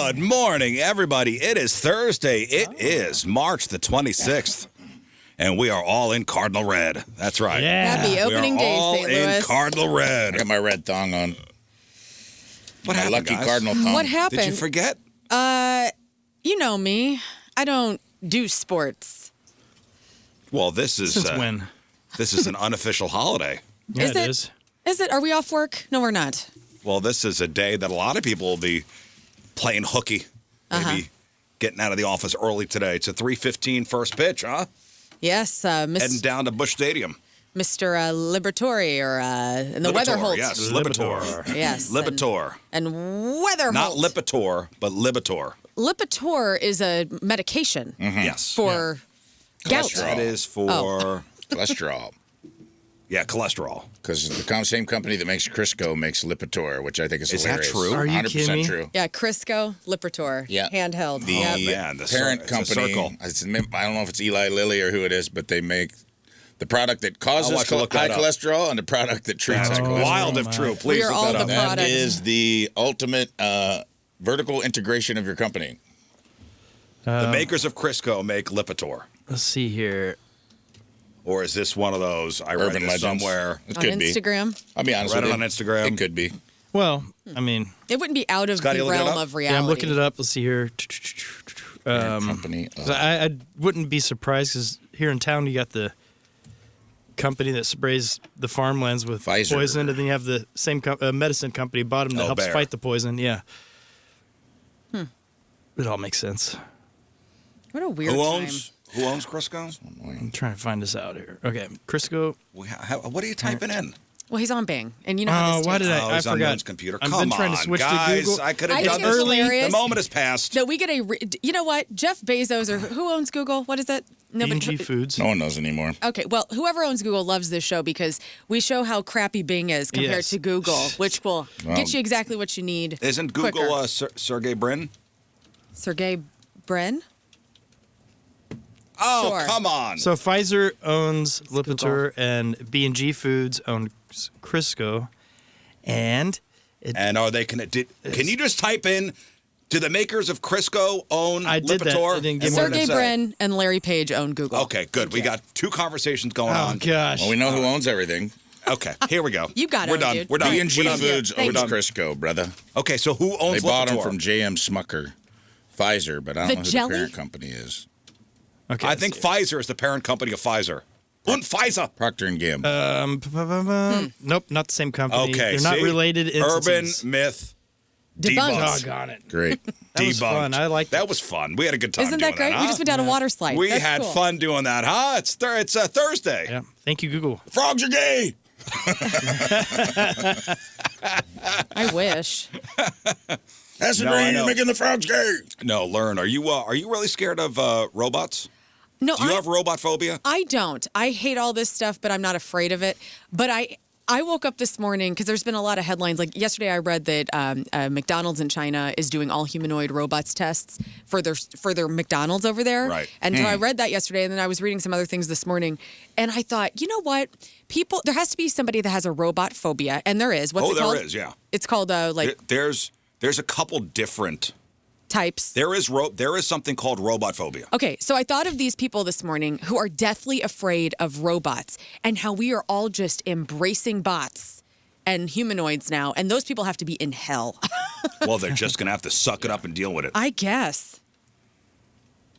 Good morning, everybody. It is Thursday. It is March the 26th. And we are all in cardinal red. That's right. Yeah. Happy opening day, St. We are all Louis. in cardinal red. I got my red thong on. What My happened, lucky guys? cardinal thong. What happened? Did you forget? You know me. I don't do sports. Well, this is Since when? This is an unofficial holiday. Yeah, Is it it? is. Is it? Are we off work? No, we're not. Well, this is a day that a lot of people will be playing hooky. Maybe getting out of the office early today. It's a 3:15 first pitch, huh? Yes, Heading down to Busch Stadium. Mr. Libertori, or and the Lipitor, Weatherholt. Yes, Lipitor. Yes. Lipitor. And Weatherholt. Not Lipitor, but Lipitor. Lipitor is a medication Yes. for gout. Cholesterol. That is for, Cholesterol. yeah, cholesterol. Because the same company that makes Crisco makes Lipitor, which I think is Is that hilarious. true? Are you 100% kidding me? true. Yeah, Crisco, Lipitor. Yeah. Handheld. The Yep. yeah, the parent it's a company, circle. I don't know if it's Eli Lilly or who it is, but they make the product that causes I'll have to look high that up. cholesterol and the product that treats That's high cholesterol. wild if my. true. Please We are look all that the up. product. That is the ultimate vertical integration of your company. The makers of Crisco make Lipitor. Let's see here. Or is this one of those? I read Urban this legends. somewhere. It On could be. Instagram. I'll be honest Read with it you. on Instagram. It could be. Well, I mean, It wouldn't be out of Scotty, the look it realm up? of reality. yeah, I'm looking it up. Let's see here. Parent company. 'Cause I wouldn't be surprised because here in town you got the company that sprays the farmlands with Pfizer. poison, and then you have the same medicine company bottom that Oh, helps Bayer. fight the poison. Yeah. It all makes sense. What a weird Who time. owns Crisco? I'm trying to find this out here. Okay, Crisco. What are you typing in? Well, he's on Bing, and you know how Oh, this why takes. did I he's on forgot. Lynn's computer. I've Come been trying to on, switch guys. to Google. I could I have think done it's this. hilarious. The moment has passed. No, we get you know what? Jeff Bezos, or who owns Google? What is it? No, B&G Foods. No one knows anymore. Okay, well, whoever owns Google loves this show because we show how crappy Bing is compared Yes. to Google, which will get you exactly what you need. Isn't quicker. Google Sergey Brin? Sergey Brin? Oh, Sure. come on. So Pfizer owns Lipitor, and B&G Foods owns Crisco, and And are they can you just type in, do the makers of Crisco own I did that. Lipitor? It didn't give And me what did Sergey it say? Brin and Larry Page own Google. Okay, good. We got two conversations going oh on. gosh, Well, we know who owns everything. Okay, here we go. You got it, We're done. dude. We're done. B&G We're done. Foods Thank owns you. Crisco, brother. Okay, so who owns They bought Lipitor? them from J.M. Smucker. Pfizer, but I don't The know who jelly? the parent company is. okay, I think Pfizer is the parent company of Pfizer. Und Pfizer. Procter & Gamble. Nope, not the same company. Okay, they're not see? related Urban instances. myth Debunked. debunked. Doggone it. Great. That was fun. I liked that. it. Was fun. We had a good time. Isn't doing that great? Huh? We just went down a water slide. We That's had cool. fun doing that, huh? It's Thursday. Yeah. Thank you, Google. Frogs are gay. I wish. That's the No, I green. know. You're making the frogs gay. No, learn. Are you really scared of robots? No, Do you have robot phobia? I don't. I hate all this stuff, but I'm not afraid of it. But I woke up this morning because there's been a lot of headlines. Like yesterday, I read that McDonald's in China is doing all humanoid robots tests for their McDonald's over there. Right. And so I read that yesterday, and then I was reading some other things this morning, and I thought, you know what? There has to be somebody that has a robot phobia, and there is. What's it called? There is. Yeah. It's called There's a couple different. types. There is something called robot phobia. Okay, so I thought of these people this morning who are deathly afraid of robots and how we are all just embracing bots and humanoids now, and those people have to be in hell. Well, they're just gonna have to suck it up and deal with it. I guess.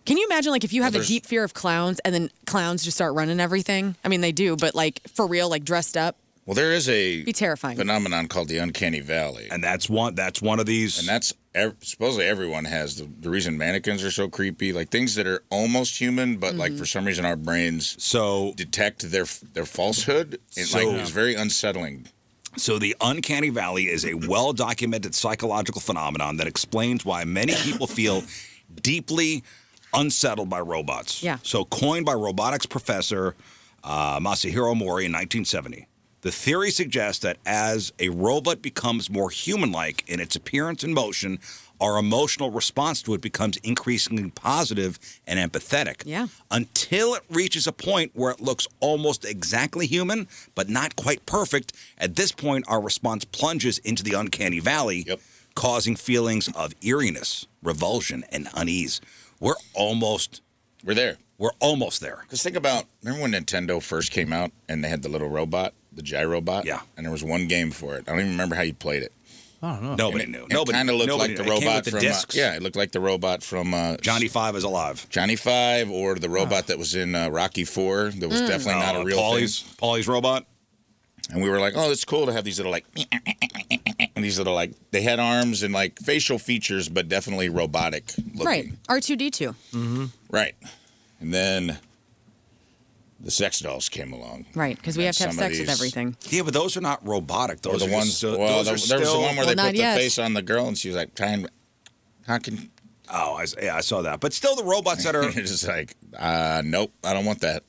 Can you imagine, like, if you have a deep fear of clowns and then clowns just start running everything? I mean, they do, but, like, for real, like, dressed up? Well, there is a Be terrifying. phenomenon called the uncanny valley. And that's one of these. And that's supposedly everyone has. The reason mannequins are so creepy, like things that are almost human, but like for some reason our brains detect their falsehood. It's very unsettling. So the uncanny valley is a well-documented psychological phenomenon that explains why many people feel deeply unsettled by robots. Yeah. So coined by robotics professor Masahiro Mori in 1970. The theory suggests that as a robot becomes more human-like in its appearance and motion, our emotional response to it becomes increasingly positive and empathetic. Yeah. Until it reaches a point where it looks almost exactly human, but not quite perfect. At this point, our response plunges into the uncanny valley, causing feelings of eeriness, revulsion, and unease. We're there. We're almost there. Because think about, remember when Nintendo first came out and they had the little robot, the gyrobot? Yeah. And there was one game for it. I don't even remember how you played it. I don't know. Nobody knew. It kind of looked like the robot from from it looked like the robot from Johnny Five is Alive. Johnny Five, or the robot that was in Rocky 4. That was definitely not a real thing. Paulie's robot. And we were like, oh, it's cool to have these little like, and these little like, they had arms and like facial features, but definitely robotic looking. Right. R2D2. Mm-hmm. Right. And then the sex dolls came along. Right, because we have to have sex with everything. Yeah, but those are not robotic. Those are are the ones. There was the one where they put the face on the girl, and she was like, how can? Oh, I saw that. But still, the robots that are just like, nope, I don't want that.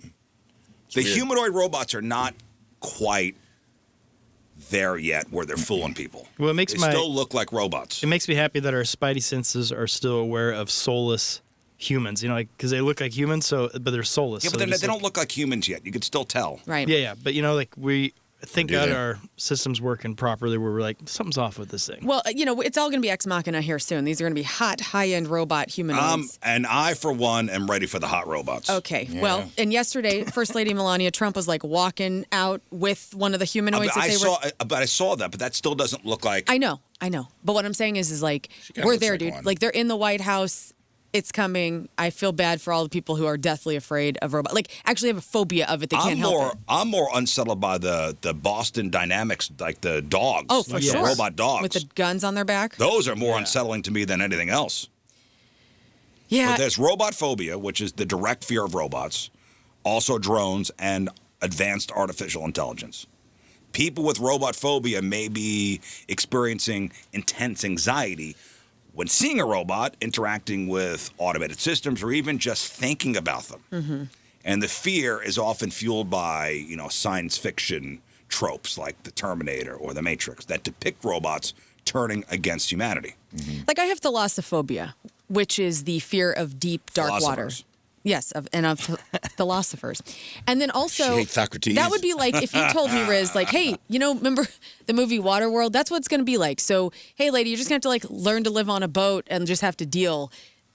The humanoid robots are not quite there yet, where they're fooling people. Well, they still look like robots. It makes me happy that our spidey senses are still aware of soulless humans, like because they look like humans, but they're soulless. Yeah, but they don't look like humans yet. You can still tell. Right. Yeah, but like we thank God our system's working properly. Where we're like something's off with this thing. Well, it's all going to be ex machina here soon. These are going to be hot, high-end robot humanoids. And I, for one, am ready for the hot robots. Okay. Yeah. Well, and yesterday, First Lady Melania Trump was like walking out with one of the humanoids. But I saw that, but that still doesn't look like. I know. But what I'm saying is like we're there, dude. Like they're in the White House. It's coming. I feel bad for all the people who are deathly afraid of robots. Like, actually have a phobia of it. They can't help it. I'm more unsettled by the Boston Dynamics, like the dogs. Oh, for sure. The robot dogs. With the guns on their back? Those are more unsettling to me than anything else. Yeah. But there's robot phobia, which is the direct fear of robots, also drones, and advanced artificial intelligence. People with robot phobia may be experiencing intense anxiety when seeing a robot, interacting with automated systems, or even just thinking about them. Mm-hmm. And the fear is often fueled by, science fiction tropes like the Terminator or the Matrix that depict robots turning against humanity. Mm-hmm. Like I have thalassophobia, which is the fear of deep, dark water. Yes, of philosophers. And then also, Socrates. That would be like if you told me, Rizz, like, hey, remember the movie Waterworld? That's what it's going to be like. So, hey, lady, you're just going to have to learn to live on a boat and just have to deal.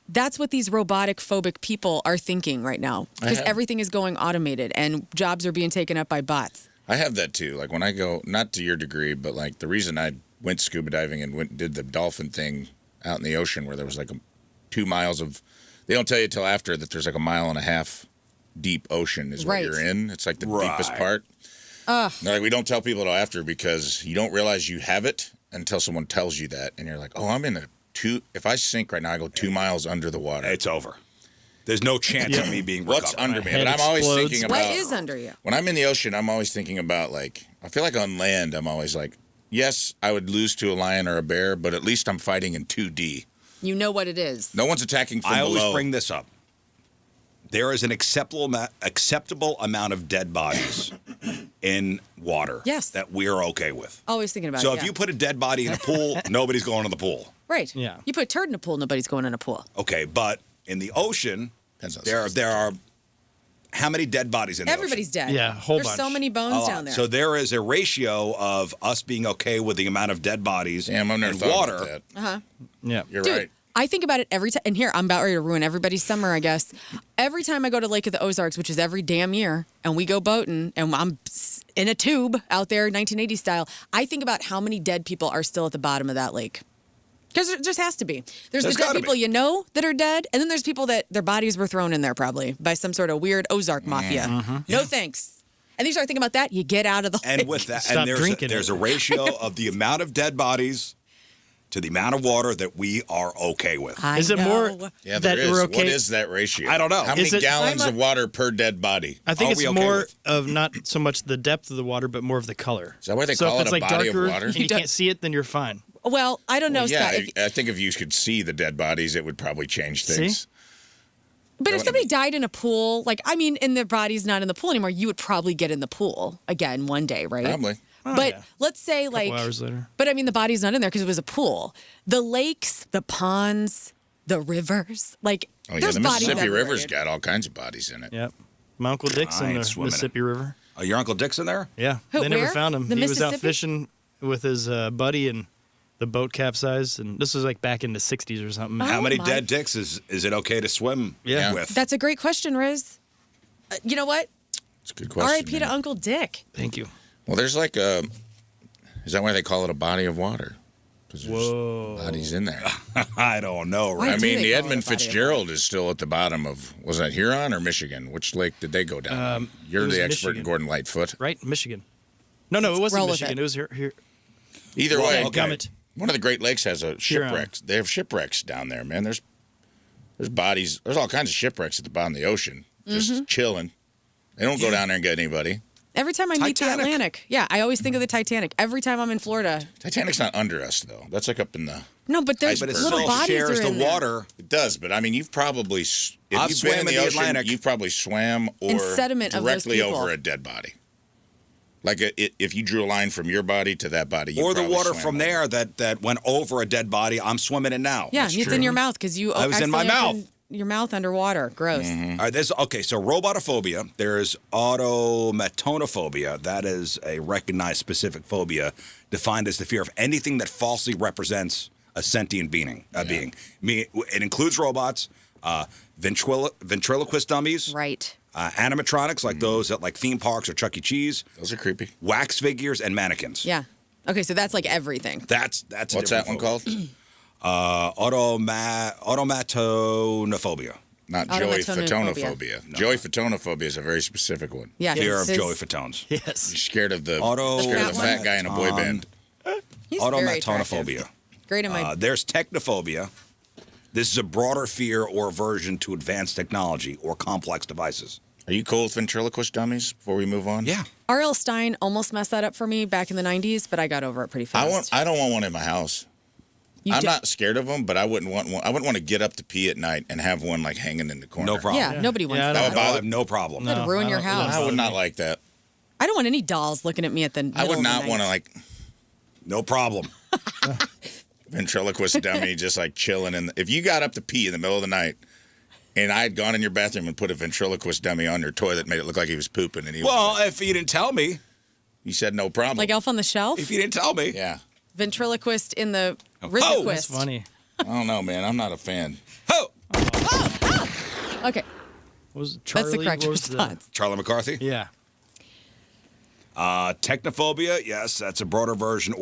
That's what these robotic phobic people are thinking right now because everything is going automated and jobs are being taken up by bots. I have that too. Like when I go, not to your degree, but like the reason I went scuba diving and did the dolphin thing out in the ocean where there was like 2 miles of. They don't tell you till after that there's like 1.5 miles deep ocean is what you're in. It's like the deepest part. Like we don't tell people till after because you don't realize you have it until someone tells you that, and you're like, oh, I'm in if I sink right now, I go 2 miles under the water. It's over. There's no chance of me being recovered. What's under me? But I'm always thinking about what is under you. When I'm in the ocean, I'm always thinking about like I feel like on land, I'm always like, yes, I would lose to a lion or a bear, but at least I'm fighting in 2D. You know what it is. No one's attacking from below. I always bring this up. There is an acceptable amount of dead bodies in water that we are okay with. Always thinking about it. So if you put a dead body in a pool, nobody's going to the pool. Right. Yeah. You put a turd in a pool, nobody's going in a pool. Okay, but in the ocean, there are how many dead bodies in the Everybody's ocean? dead. Yeah, a whole bunch. There's so many bones down there. So there is a ratio of us being okay with the amount of dead bodies in water. About that. Uh-huh. Yeah. You're Dude, right. I think about it every time. And here, I'm about ready to ruin everybody's summer, I guess. Every time I go to Lake of the Ozarks, which is every damn year, and we go boating, and I'm in a tube out there, 1980 style, I think about how many dead people are still at the bottom of that lake. Because there just has to be. There's the dead people you know that are dead, and then there's people that their bodies were thrown in there probably by some sort of weird Ozark mafia. Mm-hmm. No thanks. And you start thinking about that, you get out of the lake. And with that, Stop and there's a ratio of the amount of dead bodies to the amount of water that we are okay with. Is it more that we're okay? What is that ratio? I don't know. How many gallons of water per dead body? I think it's more of not so much the depth of the water, but more of the color. Is that why they call it a body of water? And you can't see it, then you're fine. Well, I don't know, yeah, Scott. I think if you could see the dead bodies, it would probably change things. See? But if somebody died in a pool, and their body's not in the pool anymore, you would probably get in the pool again one day, right? Probably. But let's say hours later. But the body's not in there because it was a pool. The lakes, the ponds, the rivers, there's the bodies Mississippi everywhere. River's got all kinds of bodies in it. Yep. My Uncle Dick's in the Mississippi River. Your Uncle Dick's in there? Yeah. Who, they never where? found him. The He was out Mississippi? fishing with his buddy, and the boat capsized, and this was like back in the 60s or something. How many my- dead dicks is it okay to swim Yeah. with? That's a great question, Rizz. You know what? It's a good question. R.I.P. to man. Uncle Dick. Thank you. Well, there's like a. Is that why they call it a body of water? Because Whoa. there's bodies in there. I don't know, Why right? I do mean, they the call Edmund it a body of Fitzgerald is still at the bottom of. Was that Huron or Michigan? Which lake did they go down? You're it was the expert in Michigan. Gordon Lightfoot. Right? Michigan. No, it wasn't roll with Michigan. it. It was here. Either Well, way, okay. Gummit. one of the Great Lakes has a Huron. shipwreck. They have shipwrecks down there, man. There's bodies. There's all kinds of shipwrecks at the bottom of the ocean, just chilling. They don't go down there and get anybody. Every time I meet the Titanic. Atlantic. Yeah, I always think of the Titanic. Every time I'm in Florida. Titanic's not under us though. That's like up in the. No, but there's But it little still bodies shares are the in there. water. It does, but I mean, you've probably if I've you've been swam in the in the ocean, Atlantic. you've probably swam or In sediment of those directly people. over a dead body. Like if you drew a line from your body to that body, you Or the probably water swam from over. there that went over a dead body. I'm swimming in now. Yeah, That's it's true. in your mouth because you I was in my accidentally mouth. opened your mouth underwater. Gross. All right, so robotophobia. There's automatonophobia. That is a recognized specific phobia defined as the fear of anything that falsely represents a sentient being. It includes robots, ventriloquist dummies, Right. animatronics like those at like theme parks or Chuck E. Cheese, Those are creepy. wax figures, and mannequins. Yeah. Okay, so that's like everything. That's a What's that different one phobia. called? Automatonophobia. Not joey Automatonophobia. photonophobia. Joey photonophobia is a very specific one. Yeah. Fear of his- Joey Fatones. You're Yes. scared of the Auto- scared of the fat fat guy in a boy band. He's very attractive. Automatonophobia. Great in my. There's technophobia. This is a broader fear or aversion to advanced technology or complex devices. Are you cool with ventriloquist dummies? Before we move on, Yeah. R.L. Stein almost messed that up for me back in the 90s, but I got over it pretty fast. I don't want one in my house. You I'm do- not scared of them, but I wouldn't want one. I wouldn't want to get up to pee at night and have one like hanging in the corner. No problem. Yeah, nobody wants Yeah, I that. don't- I have no problem. That'd ruin your house. I would not like that. I don't want any dolls looking at me at the middle I would of the not night. want to like No problem. ventriloquist dummy just like chilling. And if you got up to pee in the middle of the night, and I had gone in your bathroom and put a ventriloquist dummy on your toilet, made it look like he was pooping, and he Well, if you didn't tell me. you said no problem. Like Elf on the Shelf? If you didn't tell me. Yeah, Ventriloquist in the Oh, Rizzuto That's funny. I don't know, man. I'm not a fan. Oh, Okay, What was that's Charlie? the correct what was the- response. Charlie McCarthy. Yeah. Technophobia. Yes, that's a broader version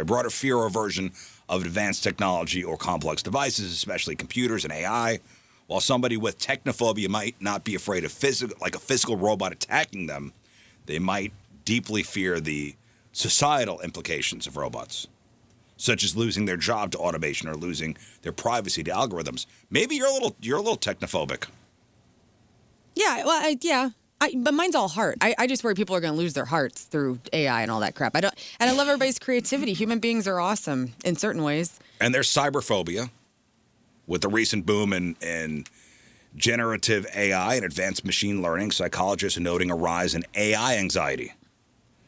broader fear or aversion of advanced technology or complex devices, especially computers and AI. While somebody with technophobia might not be afraid of a physical robot attacking them, they might deeply fear the societal implications of robots, such as losing their job to automation or losing their privacy to algorithms. Maybe you're a little technophobic. Yeah, well, yeah. But mine's all heart. I just worry people are going to lose their hearts through AI and all that crap. And I love everybody's creativity. Human beings are awesome in certain ways. And there's cyberphobia, with the recent boom in generative AI and advanced machine learning. Psychologists are noting a rise in AI anxiety.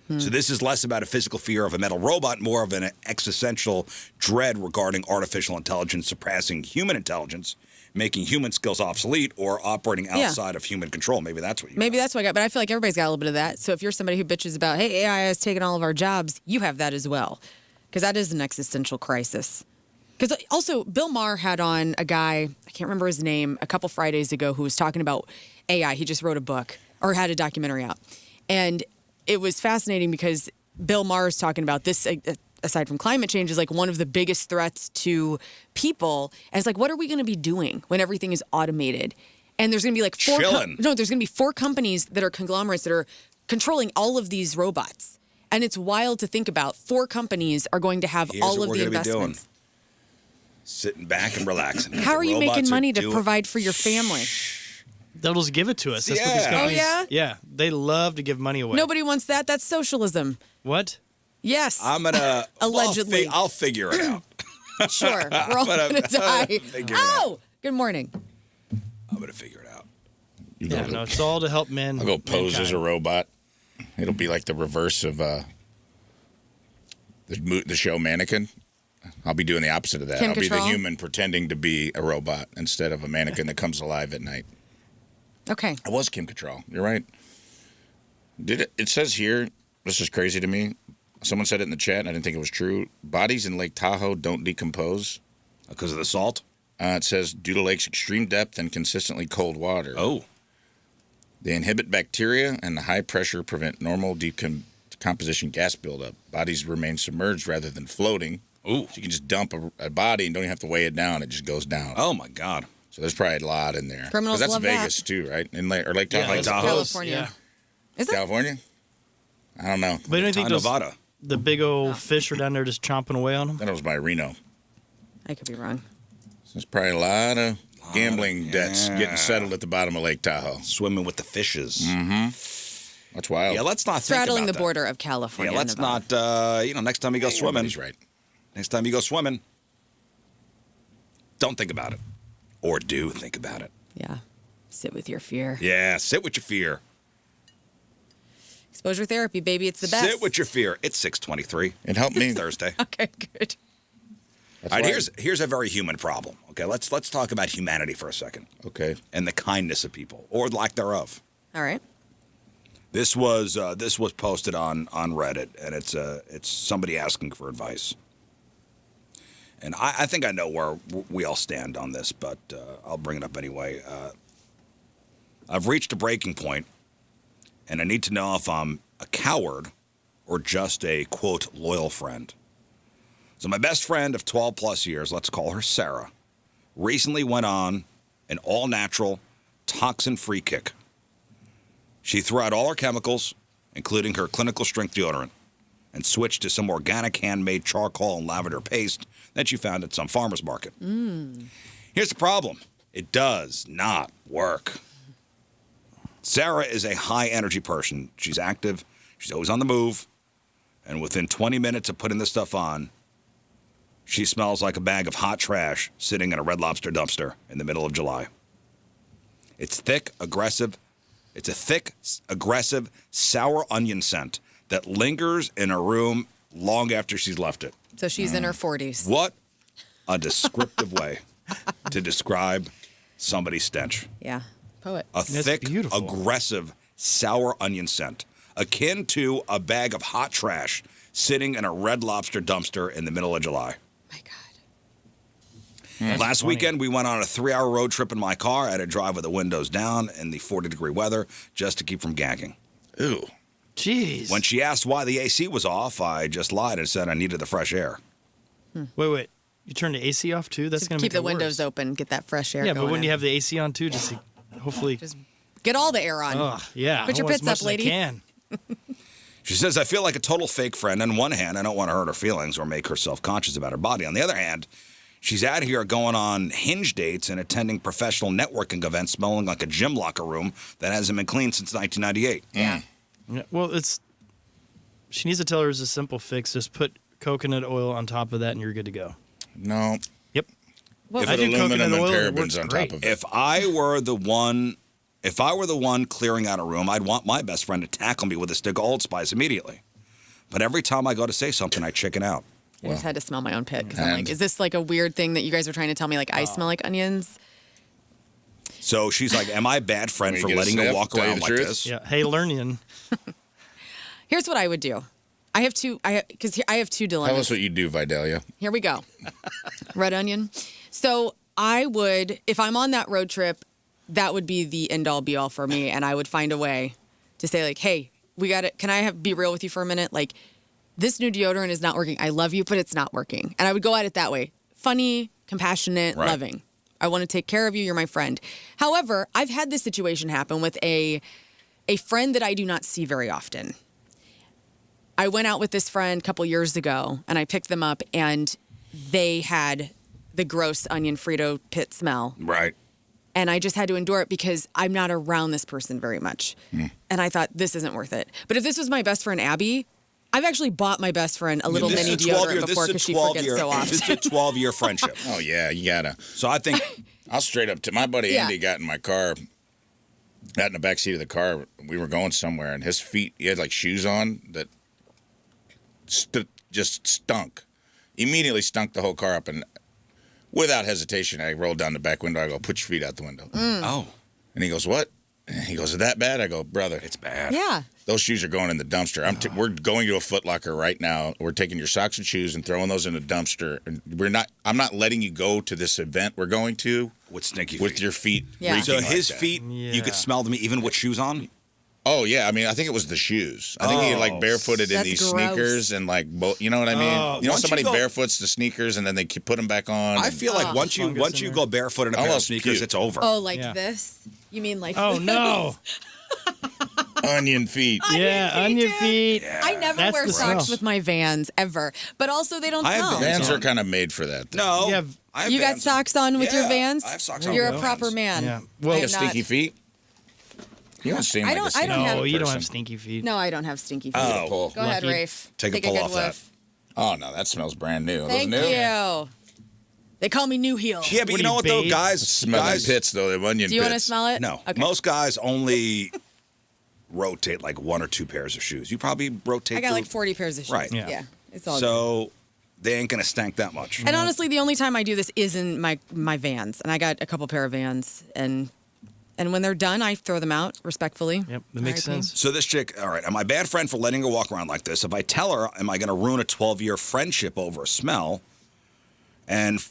So this is less about a physical fear of a metal robot, more of an existential dread regarding artificial intelligence surpassing human intelligence, making human skills obsolete or operating outside of human control. Maybe that's what you Maybe that's what I got. But I feel like everybody's got a little bit of that. So if you're somebody who bitches about, hey, AI has taken all of our jobs, you have that as well. Because that is an existential crisis. Because also, Bill Maher had on a guy, I can't remember his name, a couple Fridays ago who was talking about AI. He just wrote a book or had a documentary out. And it was fascinating because Bill Maher is talking about this, aside from climate change, is like one of the biggest threats to people. And it's like, what are we going to be doing when everything is automated? And there's going to be like Chilling. there's going to be 4 companies that are conglomerates that are controlling all of these robots. And it's wild to think about. 4 companies are going to have Here's all what of we're the gonna be doing. investments. Sitting back and relaxing. How are you making money to provide for your family? They'll just give it to us. That's what these Yeah. companies. Oh, yeah? Yeah. They love to give money away. Nobody wants that. That's socialism. What? Yes. I'm gonna Allegedly. I'll figure it out. Sure. We're all going to die. figure it Oh, good morning. I'm gonna figure it out. Yeah, no, it's all to help men. I'll go pose as a mankind. robot. It'll be like the reverse of the show Mannequin. I'll be doing the opposite of that. Kim I'll be the Cattrall? human pretending to be a robot instead of a mannequin that comes alive at night. Okay. I was Kim Cattrall. You're right. It says here, this is crazy to me, Someone said it in the chat, and I didn't think it was true. Bodies in Lake Tahoe don't decompose. Because of the salt? It says due to lake's extreme depth and consistently cold water. Oh. They inhibit bacteria, and the high pressure prevent normal decomposition gas buildup. Bodies remain submerged rather than floating. Ooh. So you can just dump a body and don't even have to weigh it down. It just goes down. Oh, my God. So there's probably a lot in there. Criminals 'Cause that's love Vegas, that. too, right? In Lake Tahoe? Lake Tahoe. California. Yeah. Is it? California? I don't know. But I don't think those, Nevada. the big old fish are down there just chomping away on them. That was by Reno. I could be wrong. So there's probably a lot of gambling debts getting settled at the bottom of Lake Tahoe. Swimming with the fishes. That's wild. Yeah, let's not think Straddling about the that. border of California. Yeah, let's and Nevada. not, next time you go swimming. He's right. Next time you go swimming, don't think about it. Or do think about it. Yeah. Sit with your fear. Yeah, sit with your fear. Exposure therapy, baby. It's the best. Sit with your fear. It's 6:23. It helped me. Thursday. Okay, good. That's All right, why- here's a very human problem. Okay, let's talk about humanity for a second Okay. and the kindness of people or lack thereof. All right. This was posted on Reddit, and it's somebody asking for advice. And I think I know where we all stand on this, but I'll bring it up anyway. I've reached a breaking point, and I need to know if I'm a coward or just a, quote, loyal friend. So my best friend of 12 plus years, let's call her Sarah, recently went on an all-natural, toxin-free kick. She threw out all her chemicals, including her clinical strength deodorant, and switched to some organic handmade charcoal and lavender paste that she found at some farmer's market. Here's the problem. It does not work. Sarah is a high-energy person. She's active. She's always on the move. And within 20 minutes of putting this stuff on, she smells like a bag of hot trash sitting in a Red Lobster dumpster in the middle of July. It's thick, aggressive. It's a thick, aggressive, sour onion scent that lingers in a room long after she's left it. So she's in her 40s. What a descriptive way to describe somebody's stench. Yeah. Poet. A That's thick, beautiful. aggressive, sour onion scent, akin to a bag of hot trash sitting in a Red Lobster dumpster in the middle of July. My God. Last weekend, we went on a 3-hour road trip in my car. I had to drive with the windows down in the 40-degree weather just to keep from gagging. Ooh. Jeez. When she asked why the AC was off, I just lied and said I needed the fresh air. Wait. You turned the AC off too? That's going to Keep make the it windows worse. open, get that fresh air Yeah, going but when in. you have the AC on too, just hopefully. Just get all the air on. Oh, yeah. Put your I want pits as up, much as I lady. can. She says, I feel like a total fake friend. On one hand, I don't want to hurt her feelings or make her self-conscious about her body. On the other hand, she's out here going on Hinge dates and attending professional networking events smelling like a gym locker room that hasn't been cleaned since 1998. Yeah. Yeah, well, she needs to tell her it's a simple fix. Just put coconut oil on top of that and you're good to go. No. Yep. Well, If I it do aluminum coconut and oil, it parabens works on great. top of it. If I were the one clearing out a room, I'd want my best friend to tackle me with a stick of Old Spice immediately. But every time I go to say something, I chicken out. I just had to smell my own pit because I'm And- like, is this like a weird thing that you guys were trying to tell me? Like, I smell like onions? So she's like, am I a bad friend Can for we get a letting her sniff? walk Tell you around the like truth? this? Yeah. Hey, Lernian. Here's what I would do. I have two dilemmas. Tell us what you do, Vidalia. Here we go. Red onion. So I would, if I'm on that road trip, that would be the end all be all for me. And I would find a way to say like, hey, we got it. Can I be real with you for a minute? Like, this new deodorant is not working. I love you, but it's not working. And I would go at it that way. Funny, compassionate, Right. loving. I want to take care of you. You're my friend. However, I've had this situation happen with a friend that I do not see very often. I went out with this friend a couple years ago, and I picked them up, and they had the gross onion Frito pit smell. Right. And I just had to endure it because I'm not around this person very much. And I thought, this isn't worth it. But if this was my best friend, Abby, I've actually bought my best friend a little mini deodorant before because she forgets so often. This is a 12-year friendship. Oh, yeah, you gotta. So I think I'll straight up to my buddy Yeah. Andy got in my car, got in the back seat of the car. We were going somewhere, and his feet, he had like shoes on that just stunk. Immediately stunk the whole car up, and without hesitation, I rolled down the back window. I go, put your feet out the window. oh. And he goes, what? And he goes, is that bad? I go, brother, It's bad. Yeah. those shoes are going in the dumpster. We're going to a Foot Locker right now. We're taking your socks and shoes and throwing those in a dumpster. And I'm not letting you go to this event we're going to With stinky with feet. your feet. Yeah. reeking So like his that. feet, you could smell them even with shoes on? Oh, yeah. I mean, I think it was the shoes. I think he like barefooted in That's these gross. sneakers and like, you know what I mean? You know, once somebody you go- barefoots the sneakers and then they put them back on. I feel like once you go barefoot in a pair of Almost sneakers, cute. it's over. Oh, like Yeah. this? You mean like Oh, no. Onion feet. Yeah, onion feet. I never That's wear the socks smell. with my Vans ever, but also they don't I have smell. Vans. Vans are kind of made for that. though. No. You have- I have You got Vans. socks on with your Yeah, Vans? I have socks on You're with a my proper Vans. man. Yeah. You Well, have stinky feet? You don't seem I like don't- a I stinky don't have- no, you don't person. have stinky feet. No, I don't have stinky feet. Oh. Pull. Go ahead, Lucky. Rafe. Take a a pull good off that. whiff. Oh, no, that smells brand new. Are those Thank new? you. They call me New Heel. Yeah, but What you do know you what though, bathe? guys? Smell guys, them pits, though. The onion Do you want to pits. smell it? No, Okay. most guys only rotate like 1 or 2 pairs of shoes. You probably rotate. I got through- like 40 pairs of shoes. Right. Yeah. It's all good. So they ain't gonna stank that much. And honestly, the only time I do this is in my Vans, and I got a couple pair of Vans, and when they're done, I throw them out respectfully. Yep, that makes R.I.P. sense. So this chick, all right, am I a bad friend for letting her walk around like this? If I tell her, am I going to ruin a 12-year friendship over a smell? And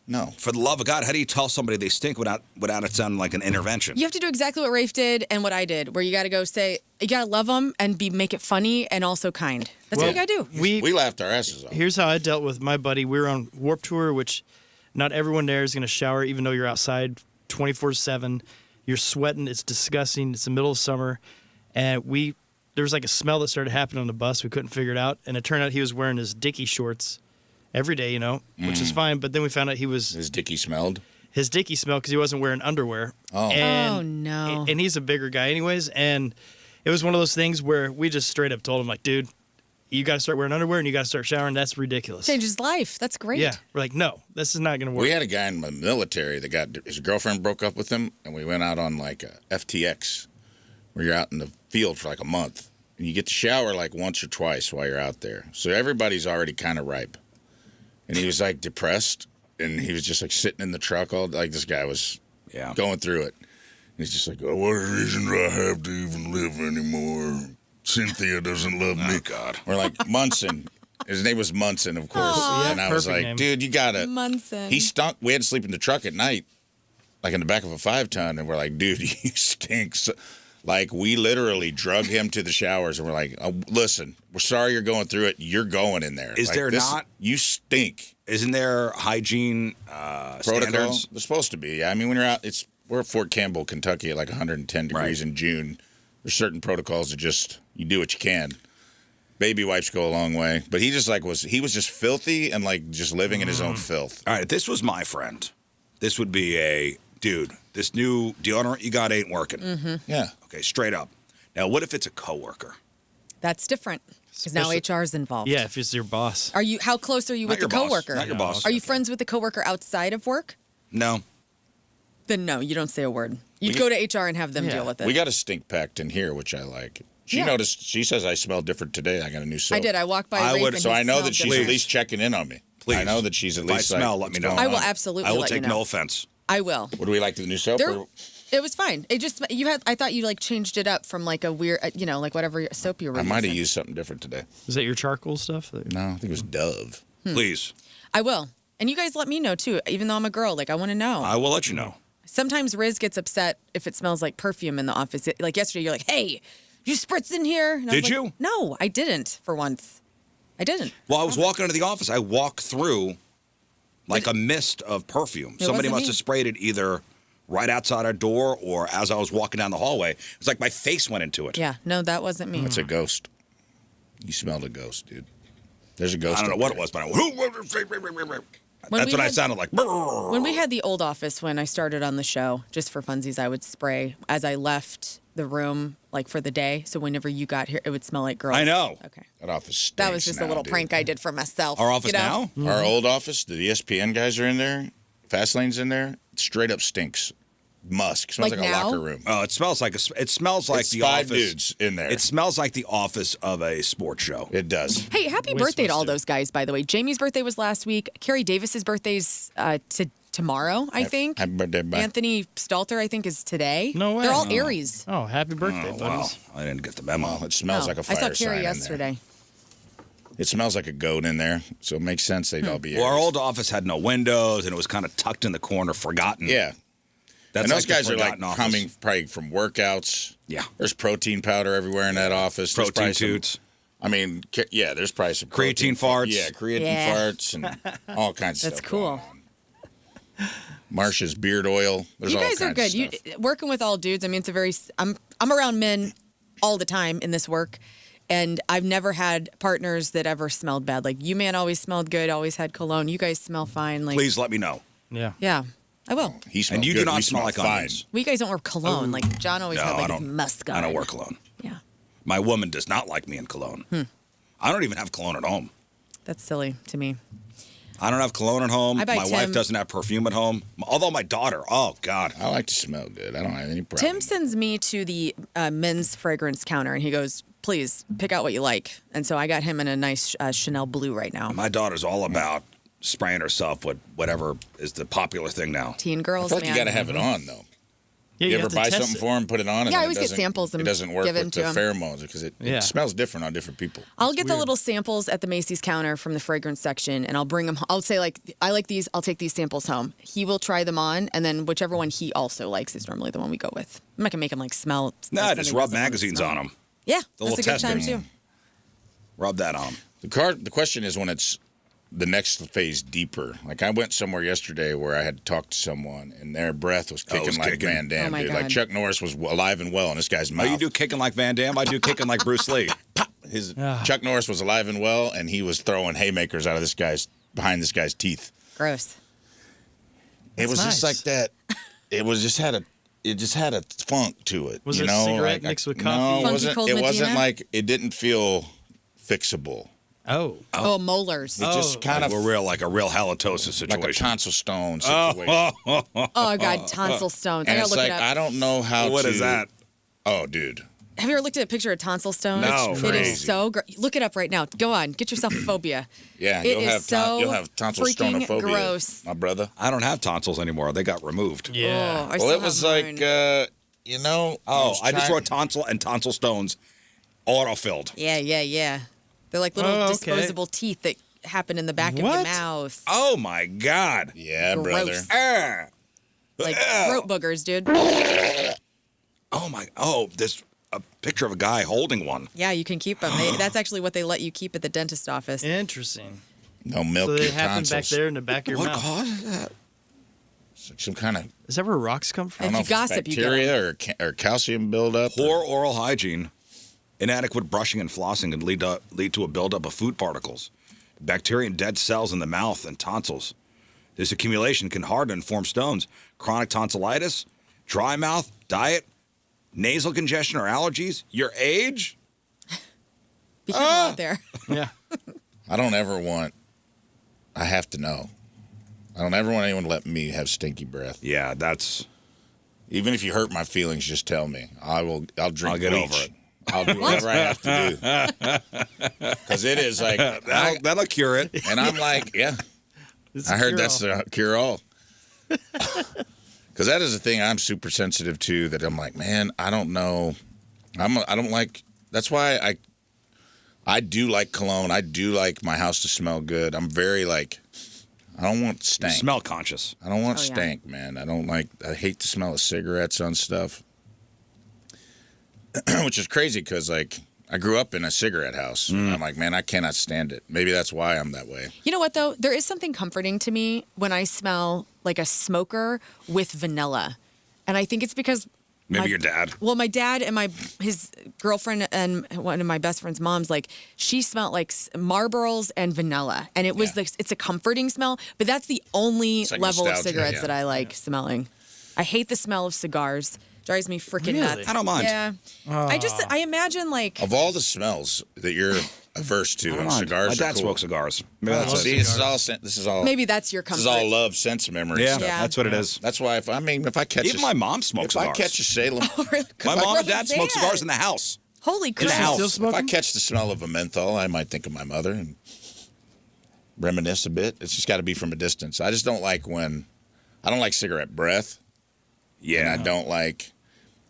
No. for the love of God, how do you tell somebody they stink without it sounding like an intervention? You have to do exactly what Rafe did and what I did, where you got to go say, you got to love them and make it funny and also kind. That's what you got to do. We laughed our asses off. Here's how I dealt with my buddy. We were on Warped Tour, which not everyone there is going to shower, even though you're outside 24/7. You're sweating. It's disgusting. It's the middle of summer. And there was like a smell that started happening on the bus. We couldn't figure it out. And it turned out he was wearing his Dickie shorts every day, which is fine. But then we found out His Dickie smelled. his Dickie smelled because he wasn't wearing underwear. Oh. And, Oh, no. And he's a bigger guy anyways. And it was one of those things where we just straight up told him, like, dude, you got to start wearing underwear and you got to start showering. That's ridiculous. Change his life. That's great. Yeah. We're like, no, this is not going to work. We had a guy in the military that got his girlfriend broke up with him, and we went out on like a FTX, where you're out in the field for like a month, and you get to shower like once or twice while you're out there. So everybody's already kind of ripe. And he was like depressed, and he was just like sitting in the truck all like this guy was going through it. And he's just like, oh, what reason do I have to even live anymore? Cynthia doesn't love me. Oh, God. Or like Munson. His name was Munson, of course. Aw. And I was Perfect like, name. dude, you gotta. Munson. He stunk. We had to sleep in the truck at night, like in the back of a 5-ton, and we're like, dude, you stink. So, like, we literally drug him to the showers, and we're like, oh, listen, we're sorry you're going through it. You're going in there. Is Like, there not- You stink. Isn't there hygiene Protocol? standards? They're supposed to be. Yeah. I mean, when you're out, we're at Fort Campbell, Kentucky, at like 110 degrees Right. in June. There's certain protocols that just you do what you can. Baby wipes go a long way, but he just like he was just filthy and like just living in his own filth. All right, if this was my friend, this would be a dude. This new deodorant you got ain't working. Mm-hmm. Yeah. Okay, straight up. Now, what if it's a coworker? That's different because now Especially- HR is involved. Yeah, if it's your boss. Are you? How close are you Not with the your boss. coworker? Not your boss. Are you friends with the coworker outside of work? No. Then no, you don't say a word. You'd go to HR and have them Yeah. deal with it. We got a stink pact in here, which I like. She Yeah. noticed. She says I smell different today. I got a new soap. I did. I walked by I Rafe would- and So he I know smelled that she's different. at least checking in on me. Please. I know that she's at If I least smell, like, let me what's know. going I on? will absolutely I will let take you know. no offense. I will. What do we like the new soap? There- or- It was fine. It just I thought you like changed it up from like a weird, like whatever soap you were I might have using. used something different today. Is that your charcoal stuff? No, I think it was Dove. Please. I will. And you guys let me know too. Even though I'm a girl, like I want to know. I will let you know. Sometimes Rizz gets upset if it smells like perfume in the office. Like yesterday, you're like, "Hey, you spritz in here?" And I was Did like, you? No, I didn't. For once, I didn't. Well, I was walking into the office. I walked through like a mist of perfume. Somebody wasn't must me. have sprayed it either right outside our door or as I was walking down the hallway. It's like my face went into it. Yeah, no, that wasn't me. That's a ghost. You smelled a ghost, dude. There's a ghost. I don't know up what there. it was, but I went, When that's we what I had- sounded like. When we had the old office, when I started on the show, just for funsies, I would spray as I left the room, like for the day. So whenever you got here, it would smell like girls. I know. Okay. That office stinks. That was just a now, little dude. prank I did for myself. Our office you know? now? Our old office, the ESPN guys are in there. Fastlane's in there. It straight up stinks. Musk. Smells Like like, now? a locker room. Oh, it smells like It's the 5 office. dudes in there. It smells like the office of a sports show. It does. Hey, happy We're birthday to supposed all to. those guys, by the way. Jamie's birthday was last week. Carrie Davis's birthday's tomorrow, I think. Happy birthday, bye. Anthony Stalter, I think, is today. No way. They're all Aries. Oh, happy birthday, buddies. Wow, I didn't get the memo. It smells like a fire I saw Carrie sign yesterday. in there. It smells like a goat in there, so it makes sense they'd all be Aries. Well, our old office had no windows, and it was kind of tucked in the corner, forgotten. Yeah. That's And those like guys the are like forgotten office. coming probably from workouts. Yeah. There's protein powder everywhere in that office. There's Protein probably some- toots. I mean, yeah, there's probably some Creatine farts. Yeah, creatine Yeah. farts and all kinds of That's stuff. cool. going on. Marcia's beard oil. There's You all guys are kinds good. of stuff. Working with all dudes. I mean, it's a very. I'm around men all the time in this work, and I've never had partners that ever smelled bad. Like you, man, always smelled good. Always had cologne. You guys smell fine. Like Please let me know. Yeah. yeah, I will. He smells And you good. do not We smell like fine. onions. Well, you guys don't wear cologne. Like John always No, had I like his don't. musk on. I don't wear cologne. Yeah, My woman does not like me in cologne. I don't even have cologne at home. that's silly to me. I don't have cologne at home. I buy My wife Tim- doesn't have perfume at home. Although my daughter, oh God. I like to smell good. I don't have any problem. Tim sends me to the men's fragrance counter, and he goes, "Please pick out what you like." And so I got him in a nice Chanel blue right now. My daughter's all about spraying herself with whatever is the popular thing now. Teen I girls, feel like man. you got to have it on though. Yeah, You have ever to buy test something it. for him, put it on, and Yeah, I then always it get doesn't- samples and it doesn't work give with them the to him. pheromones because it Yeah. smells different on different people. I'll get the little samples at the Macy's counter from the fragrance section, and I'll bring them. I'll say like, I like these. I'll take these samples home. He will try them on, and then whichever one he also likes is normally the one we go with. I'm not gonna make him like smell. Nah, something just he rub doesn't wanna magazines smell. on them. Yeah, The that's a little good time testing. too. Rub that on 'em. The question is when it's the next phase deeper. Like I went somewhere yesterday where I had to talk to someone, and their breath was kicking was like kicking. Van Damme, Oh, my dude. Like God. Chuck Norris was alive and well in this guy's Oh, mouth. you do kicking like Van Damme? I do kicking like Bruce Lee. His Chuck Norris was alive and well, and he was throwing haymakers out of behind this guy's teeth. Gross. It was just nice. like that. It just had a funk to it. Was you it a know? cigarette Like, mixed with No, coffee? it Funky wasn't. cold It wasn't Medina? like it didn't feel fixable. Oh. Oh, molars. It just kind of We're like a real halitosis like a situation. tonsil stone situation. Oh God, tonsil stones. I And gotta it's look like it up. I don't know how What to. is that? Oh, dude. Have you ever looked at a picture of tonsil stones? No. It Crazy. is so great. Look it up right now. Go on. Get yourself a phobia. Yeah, It you'll is have so you'll have tonsil freaking stonophobia, gross. my brother. I don't have tonsils anymore. They got removed. Yeah. Oh, I Well, still it was have like mine. you know. Oh, I just trying- wrote tonsil and tonsil stones auto-filled. Yeah. They're like little Oh, okay. disposable teeth that happen in the back of your What? mouth. Oh, my God. Yeah, Gross. brother. Ah. Like throat boogers, dude. There's a picture of a guy holding one. Yeah, you can keep them. That's actually what they let you keep at the dentist office. Interesting. No milk So your they happen back tonsils. there in the back of your What mouth. causes that? It's like some kind of Is that where rocks come I from? don't If know you if gossip, it's you get bacteria or calcium buildup. Poor oral hygiene, inadequate brushing and flossing can lead to a buildup of food particles, bacteria and dead cells in the mouth and tonsils. This accumulation can harden and form stones. Chronic tonsillitis, dry mouth, diet, nasal congestion or allergies, your age. Be careful out there. Yeah. I don't ever want. I have to know. I don't ever want anyone to let me have stinky breath. Yeah, that's. Even if you hurt my feelings, just tell me. I'll drink I'll get bleach. over it. I'll do whatever I have to do. Because it is like, That'll cure it. and I'm like, yeah. It's I a heard cure-all. that's the cure all. Because that is a thing I'm super sensitive to. That I'm like, man, I don't know. I don't like. That's why I do like cologne. I do like my house to smell good. I'm very like. I don't want stank. Smell conscious. I don't want Oh, yeah. stank, man. I don't like. I hate the smell of cigarettes on stuff. Which is crazy because like I grew up in a cigarette house. I'm like, man, I cannot stand it. Maybe that's why I'm that way. You know what though? There is something comforting to me when I smell like a smoker with vanilla, and I think it's because Maybe my- your dad. Well, my dad and his girlfriend and one of my best friend's moms, like she smelled like Marlboros and vanilla, and it was like it's a comforting smell. But that's the only It's like level of nostalgia, cigarettes yeah. that I like smelling. I hate the smell of cigars. Drives me freaking Really? nuts. I don't mind. Yeah, I imagine like Of all the smells that you're averse to, and cigars My are dad cool. smokes cigars. Maybe that's See, it. this is all. maybe that's your This comfort. is all love, sense memory Yeah, stuff. Yeah. that's what it is. That's why if I catch Even a, my mom smokes if cigars. I catch a Salem, My mom and dad What's smoke that? cigars in the house. Holy In crap! the house. Still if smoking? I catch the smell of a menthol, I might think of my mother and reminisce a bit. It's just got to be from a distance. I just don't like when I don't like cigarette breath. Yeah. And I don't like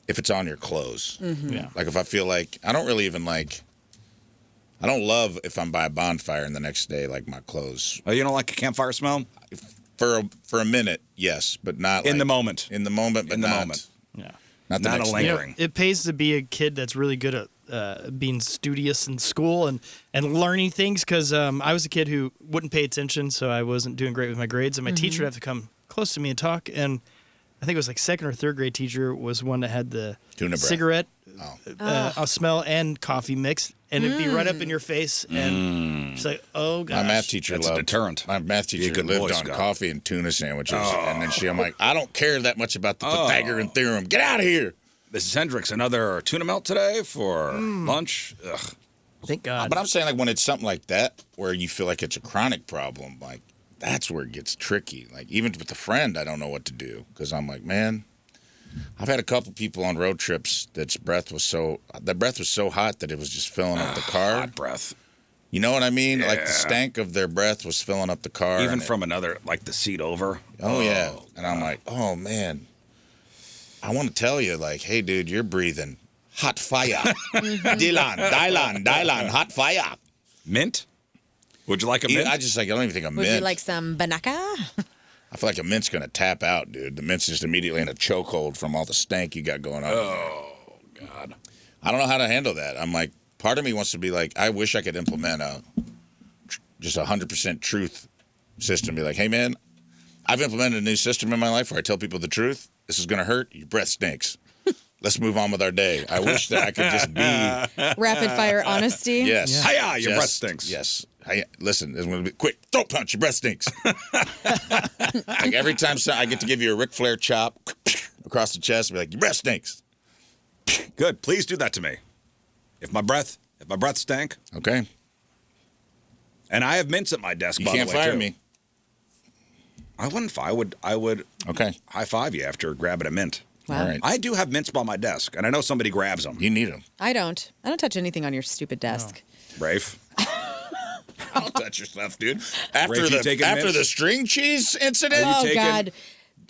if it's on your clothes. Yeah. Like if I feel like, I don't really even like, I don't love if I'm by a bonfire and the next day, like my clothes. Oh, you don't like a campfire smell? For a minute, yes, but not in like, the moment. In the moment, but in the not, moment. Yeah. Not the Not next a day. lingering. It pays to be a kid that's really good at being studious in school and learning things because I was a kid who wouldn't pay attention, so I wasn't doing great with my grades. And my teacher would have to come close to me and talk. And I think it was like second or third grade teacher was one that had the Tuna breath. cigarette Oh. smell and coffee mixed, and it'd be right up in your face. And she's like, "Oh gosh." My math teacher That's a loved deterrent. My math Be a teacher good lived boy on scout. coffee and tuna sandwiches, and then I'm like, I don't care that much about the Pythagorean theorem. Get out of here. Mrs. Hendricks, another tuna melt today for lunch? Ugh. Thank God. But I'm saying like when it's something like that where you feel like it's a chronic problem, like that's where it gets tricky. Like even with a friend, I don't know what to do because I'm like, man, I've had a couple people on road trips that breath was so hot that it was just filling up the car. Hot breath. You know what I mean? Yeah. Like the stank of their breath was filling up the car. Even and from another, like the seat over. Oh, yeah. And I'm like, oh, man. I want to tell you, like, hey, dude, you're breathing hot fire. Dylan, hot fire. Mint? Would you like a mint? I don't even think a Would mint. you like some banaka? I feel like a mint's going to tap out, dude. The mint's just immediately in a chokehold from all the stank you got going on. Oh, God. I don't know how to handle that. I'm like, part of me wants to be like, I wish I could implement just 100% truth system. Be like, hey, man, I've implemented a new system in my life where I tell people the truth. This is going to hurt. Your breath stinks. Let's move on with our day. I wish that I could just be. Rapid fire honesty. Yes. Hiya, your Yes. breath stinks. Yes. Listen, it's going to be quick. Throat punch. Your breath stinks. Like every time I get to give you a Ric Flair chop across the chest, be like, your breath stinks. Good. Please do that to me. If my breath stank, Okay. and I have mints at my desk. You by can't the way, fire too. me. I wouldn't. I would. Okay. High five you after grabbing a mint. Wow. All right. I do have mints by my desk, and I know somebody grabs them. You need them. I don't touch anything on your stupid desk. Rafe. I'll touch your stuff, dude. After Rafe, you taking mints? the string cheese incident, Oh taking- God,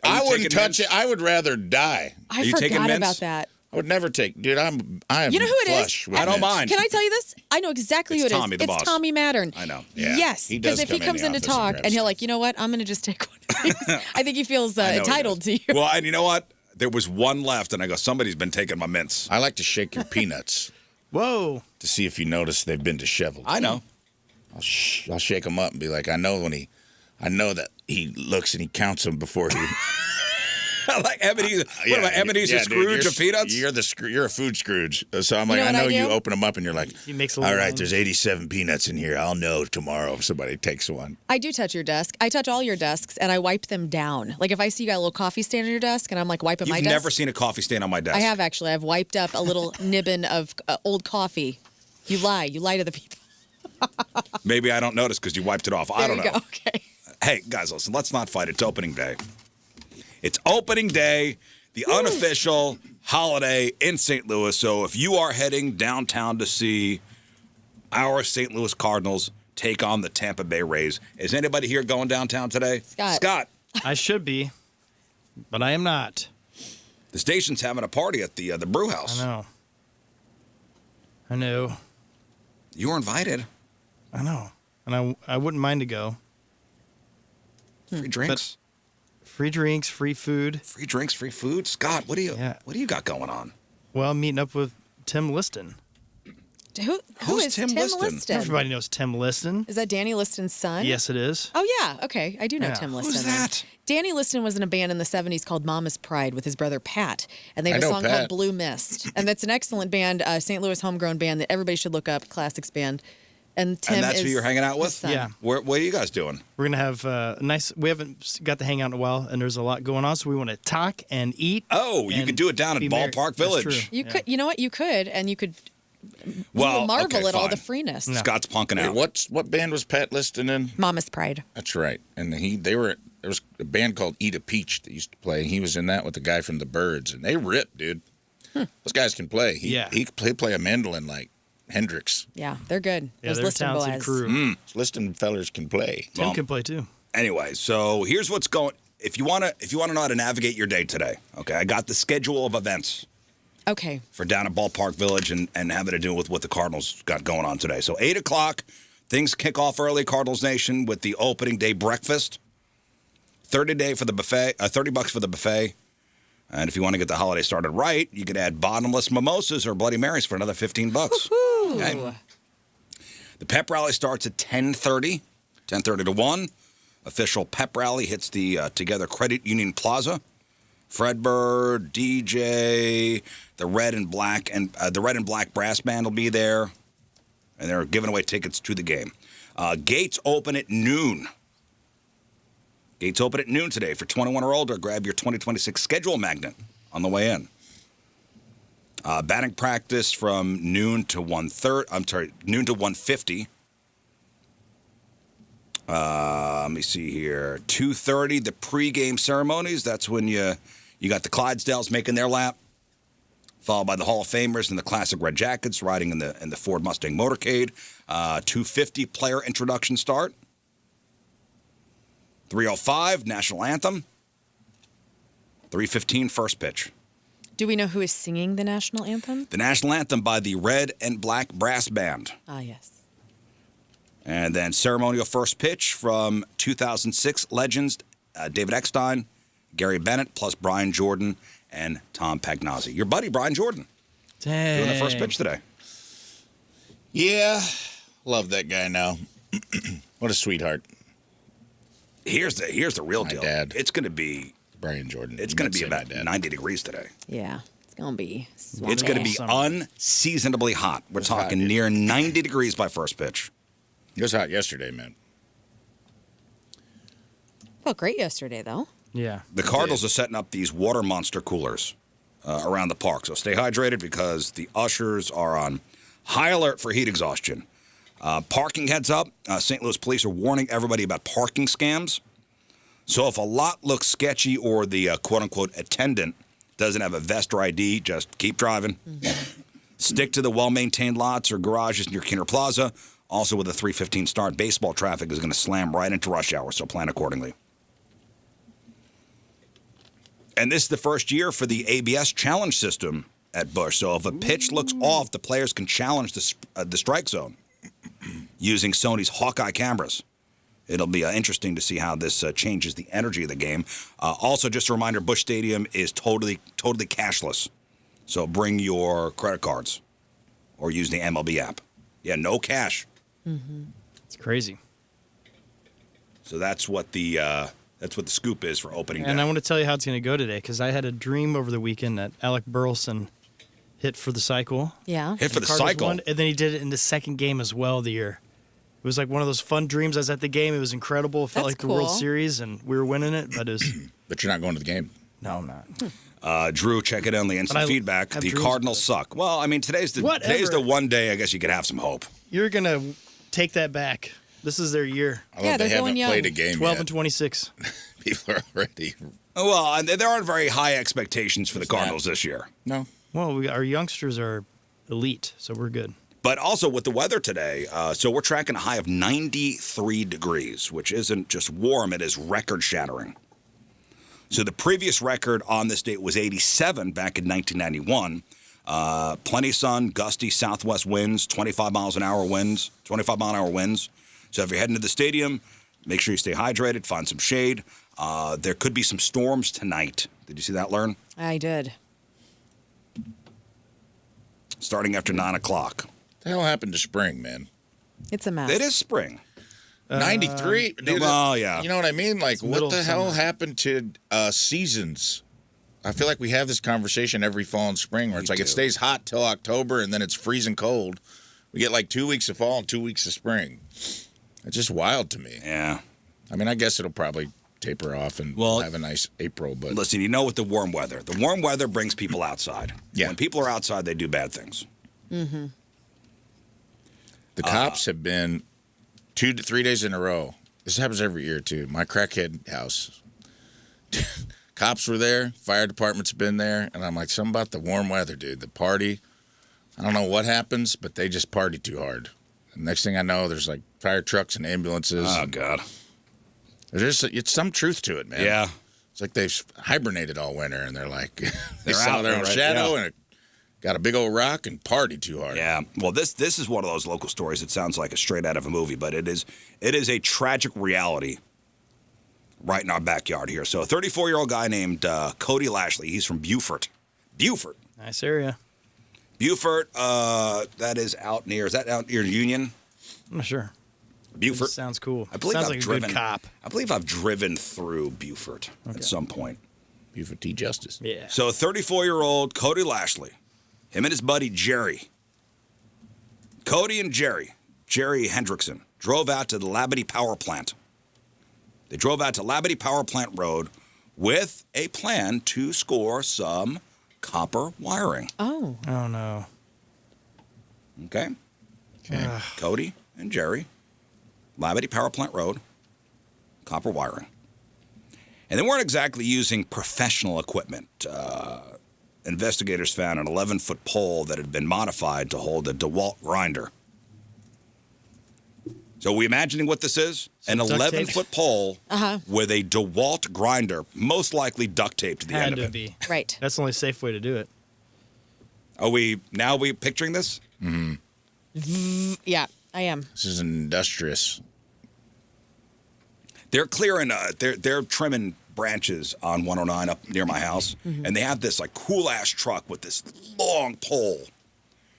I wouldn't taking touch mints? it. I would rather die. I you taking forgot mints? about that. I would never take, dude. I am. You know who it is? flush with I don't mints. mind. Can I tell you this? I know exactly It's who it is. Tommy, the it's boss. Tommy Mattern. I know. Yeah. Yes, He because does if he come in comes the in to office and talk grabs and he'll stuff. like, you know what? I'm going to just take one of these. I think he feels I know he entitled does. to you. Well, and you know what? There was one left, and I go, somebody's been taking my mints. I like to shake your peanuts Whoa. to see if you notice they've been disheveled. I know. I'll shake them up and be like, I know that he looks and he counts them before he. I like Ebenezer. What about Ebenezer Scrooge of peanuts? You're a food Scrooge. So I'm like, know I what know I you do? open them up and you're like, He makes a all little right, line. there's 87 peanuts in here. I'll know tomorrow if somebody takes one. I do touch your desk. I touch all your desks and I wipe them down. Like if I see you got a little coffee stain on your desk and I'm like wiping my You've desk. never seen a coffee stain on my desk. I have actually. I've wiped up a little nibbin of old coffee. You lie. You lie to the people. Maybe I don't notice because you wiped it off. I There don't you know. go. Okay. Hey, guys, listen, let's not fight. It's opening day. It's opening day, the unofficial holiday in St. Louis. So if you are heading downtown to see our St. Louis Cardinals take on the Tampa Bay Rays, is anybody here going downtown today? Scott. I should be, but I am not. The station's having a party at the brew house. I know. You were invited. I know. And I wouldn't mind to go. Free drinks. Free drinks, free food. Free drinks, free food. Scott, what do you got going on? Well, I'm meeting up with Tim Liston. Who Who's is Tim Liston? Everybody knows Tim Liston. Is that Danny Liston's son? Yes, it is. Oh, yeah. Okay. I do know Yeah. Tim Liston. Who's then. that? Danny Liston was in a band in the 70s called Mama's Pride with his brother Pat. And they have I a know song Pat. called Blue Mist. And that's an excellent band, St. Louis homegrown band that everybody should look up, classics band. And Tim And that's is who you're hanging out with? his son. Yeah. What are you guys doing? We're going to have a nice, we haven't got to hang out in a while, and there's a lot going on, so we want to talk and eat. Oh, you and could do it down at be merry. Ballpark That's Village. true. You Yeah. could, you know what? You could, and you could Well, marvel okay, at all the fine. freeness. Scott's punking Wait, out. what band was Pat Liston in? Mama's Pride. That's right. And there was a band called Eat a Peach that used to play. He was in that with the guy from the Birds, and they rip, dude. Those guys can play. He could play a mandolin like Hendrix. Yeah, they're good. Yeah, Those they're a Liston talented boys. crew. Liston fellers can play. Tim Well, can play too. Anyway, so here's what's going. if you wanna know how to navigate your day today, okay, I got the schedule of events. Okay. For down at Ballpark Village and having to do with what the Cardinals got going on today. So 8 o'clock, things kick off early, Cardinals Nation, with the opening day breakfast. $30 for the buffet, $30 for the buffet. And if you want to get the holiday started right, you could add bottomless mimosas or Bloody Marys for another $15. Okay. The pep rally starts at 10:30 to 1. Official pep rally hits the Together Credit Union Plaza. Fred Bird, DJ, the red and black brass band will be there, and they're giving away tickets to the game. Gates open at noon. Gates open at noon today for 21 or older. Grab your 2026 schedule magnet on the way in. Batting practice from noon to 1:50. Let me see here. 2:30, the pregame ceremonies. That's when you got the Clydesdales making their lap, followed by the Hall of Famers and the classic Red Jackets riding in the Ford Mustang motorcade. 2:50 player introduction start. 3:05 national anthem. 3:15 first pitch. Do we know who is singing the national anthem? The national anthem by the Red and Black Brass Band. Ah, yes. And then ceremonial first pitch from 2006 legends David Eckstein, Gary Bennett, plus Brian Jordan and Tom Pagnozzi. Your buddy, Brian Jordan. Dang. Doing the first pitch today. Yeah, love that guy now. What a sweetheart. Here's the real deal. Dad. It's going to be Brian Jordan. It's going to be about 90 degrees today. Yeah, it's going to be It's going to be unseasonably hot. We're talking near 90 degrees by first pitch. It was hot yesterday, man. Felt great yesterday, though. Yeah. The Cardinals are setting up these water monster coolers around the park. So stay hydrated because the ushers are on high alert for heat exhaustion. Parking heads up. St. Louis police are warning everybody about parking scams. So if a lot looks sketchy or the quote-unquote attendant doesn't have a vest or ID, just keep driving. Mm-hmm. Stick to the well-maintained lots or garages near Kinner Plaza. Also with a 3:15 start, baseball traffic is going to slam right into rush hour, so plan accordingly. And this is the first year for the ABS challenge system at Busch. So if a pitch looks off, the players can challenge the strike zone using Sony's Hawkeye cameras. It'll be interesting to see how this changes the energy of the game. Also, just a reminder, Busch Stadium is totally cashless. So bring your credit cards or use the MLB app. Yeah, no cash. Mm-hmm. It's crazy. So that's what the scoop is for opening day. And I want to tell you how it's going to go today because I had a dream over the weekend that Alec Burleson hit for the cycle. Yeah. Hit for the cycle. Won, and then he did it in the second game as well of the year. It was like one of those fun dreams. I was at the game. It was incredible. It felt like the World Series, and we were winning it. But it was... But you're not going to the game. No, I'm not. Drew, check it on the instant feedback. The Cardinals suck. Well, I mean, today's the one day I guess you could have some hope. You're going to take that back. This is their year. Yeah, they haven't played a game 12 yet. and 26. People are already... Well, there aren't very high expectations for the Cardinals this year. No. Well, our youngsters are elite, so we're good. But also with the weather today, so we're tracking a high of 93 degrees, which isn't just warm, it is record-shattering. So the previous record on this date was 87 back in 1991. Plenty of sun, gusty southwest winds, 25-mile-an-hour winds. So if you're heading to the stadium, make sure you stay hydrated, find some shade. There could be some storms tonight. Did you see that, Learn? I did. Starting after 9 o'clock. What the hell happened to spring, man? It's a mess. It is spring. 93? Dude, well, yeah. You know what I mean? Like, what the hell happened to seasons? I feel like we have this conversation every fall and spring where it's it stays hot till October and then it's freezing cold. We get like 2 weeks of fall and 2 weeks of spring. It's just wild to me. Yeah. I mean, I guess it'll probably taper off and we'll have a nice April. But listen, you know, with the warm weather brings people outside. Yeah. When people are outside, they do bad things. Mm-hmm. The cops have been 2 to 3 days in a row. This happens every year, too. My crackhead house. Cops were there. Fire department's been there. And I'm like, something about the warm weather, dude. The party. I don't know what happens, but they just party too hard. And next thing I know, there's like fire trucks and ambulances. Oh, God. It's some truth to it, man. Yeah. It's like they've hibernated all winter, and they're like, they They're saw out their there, own right? shadow Yeah. and got a big old rock and partied too hard. Yeah. Well, this is one of those local stories. It sounds like a straight out of a movie, but it is a tragic reality right in our backyard here. So a 34-year-old guy named Cody Lashley. He's from Beaufort. Beaufort. Nice area. Beaufort, that is out near Union? I'm not sure. Beaufort. Sounds cool. I believe Sounds I've like driven, a good cop. I believe I've driven through Beaufort at some point. Beaufort T. Justice. Yeah. So a 34-year-old Cody Lashley, him and his buddy Jerry. Cody and Jerry Hendrickson, drove out to the Labadie Power Plant. They drove out to Labadie Power Plant Road with a plan to score some copper wiring. Oh. Oh, no. Okay? Cody and Jerry, Labadie Power Plant Road, copper wiring. And they weren't exactly using professional equipment. Investigators found an 11-foot pole that had been modified to hold a DeWalt grinder. So are we imagining what this is? An Some duct tape? 11-foot pole with a DeWalt grinder, most likely duct taped to the end Had of to it. be. Right. That's the only safe way to do it. Are we picturing this? Yeah, I am. This is industrious. They're clearing, they're trimming branches on 109 up near my house, and they have this like cool ass truck with this long pole,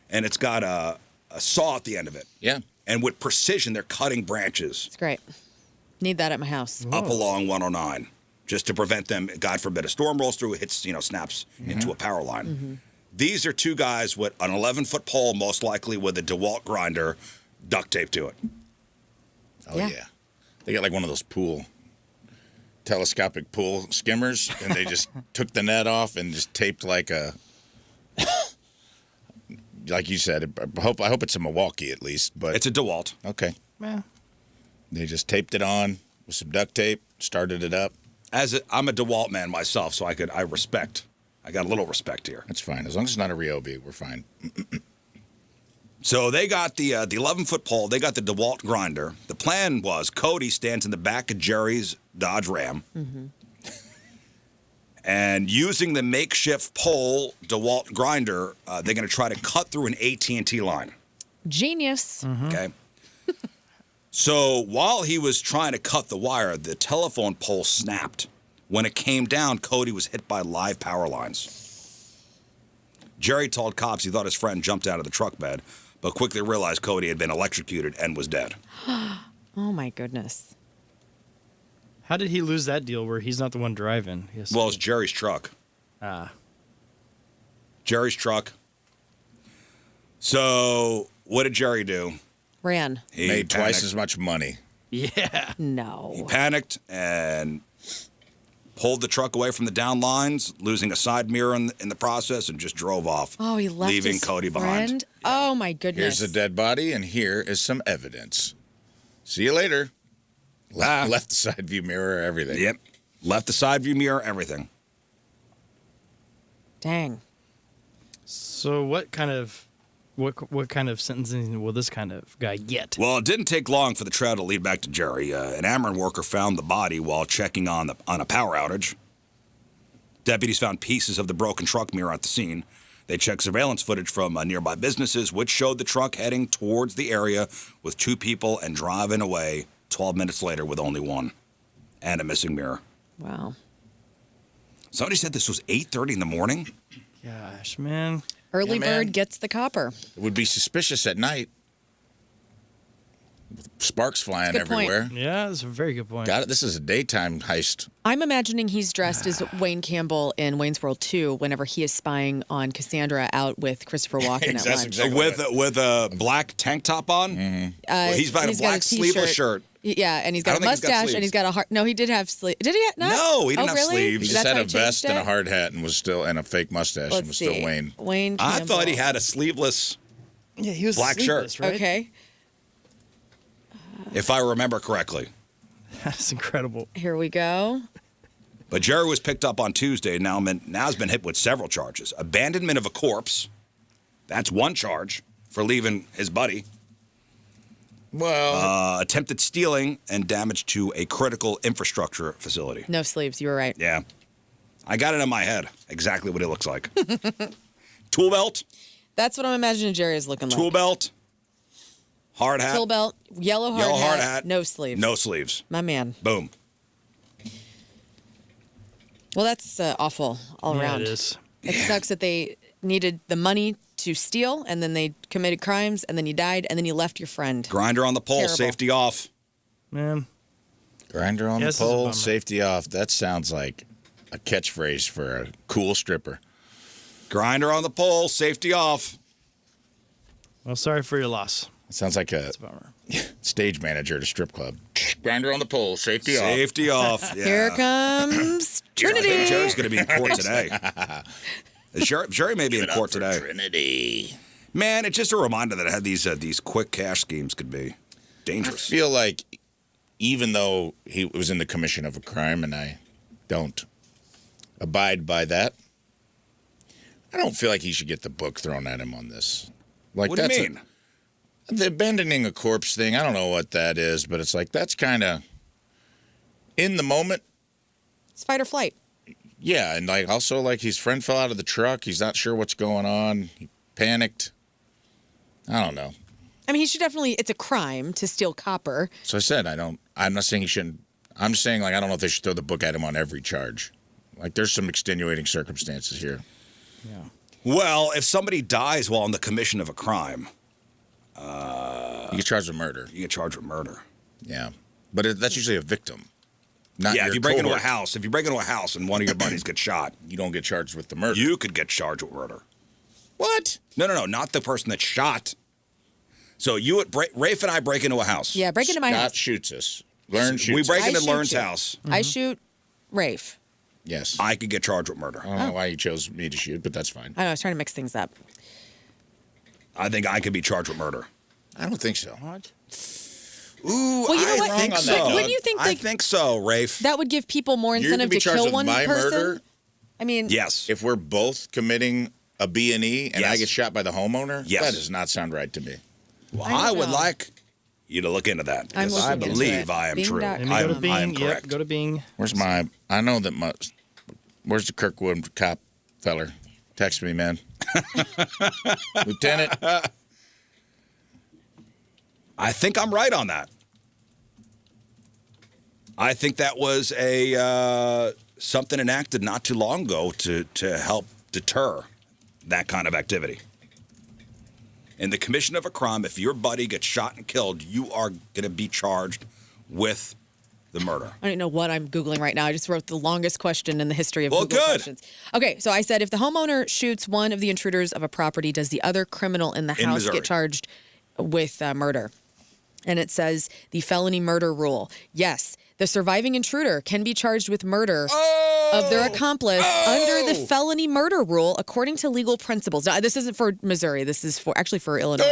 and it's got a saw at the end of it. Yeah. And with precision, they're cutting branches It's great. Need that at my house. up along 109 just to prevent them, God forbid, a storm rolls through, hits, snaps into a power line. These are two guys with an 11-foot pole, most likely with a DeWalt grinder, duct taped to it. Oh, Yeah. yeah. They got like one of those telescopic pool skimmers, and they just took the net off and just taped like a, like you said, I hope it's a Milwaukee at least, but. It's a DeWalt. Okay. Yeah. They just taped it on with some duct tape, started it up. I'm a DeWalt man myself, so I got a little respect here. That's fine. As long as it's not a Ryobi, we're fine. So they got the 11-foot pole. They got the DeWalt grinder. The plan was Cody stands in the back of Jerry's Dodge Ram. And using the makeshift pole DeWalt grinder, they're going to try to cut through an AT&T line. Genius. Okay? So while he was trying to cut the wire, the telephone pole snapped. When it came down, Cody was hit by live power lines. Jerry told cops he thought his friend jumped out of the truck bed, but quickly realized Cody had been electrocuted and was dead. Oh, my goodness. How did he lose that deal where he's not the one driving? Well, it's Jerry's truck. Jerry's truck. So what did Jerry do? Ran. He Made twice panicked. as much money. Yeah. No. He panicked and pulled the truck away from the down lines, losing a side mirror in the process, and just drove off. Oh, he left leaving his Cody friend? behind. Oh, my goodness. Here's a dead body, and here is some evidence. See you later. Left the side view mirror, everything. Yep. Left the side view mirror, everything. Dang. So what kind of sentencing will this kind of guy get? Well, it didn't take long for the trail to lead back to Jerry. An Ameren worker found the body while checking on a power outage. Deputies found pieces of the broken truck mirror at the scene. They checked surveillance footage from nearby businesses, which showed the truck heading towards the area with two people and driving away 12 minutes later with only one and a missing mirror. Wow. Somebody said this was 8:30 in the morning. Gosh, man. Early Yeah, man. bird gets the copper. It would be suspicious at night. With sparks flying That's a good point. everywhere. Yeah, that's a very good point. Got it. This is a daytime heist. I'm imagining he's dressed as Wayne Campbell in Wayne's World 2 whenever he is spying on Cassandra out with Christopher Walken at That's lunch. exactly With a black tank top on. Well, he's got a black sleeveless shirt. Yeah, and he's I got a don't think he's got mustache sleeves. and he's got a heart. No, he did have sleeves. Did he? Not? No, he didn't oh, have really? sleeves. He just That's had how a vest changed and a it? hard hat and a fake mustache and Let's was see. still Wayne. Wayne I Campbell. thought he had a sleeveless, Yeah, he was Black shirt. sleeveless, right? Okay, if I remember correctly. That's incredible. here we go. But Jerry was picked up on Tuesday and now has been hit with several charges. Abandonment of a corpse. That's one charge for leaving his buddy. Well, attempted stealing and damage to a critical infrastructure facility. No sleeves. You were right. Yeah. I got it in my head, exactly what it looks like. Tool belt. That's what I'm imagining Jerry is looking like. Tool belt. Hard hat. Tool belt. Yellow hard hat. No sleeves. No sleeves. My man. Boom. Well, that's awful all around. It is. It sucks that they needed the money to steal, and then they committed crimes, and then you died, and then you left your friend. Grinder on the pole, Terrible. safety off. Man. grinder on the This is a pole, bummer. safety off. That sounds like a catchphrase for a cool stripper. Grinder on the pole, safety off. Well, sorry for your loss. It sounds like a That's a bummer. stage manager at a strip club. Grinder on the pole, safety off. Safety off. Yeah. Here comes I Trinity. think Jerry's going to be in court today. Jerry may be in court today. Trinity. Man, it's just a reminder that I had these quick cash schemes could be I dangerous. feel like even though he was in the commission of a crime and I don't abide by that, I don't feel like he should get the book thrown at him on this. Like, What do you that's mean? the abandoning a corpse thing, I don't know what that is, but it's like that's kind of in the moment. It's fight or flight. Yeah, and like also like his friend fell out of the truck. He's not sure what's going on. He panicked. I don't know. I mean, he should definitely, it's a crime to steal copper. So I said I'm not saying he shouldn't. I'm saying like I don't know if they should throw the book at him on every charge. Like there's some extenuating circumstances here. Yeah. Well, if somebody dies while in the commission of a crime, You get charged with murder. you get charged with murder. Yeah, but that's usually a victim. Not Yeah, your if you break into a cohort. house, and one of your buddies gets shot, you don't get charged with the murder. you could get charged with murder. What? No, not the person that shot. So Rafe and I break into a house. Yeah, break into my Scott house. shoots us. Learn shoots We break us. I into shoot Learn's you. house. I shoot Rafe. Yes. I could get charged with murder. I don't know why you chose me to shoot, but that's fine. I know, I was trying to mix things up. I think I could be charged with murder. I don't think so. What? Ooh, Well, you know I what? think on so. that, dog. Wouldn't you think I like think so, Rafe. that would give people more You're gonna incentive be to charged kill with one my person? murder I mean, Yes. if we're both committing a B&E and I Yes. get shot by the homeowner. Yes. That does not sound right to me. Well, I I don't would know. like you to look into that. I'm because I looking into believe it. I am Bing.com. true. Let Let me go to I Bing. am Yep, correct. go to Bing. Where's my? I know that where's the Kirkwood cop feller? Text me, man. Lieutenant. I think I'm right on that. I think that was a something enacted not too long ago to help deter that kind of activity. In the commission of a crime, if your buddy gets shot and killed, you are going to be charged with the murder. I don't know what I'm Googling right now. I just wrote the longest question in the history of Well, Google good. questions. Okay, so I said if the homeowner shoots one of the intruders of a property, does the other criminal in the In house Missouri. get charged with murder? And it says the felony murder rule. Yes, the surviving intruder can be charged with murder of their accomplice under the felony murder rule according to legal principles. Now, this isn't for Missouri. This is for Illinois.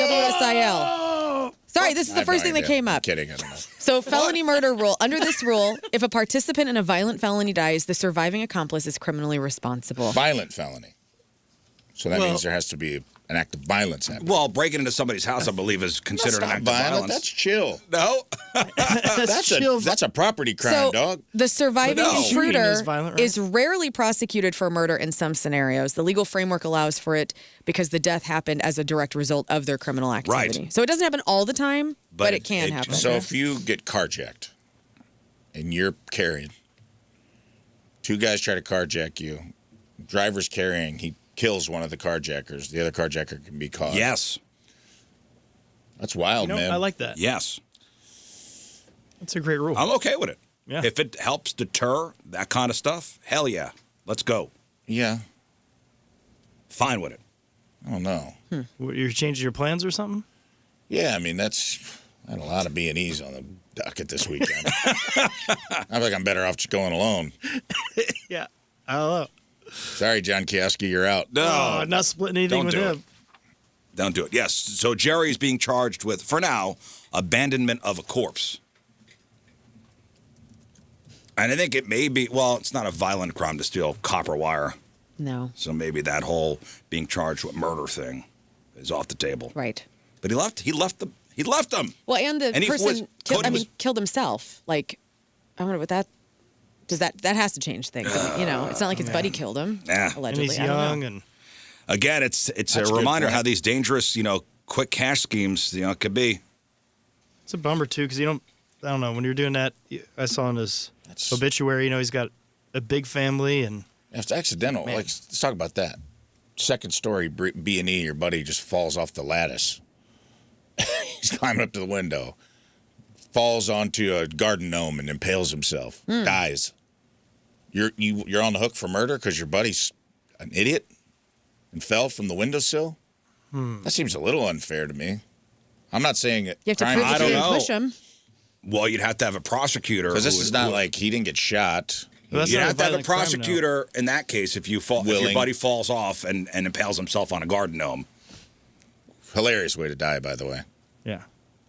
WSIL. Sorry, this is I the have first no thing that idea. came I'm up. kidding. I don't know. So felony murder rule. Under this rule, if a participant in a violent felony dies, the surviving accomplice is criminally responsible. Violent felony. So that Well- means there has to be an act of violence happening. Well, breaking into somebody's house, I believe, is considered an That's act not of violent. violence. That's chill. No. That's a property crime, So dog. the surviving But no. Shooting intruder is violent, right? is rarely prosecuted for murder in some scenarios. The legal framework allows for it because the death happened as a direct result of their criminal activity. Right. So it doesn't happen all the time, but But it can happen. So if you get carjacked and you're carrying, two guys try to carjack you, driver's carrying, he kills one of the carjackers, the other carjacker can be caught. Yes. That's wild, You know, man. I like that. Yes. That's a great rule. I'm okay with it. Yeah. If it helps deter that kind of stuff, hell yeah. Let's go. Yeah. Fine with it. I don't know. What, you're changing your plans or something? Yeah, I mean, I had a lot of B&Es on the docket this weekend. I feel like I'm better off just going alone. Yeah. I don't know. Sorry, John Kioski, you're out. No. Oh, not splitting anything Don't with do him. Don't do it. Yes. So Jerry's being charged with, for now, abandonment of a corpse. And I think it may be, well, it's not a violent crime to steal copper wire. No. So maybe that whole being charged with murder thing is off the table. Right. But he left He left them. Well, and the And he person was- killed himself. Like, I wonder what that does. That has to change things. It's not like his buddy killed him. Yeah. Allegedly, And he's I don't know. young and Again, it's That's a a good reminder point. how these dangerous, quick cash schemes, could be. it's a bummer too because I don't know, when you're doing that, I saw in his obituary, he's got a big family and If it's accidental, let's talk about that. Second story, B&E, your buddy just falls off the lattice. He's climbing up to the window, falls onto a garden gnome and impales himself, dies. You're on the hook for murder because your buddy's an idiot and fell from the windowsill? That seems a little unfair to me. I'm not saying it. You have to crime- prove I that don't you didn't know. push him. Well, you'd have to have a prosecutor. Because this who is would- not like he didn't get shot. Well, that's You'd not have to have a violent crime, though. prosecutor in that case if if your Willing. buddy falls off and impales himself on a garden gnome. Hilarious way to die, by the way. Yeah.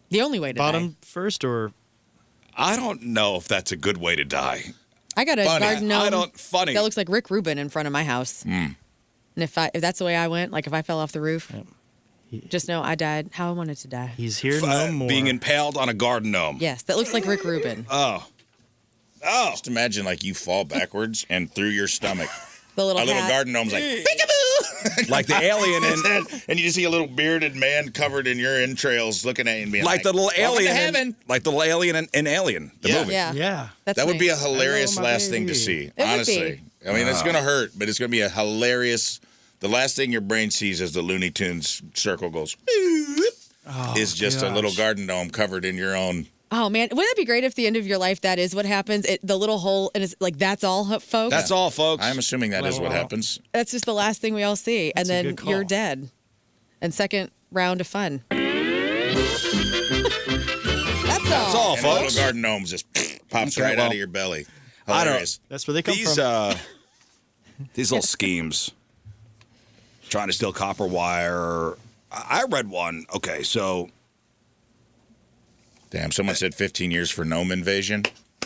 The only way to die. Bottom first or I don't know if that's a good way to die. I got a Funny. garden gnome Funny. that looks like Rick Rubin in front of my house. And if that's the way I went, like if I fell off the roof, just know I died how I wanted to die. he's here no more. Being impaled on a garden gnome. Yes, that looks like Rick Rubin. Oh. Just imagine like you fall backwards and through your stomach. The little A little hat. garden gnome's like, peekaboo! Like the alien in And you just see a little bearded man covered in your entrails looking at you and being like the little "Welcome to alien heaven." like the little alien in Alien, the Yeah. movie. Yeah. Yeah. That's That would me. be a hilarious Hello, my last thing to baby. see, It would honestly. I mean, it's going to hurt, but it's going to be a hilarious. The last thing your brain sees as the Looney Tunes circle goes, is just a little gosh. garden gnome covered in your own. Oh man, wouldn't that be great if at the end of your life that is what happens? The little hole and it's like that's all, folks. That's all, folks. I'm assuming that is what Well. happens. That's just the last thing we all see, That's a and then good call. you're dead. And second round of fun. That's That's all, And a little folks. garden gnome just pops Okay, right well, out of your belly. I don't- Hilarious. That's where they come These from. these little schemes, trying to steal copper wire. I read one. Okay, so Damn, someone said 15 years for gnome invasion.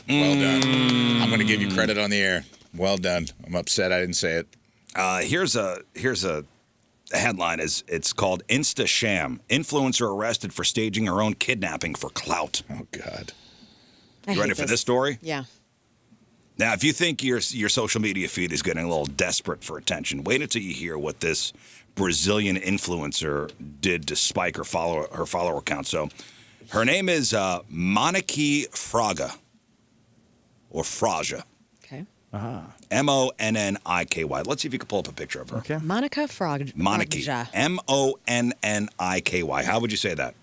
Well done. I'm going to give you credit on the air. Well done. I'm upset I didn't say it. here's a headline. It's called Insta Sham. Influencer arrested for staging her own kidnapping for clout. Oh, God. I You hate ready for this story? Yeah. Now, if you think your social media feed is getting a little desperate for attention, wait until you hear what this Brazilian influencer did to spike her follower count. So, her name is Monique Fraga, or Fraja, Okay. Monniky. Let's see if you can pull up a picture of her. Okay. Monica Frog. Monique, Monniky. How would you say that?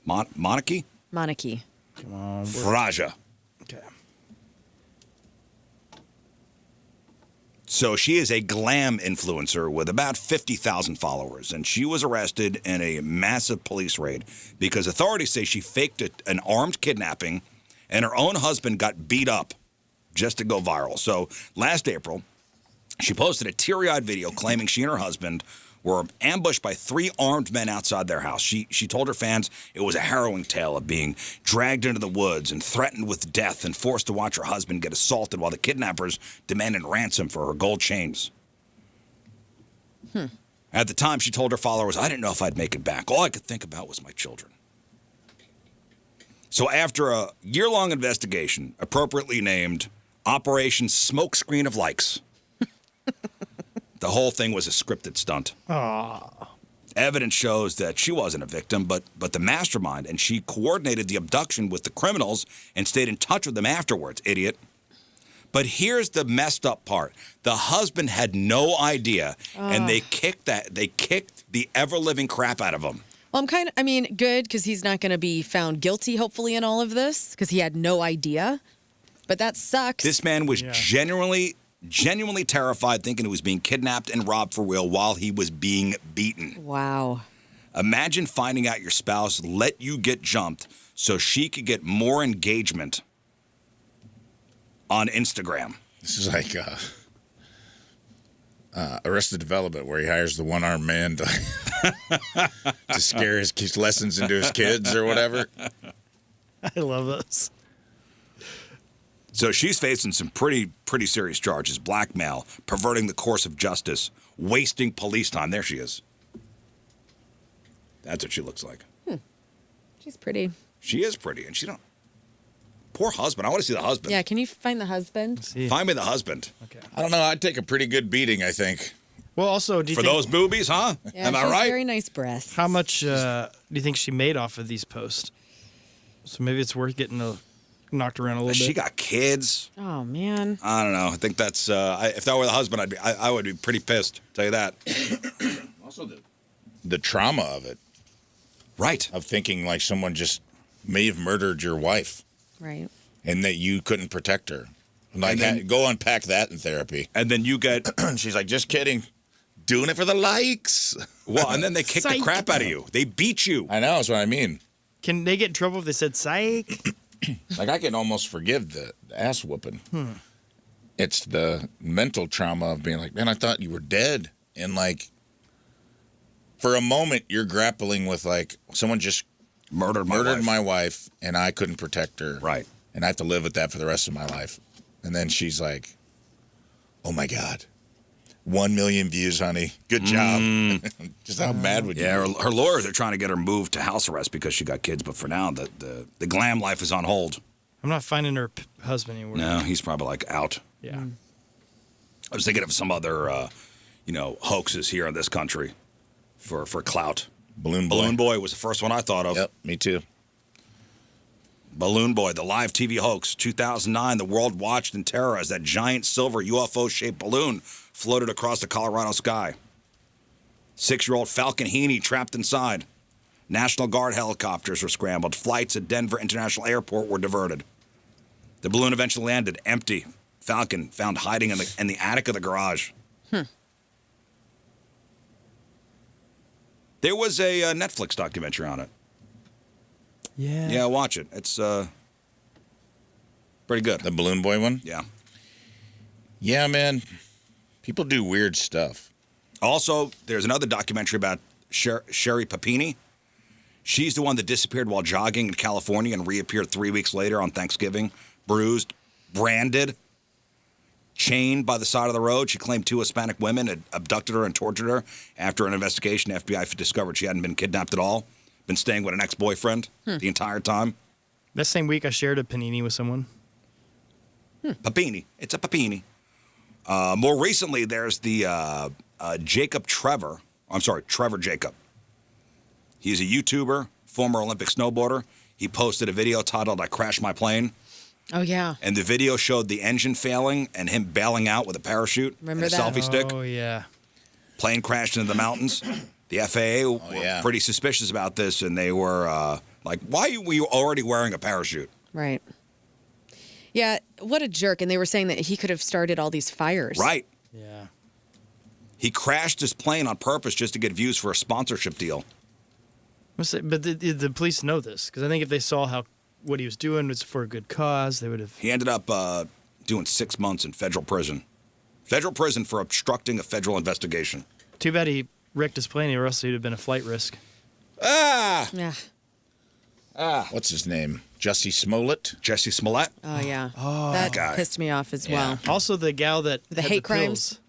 Monique? Monarchy. Come on. Fraja. Okay. So she is a glam influencer with about 50,000 followers, and she was arrested in a massive police raid because authorities say she faked an armed kidnapping and her own husband got beat up just to go viral. So last April, she posted a teary-eyed video claiming she and her husband were ambushed by 3 armed men outside their house. She told her fans it was a harrowing tale of being dragged into the woods and threatened with death and forced to watch her husband get assaulted while the kidnappers demanded ransom for her gold chains. At the time, she told her followers, "I didn't know if I'd make it back. All I could think about was my children." So after a year-long investigation, appropriately named Operation Smokescreen of Likes, the whole thing was a scripted stunt. Evidence shows that she wasn't a victim, but the mastermind, and she coordinated the abduction with the criminals and stayed in touch with them afterwards, idiot. But here's the messed up part. The husband had no idea, and they kicked the ever-living crap out of him. Well, good because he's not going to be found guilty, hopefully, in all of this because he had no idea. But that sucks. This man was genuinely terrified, thinking he was being kidnapped and robbed for real while he was being beaten. Wow. Imagine finding out your spouse let you get jumped so she could get more engagement on Instagram. This is like Arrested Development, where he hires the one-armed man to scare his lessons into his kids or whatever. I love this. So she's facing some pretty serious charges: blackmail, perverting the course of justice, wasting police time. There she is. That's what she looks like. She's pretty. She is pretty, and she don't. Poor husband. I want to see the husband. Yeah, can you find the husband? Find me the husband. Okay. I don't know. I'd take a pretty good beating, I think. Well, also, do you For think, those boobies, huh? Yeah, Am I she has right? Very nice breasts. how much do you think she made off of these posts? So maybe it's worth getting knocked around a little She bit. got kids. Oh man. I don't know. I think that's if that were the husband, I would be pretty pissed. Tell you that. Also, the trauma of it, Right. of thinking like someone just may have murdered your wife Right. and that you couldn't protect her. Like, And then- go unpack that in therapy. And then you get She's like, just kidding. Doing it for the likes. well, and then they kick the Psych. crap out of you. They beat you. I know, that's what I mean. Can they get in trouble if they said psych? Like, I can almost forgive the ass whooping. It's the mental trauma of being like, man, I thought you were dead. And like, for a moment, you're grappling with like, someone just Murdered murdered wife. my wife and I couldn't protect her. Right. And I have to live with that for the rest of my life. And then she's like, oh my God, 1 million views, honey. Good job. Just how mad would you Yeah, be? her lawyers are trying to get her moved to house arrest because she got kids. But for now, the glam life is on hold. I'm not finding her husband anywhere. No, he's probably like out. Yeah. I was thinking of some other, hoaxes here in this country for clout. Balloon Boy. Balloon Boy was the first one I thought of. Yep, me too. Balloon Boy, the live TV hoax. 2009, the world watched in terror as that giant silver UFO-shaped balloon floated across the Colorado sky. 6-year-old Falcon Heaney trapped inside. National Guard helicopters were scrambled. Flights at Denver International Airport were diverted. The balloon eventually landed empty. Falcon found hiding in the attic of the garage. There was a Netflix documentary on it. Yeah. Yeah, watch it. It's pretty good. The Balloon Boy one? Yeah. Yeah, man. People do weird stuff. Also, there's another documentary about Sherry Papini. She's the one that disappeared while jogging in California and reappeared 3 weeks later on Thanksgiving, bruised, branded, chained by the side of the road. She claimed 2 Hispanic women had abducted her and tortured her. After an investigation, the FBI discovered she hadn't been kidnapped at all, been staying with an ex-boyfriend the entire time. That same week, I shared a panini with someone. Papini. It's a Papini. More recently, there's the Trevor Jacob. He's a YouTuber, former Olympic snowboarder. He posted a video titled, "I Crashed My Plane." Oh yeah. And the video showed the engine failing and him bailing out with a parachute Remember and a that? selfie stick. Oh, yeah. Plane crashed into the mountains. The FAA were pretty suspicious about this, and they were like, why were you already wearing a parachute? Right. Yeah, what a jerk. And they were saying that he could have started all these fires. Right. Yeah. He crashed his plane on purpose just to get views for a sponsorship deal. But the police know this, because I think if they saw what he was doing was for a good cause, they would have. He ended up doing 6 months in federal prison. Federal prison for obstructing a federal investigation. Too bad he wrecked his plane, or else he'd have been a flight risk. Yeah. What's his name? Jussie Smollett? Jesse Smollett. Oh yeah. Oh, that guy. pissed me off as Yeah. well. Also, the gal that The had hate crimes?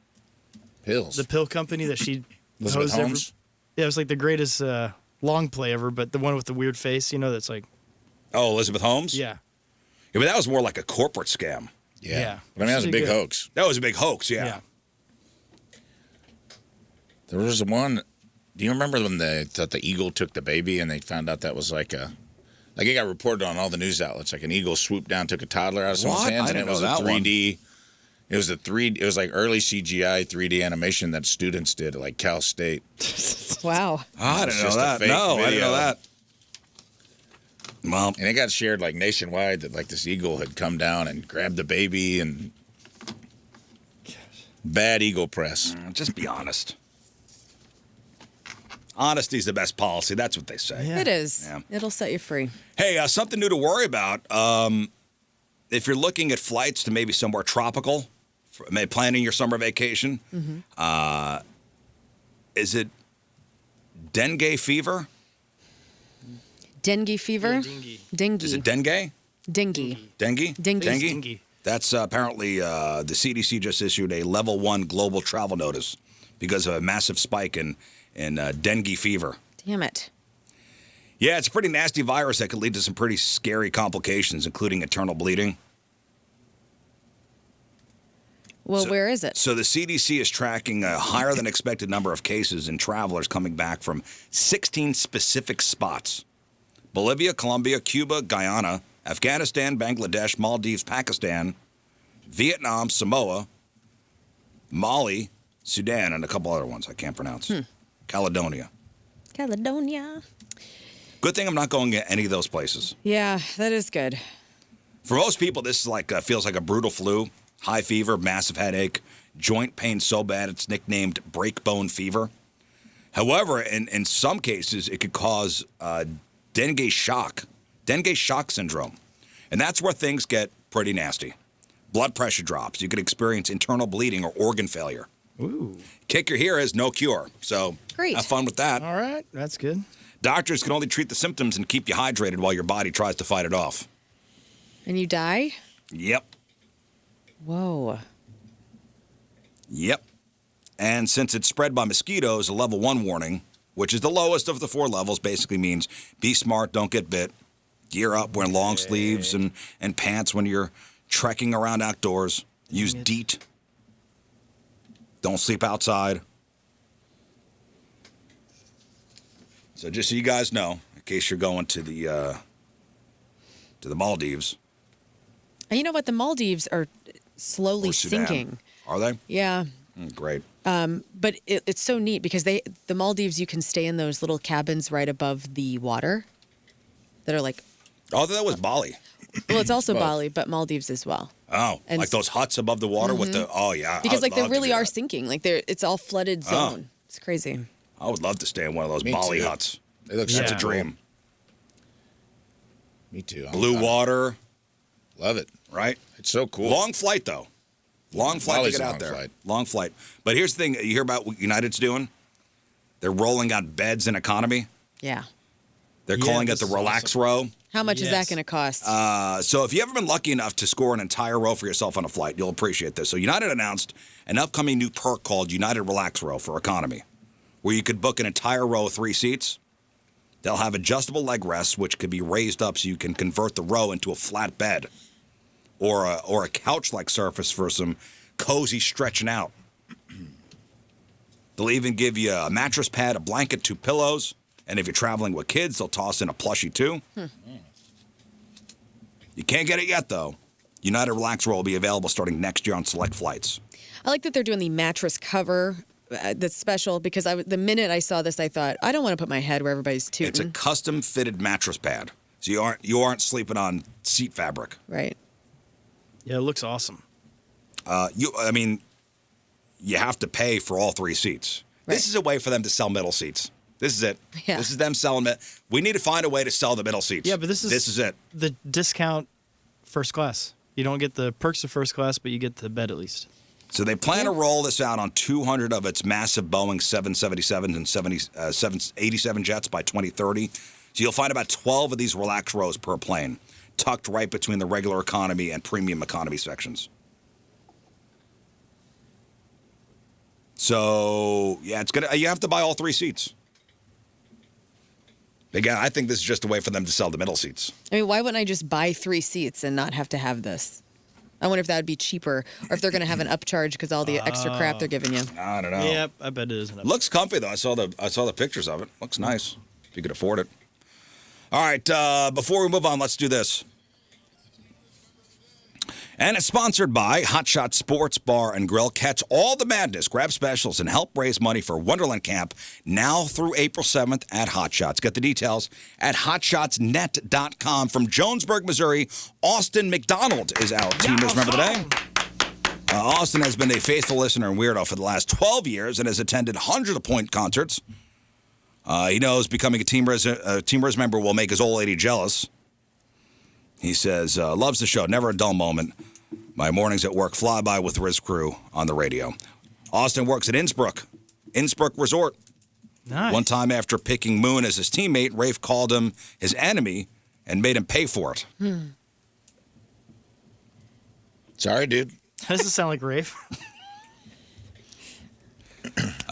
Pills. the pill company that she Elizabeth hosed Holmes? Yeah, it was like the greatest long play ever, but the one with the weird face, that's like, Oh, Elizabeth Holmes? yeah. Yeah, but that was more like a corporate scam. Yeah. Yeah. But I mean, that was a big Good. hoax. That was a big hoax, yeah. Yeah. There was one. Do you remember when they thought the eagle took the baby and they found out that was like it got reported on all the news outlets, like an eagle swooped down, took a toddler out of someone's What? hands, I and it didn't was know a that one. 3D. It was like early CGI 3D animation that students did at like Cal State. Wow. I It's didn't know just a that. fake No, I didn't video. know that. Well, And it got shared like nationwide that like this eagle had come down and grabbed the baby and bad eagle press. just be honest. Honesty's the best policy. That's what they say. Yeah. It is. Yeah. It'll set you free. Hey, something new to worry about. If you're looking at flights to maybe somewhere tropical, maybe planning your summer vacation, is it dengue fever? Dengue fever? Yeah, dengue. Dengue. Is it dengue? Dengue. Dengue? Dengue. Dengue. That's apparently the CDC just issued a level 1 global travel notice because of a massive spike in dengue fever. Damn it. Yeah, it's a pretty nasty virus that could lead to some pretty scary complications, including internal bleeding. Well, where is it? So the CDC is tracking a higher than expected number of cases in travelers coming back from 16 specific spots. Bolivia, Colombia, Cuba, Guyana, Afghanistan, Bangladesh, Maldives, Pakistan, Vietnam, Samoa, Mali, Sudan, and a couple other ones I can't pronounce. Caledonia. Good thing I'm not going to any of those places. Yeah, that is good. For most people, this is like feels like a brutal flu. High fever, massive headache, joint pain so bad it's nicknamed breakbone fever. However, in some cases, it could cause dengue shock syndrome. And that's where things get pretty nasty. Blood pressure drops. You could experience internal bleeding or organ failure. Ooh. Kicker here is no cure. So Great. Have fun with that. All right, that's good. Doctors can only treat the symptoms and keep you hydrated while your body tries to fight it off. And you die? Yep. Whoa. Yep. And since it's spread by mosquitoes, a level 1 warning, which is the lowest of the 4 levels, basically means be smart, don't get bit. Gear up, wear long sleeves and pants when you're trekking around outdoors. Use DEET. Don't sleep outside. So just so you guys know, in case you're going to the Maldives. And you know what? The Maldives are slowly or Sudan. sinking. Are they? Yeah. Great. But it's so neat because the Maldives, you can stay in those little cabins right above the water that are like. Oh, that was Bali. Well, it's also Bali, but Maldives as well. Oh, And like those huts above the water with the. Oh yeah. Because like they really are that. sinking. Like it's all flooded zone. It's crazy. I would love to stay in one of those Me Bali too. huts. They look That's so a cool. dream. Me too. Blue water, Love it. right? It's so cool. Long flight though. Long flight Bali's to get a out long there. flight. Long flight. But here's the thing: you hear about what United's doing? They're rolling out beds in economy. Yeah. They're Yeah, calling it this the is Relax Row. How much is that Yes. going to cost? So if you ever been lucky enough to score an entire row for yourself on a flight, you'll appreciate this. So United announced an upcoming new perk called United Relax Row for economy, where you could book an entire row of 3 seats. They'll have adjustable leg rests, which could be raised up so you can convert the row into a flat bed or a couch-like surface for some cozy stretching out. They'll even give you a mattress pad, a blanket, 2 pillows, and if you're traveling with kids, they'll toss in a plushie too. You can't get it yet, though. United Relax Row will be available starting next year on select flights. I like that they're doing the mattress cover that's special because the minute I saw this, I thought, I don't want to put my head where everybody's tooting. It's a custom-fitted mattress pad, so you aren't sleeping on seat fabric. Right. Yeah, it looks awesome. You have to pay for all 3 seats. Right. This is a way for them to sell middle seats. This is it. Yeah. This is them selling it. We need to find a way to sell the middle seats. Yeah, but this is it. The discount first class. You don't get the perks of first class, but you get the bed at least. So they plan to roll this out on 200 of its massive Boeing 777s and 787 jets by 2030. So you'll find about 12 of these relax rows per plane, tucked right between the regular economy and premium economy sections. So, yeah, you have to buy all 3 seats. Again, I think this is just a way for them to sell the middle seats. I mean, why wouldn't I just buy 3 seats and not have to have this? I wonder if that would be cheaper or if they're going to have an upcharge because all the extra crap they're giving you. I don't know. Yep, I bet it is. Looks comfy though. I saw the pictures of it. Looks nice. If you could afford it. All right. Before we move on, let's do this. And it's sponsored by Hot Shot Sports Bar and Grill. Catch all the madness, grab specials, and help raise money for Wonderland Camp now through April 7th at Hot Shots. Get the details at hotshotsnet.com. From Jonesburg, Missouri, Austin McDonald is our team news member today. Austin has been a faithful listener and weirdo for the last 12 years and has attended hundreds of Point concerts. He knows becoming a Team Rizz member will make his old lady jealous. He says, loves the show, never a dull moment. My mornings at work fly by with Rizz crew on the radio. Austin works at Innsbruck Resort. Nice. One time after picking Moon as his teammate, Rafe called him his enemy and made him pay for it. Sorry, dude. Doesn't sound like Rafe.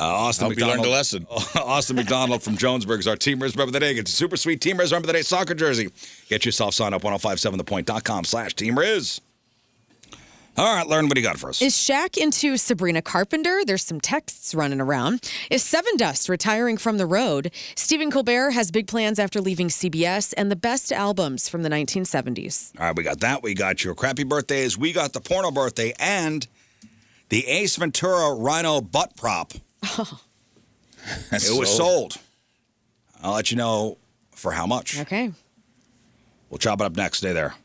Austin Hope you learned a lesson. Austin McDonald from Jonesburg is our Team Rizz Remember the Day. It's a super sweet Team Rizz Remember the Day soccer jersey. Get yourself signed up 1057thepoint.com/Team Rizz. All right, Lauren, what do you got for us? Is Shaq into Sabrina Carpenter? There's some texts running around. Is Seven Dust retiring from the road? Stephen Colbert has big plans after leaving CBS, and the best albums from the 1970s. All right, we got that. We got your crappy birthdays. We got the porno birthday and the Ace Ventura Rhino butt prop. Oh. It was sold. I'll let you know for how much. Okay. We'll chop it up next. Stay there.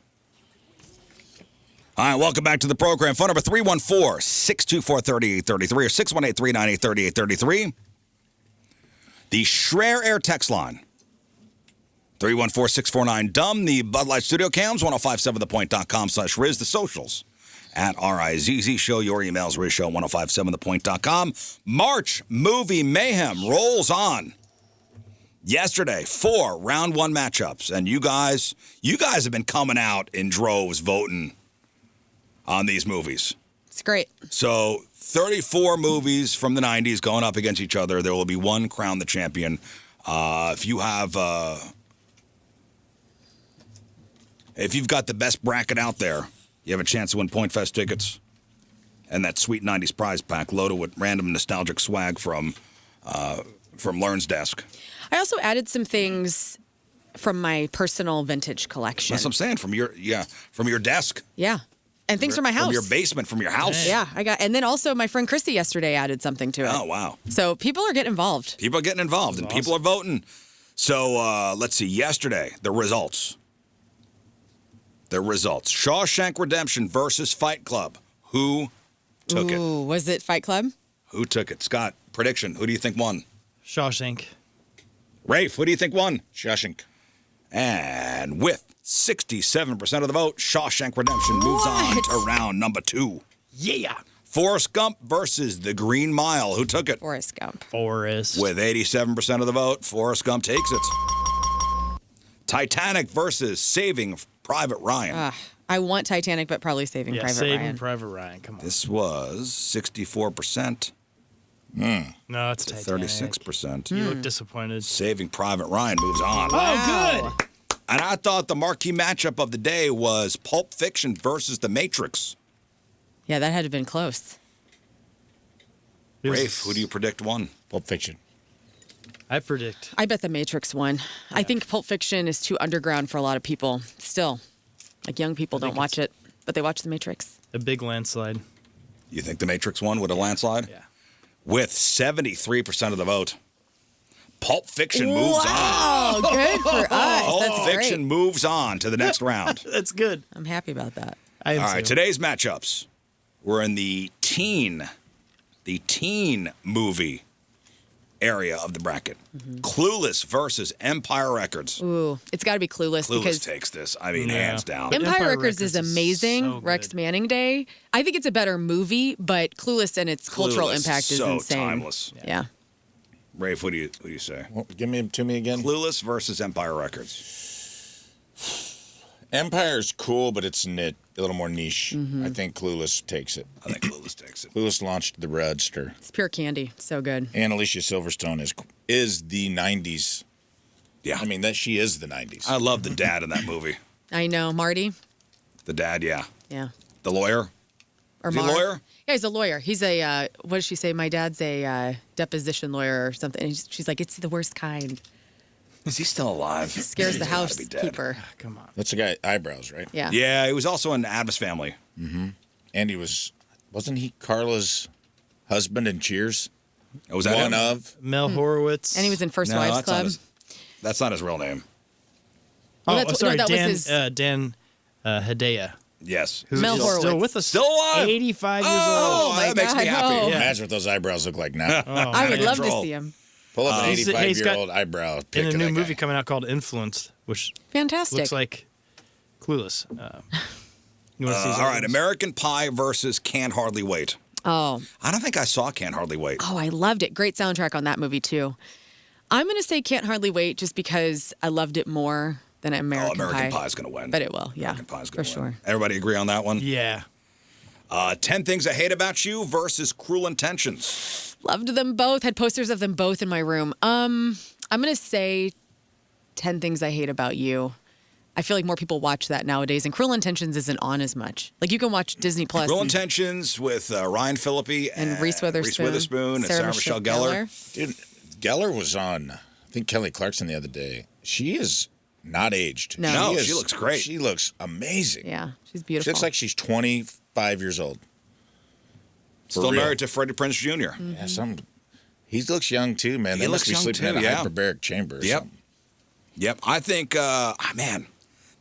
All right, welcome back to the program. Phone number 314-624-3833 or 618-398-3833. The Schreier Air text line. 314-649-DUMB. The Bud Light Studio Cams, 1057thepoint.com/Rizz. The socials at RIZZ Show. Your emails, RizzShow, 1057thepoint.com. March Movie Mayhem rolls on. Yesterday, 4 round 1 matchups. And you guys have been coming out in droves voting on these movies. It's great. So 34 movies from the 90s going up against each other. There will be one crowned the champion. If you've got the best bracket out there, you have a chance to win Point Fest tickets and that sweet 90s prize pack loaded with random nostalgic swag from Learn's desk. I also added some things from my personal vintage collection. That's what I'm saying, from your desk. Yeah. And things from my house. From your basement, from your house. Yeah, and then also my friend Chrissy yesterday added something to it. Oh, wow. So people are getting involved. People are getting involved, and people are voting. So let's see. Yesterday, the results. Shawshank Redemption versus Fight Club. Who took it? Was it Fight Club? Who took it? Scott, prediction. Who do you think won? Shawshank. Rafe, who do you think won? Shawshank. And with 67% of the vote, Shawshank Redemption moves on to round number 2. Yeah. Forrest Gump versus The Green Mile. Who took it? Forrest Gump. With 87% of the vote, Forrest Gump takes it. Titanic versus Saving Private Ryan. I want Titanic, but probably Saving Private Ryan. Saving Private Ryan. Come on. This was 64%. No, it's Titanic. 36%. You look disappointed. Saving Private Ryan moves on. Oh, good. And I thought the marquee matchup of the day was Pulp Fiction versus The Matrix. Yeah, that had to have been close. Rafe, who do you predict won? Pulp Fiction. I bet The Matrix won. Yeah. I think Pulp Fiction is too underground for a lot of people. Still, like young people don't watch it, but they watch The Matrix. A big landslide. You think The Matrix won with a landslide? Yeah. With 73% of the vote. Pulp Fiction moves on. Oh, good for us. Pulp Fiction moves on to the next round. That's good. I'm happy about that. All right, today's matchups. We're in the teen movie area of the bracket. Mm-hmm. Clueless versus Empire Records. Ooh, it's got to be Clueless. Clueless takes this. I mean, hands down. Empire Records is amazing. So Rex Manning Day. I think it's a better movie, but Clueless and its cultural impact is insane. So timeless. Yeah. Rafe, what do you say? Well, give me to me again. Clueless versus Empire Records. Empire's cool, but it's a little more niche. Mm-hmm. I think Clueless takes it. Clueless launched the Roadster. It's pure candy. So good. And Alicia Silverstone is the 90s. Yeah. I mean, she is the 90s. I love the dad in that movie. I know. Marty? The dad, yeah. Yeah. The lawyer? Or is he a lawyer? Yeah, he's a lawyer. He's a, what does she say? My dad's a deposition lawyer or something. And she's like, it's the worst kind. Is he still alive? He scares the housekeeper. Come on. That's the guy, eyebrows, right? Yeah. Yeah, he was also in Addams Family. Mm-hmm. And wasn't he Carla's husband in Cheers? Was that one him? of? Mel Horowitz. And he was in First Wives Club. That's not his real name. Sorry, that Dan, was his... Dan Hedaya. Yes. Who's Mel Horowitz. Still with us. Still alive. 85 years old. Oh, that makes me happy. Oh. Yeah. Imagine what those eyebrows look like now. I would love to see him. Pull up an 85-year-old eyebrow pic in a of new that movie guy. coming out called Influenced, which Fantastic. looks like Clueless. You want to see all right, American Pie versus Can't Hardly Wait. Oh. I don't think I saw Can't Hardly Wait. Oh, I loved it. Great soundtrack on that movie, too. I'm going to say Can't Hardly Wait just because I loved it more than American Pie. American Pie's going to win. But it will, yeah. American Pie's going to win. For sure. Everybody agree on that one? Yeah. 10 Things I Hate About You versus Cruel Intentions. Loved them both. Had posters of them both in my room. I'm going to say 10 Things I Hate About You. I feel like more people watch that nowadays, and Cruel Intentions isn't on as much. Like, you can watch Disney Plus. Cruel Intentions with Ryan Phillippe and Reese Witherspoon and Sarah Michelle Gellar. Dude, Gellar was on, I think, Kelly Clarkson the other day. She is not aged. No, she looks great. She looks amazing. Yeah, she's beautiful. She looks like she's 25 years old. Still married to Freddie Prinze Jr. Mm-hmm. Yeah, he looks young too, man. He They looks must be young sleeping too, in a yeah. hyperbaric chamber. Or Yep. something. Yep. I think, man,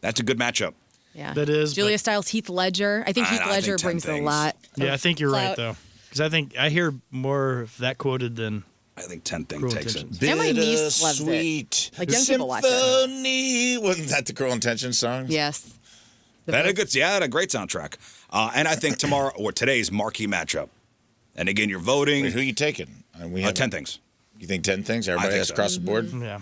that's a good matchup. Yeah, That is, Julia but- Stiles, Heath Ledger. I think Heath I Ledger think 10 brings a things. lot. Yeah, I think you're right, clout. though. Because I hear more of that quoted than I think 10 Things Cruel takes it. Intentions. And my niece loves it. Sweet. Like, young people watch it. Symphony. Wasn't that the Cruel Intentions song? Yes. That had a great soundtrack. And I think today's marquee matchup. And again, you're voting. Wait, who are you taking? We have 10 Things. You think 10 things? Everybody think has so. across the board? yeah.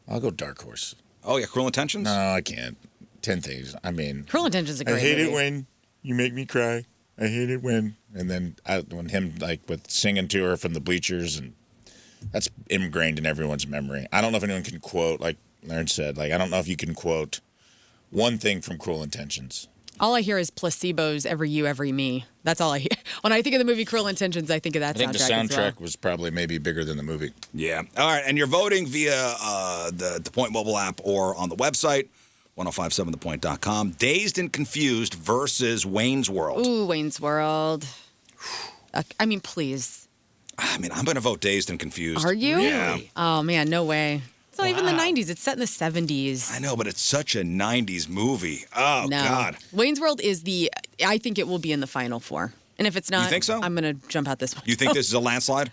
I'll go Dark Horse. Oh, yeah, Cruel Intentions? No, I can't. 10 things. I mean, Cruel Intentions is a I great hate movie. it when you make me cry. I hate it when. And then when him, like, with singing to her from the bleachers, and that's ingrained in everyone's memory. I don't know if anyone can quote, like Lauren said, like, I don't know if you can quote one thing from Cruel Intentions. All I hear is placebos, every you, every me. That's all I hear. When I think of the movie Cruel Intentions, I think of that I think the soundtrack as well. soundtrack was probably maybe bigger than the movie. Yeah. All right, and you're voting via the Point mobile app or on the website, 1057thepoint.com. Dazed and Confused versus Wayne's World. Ooh, Wayne's World. I mean, please. I mean, I'm going to vote Dazed and Confused. Are you? Yeah. Oh, man, no way. It's not even the Wow. 90s. It's set in the 70s. I know, but it's such a 90s movie. Oh, No. God. Wayne's World is I think it will be in the final four. And if it's not, think so? I'm going to jump out this one. You think this is a landslide?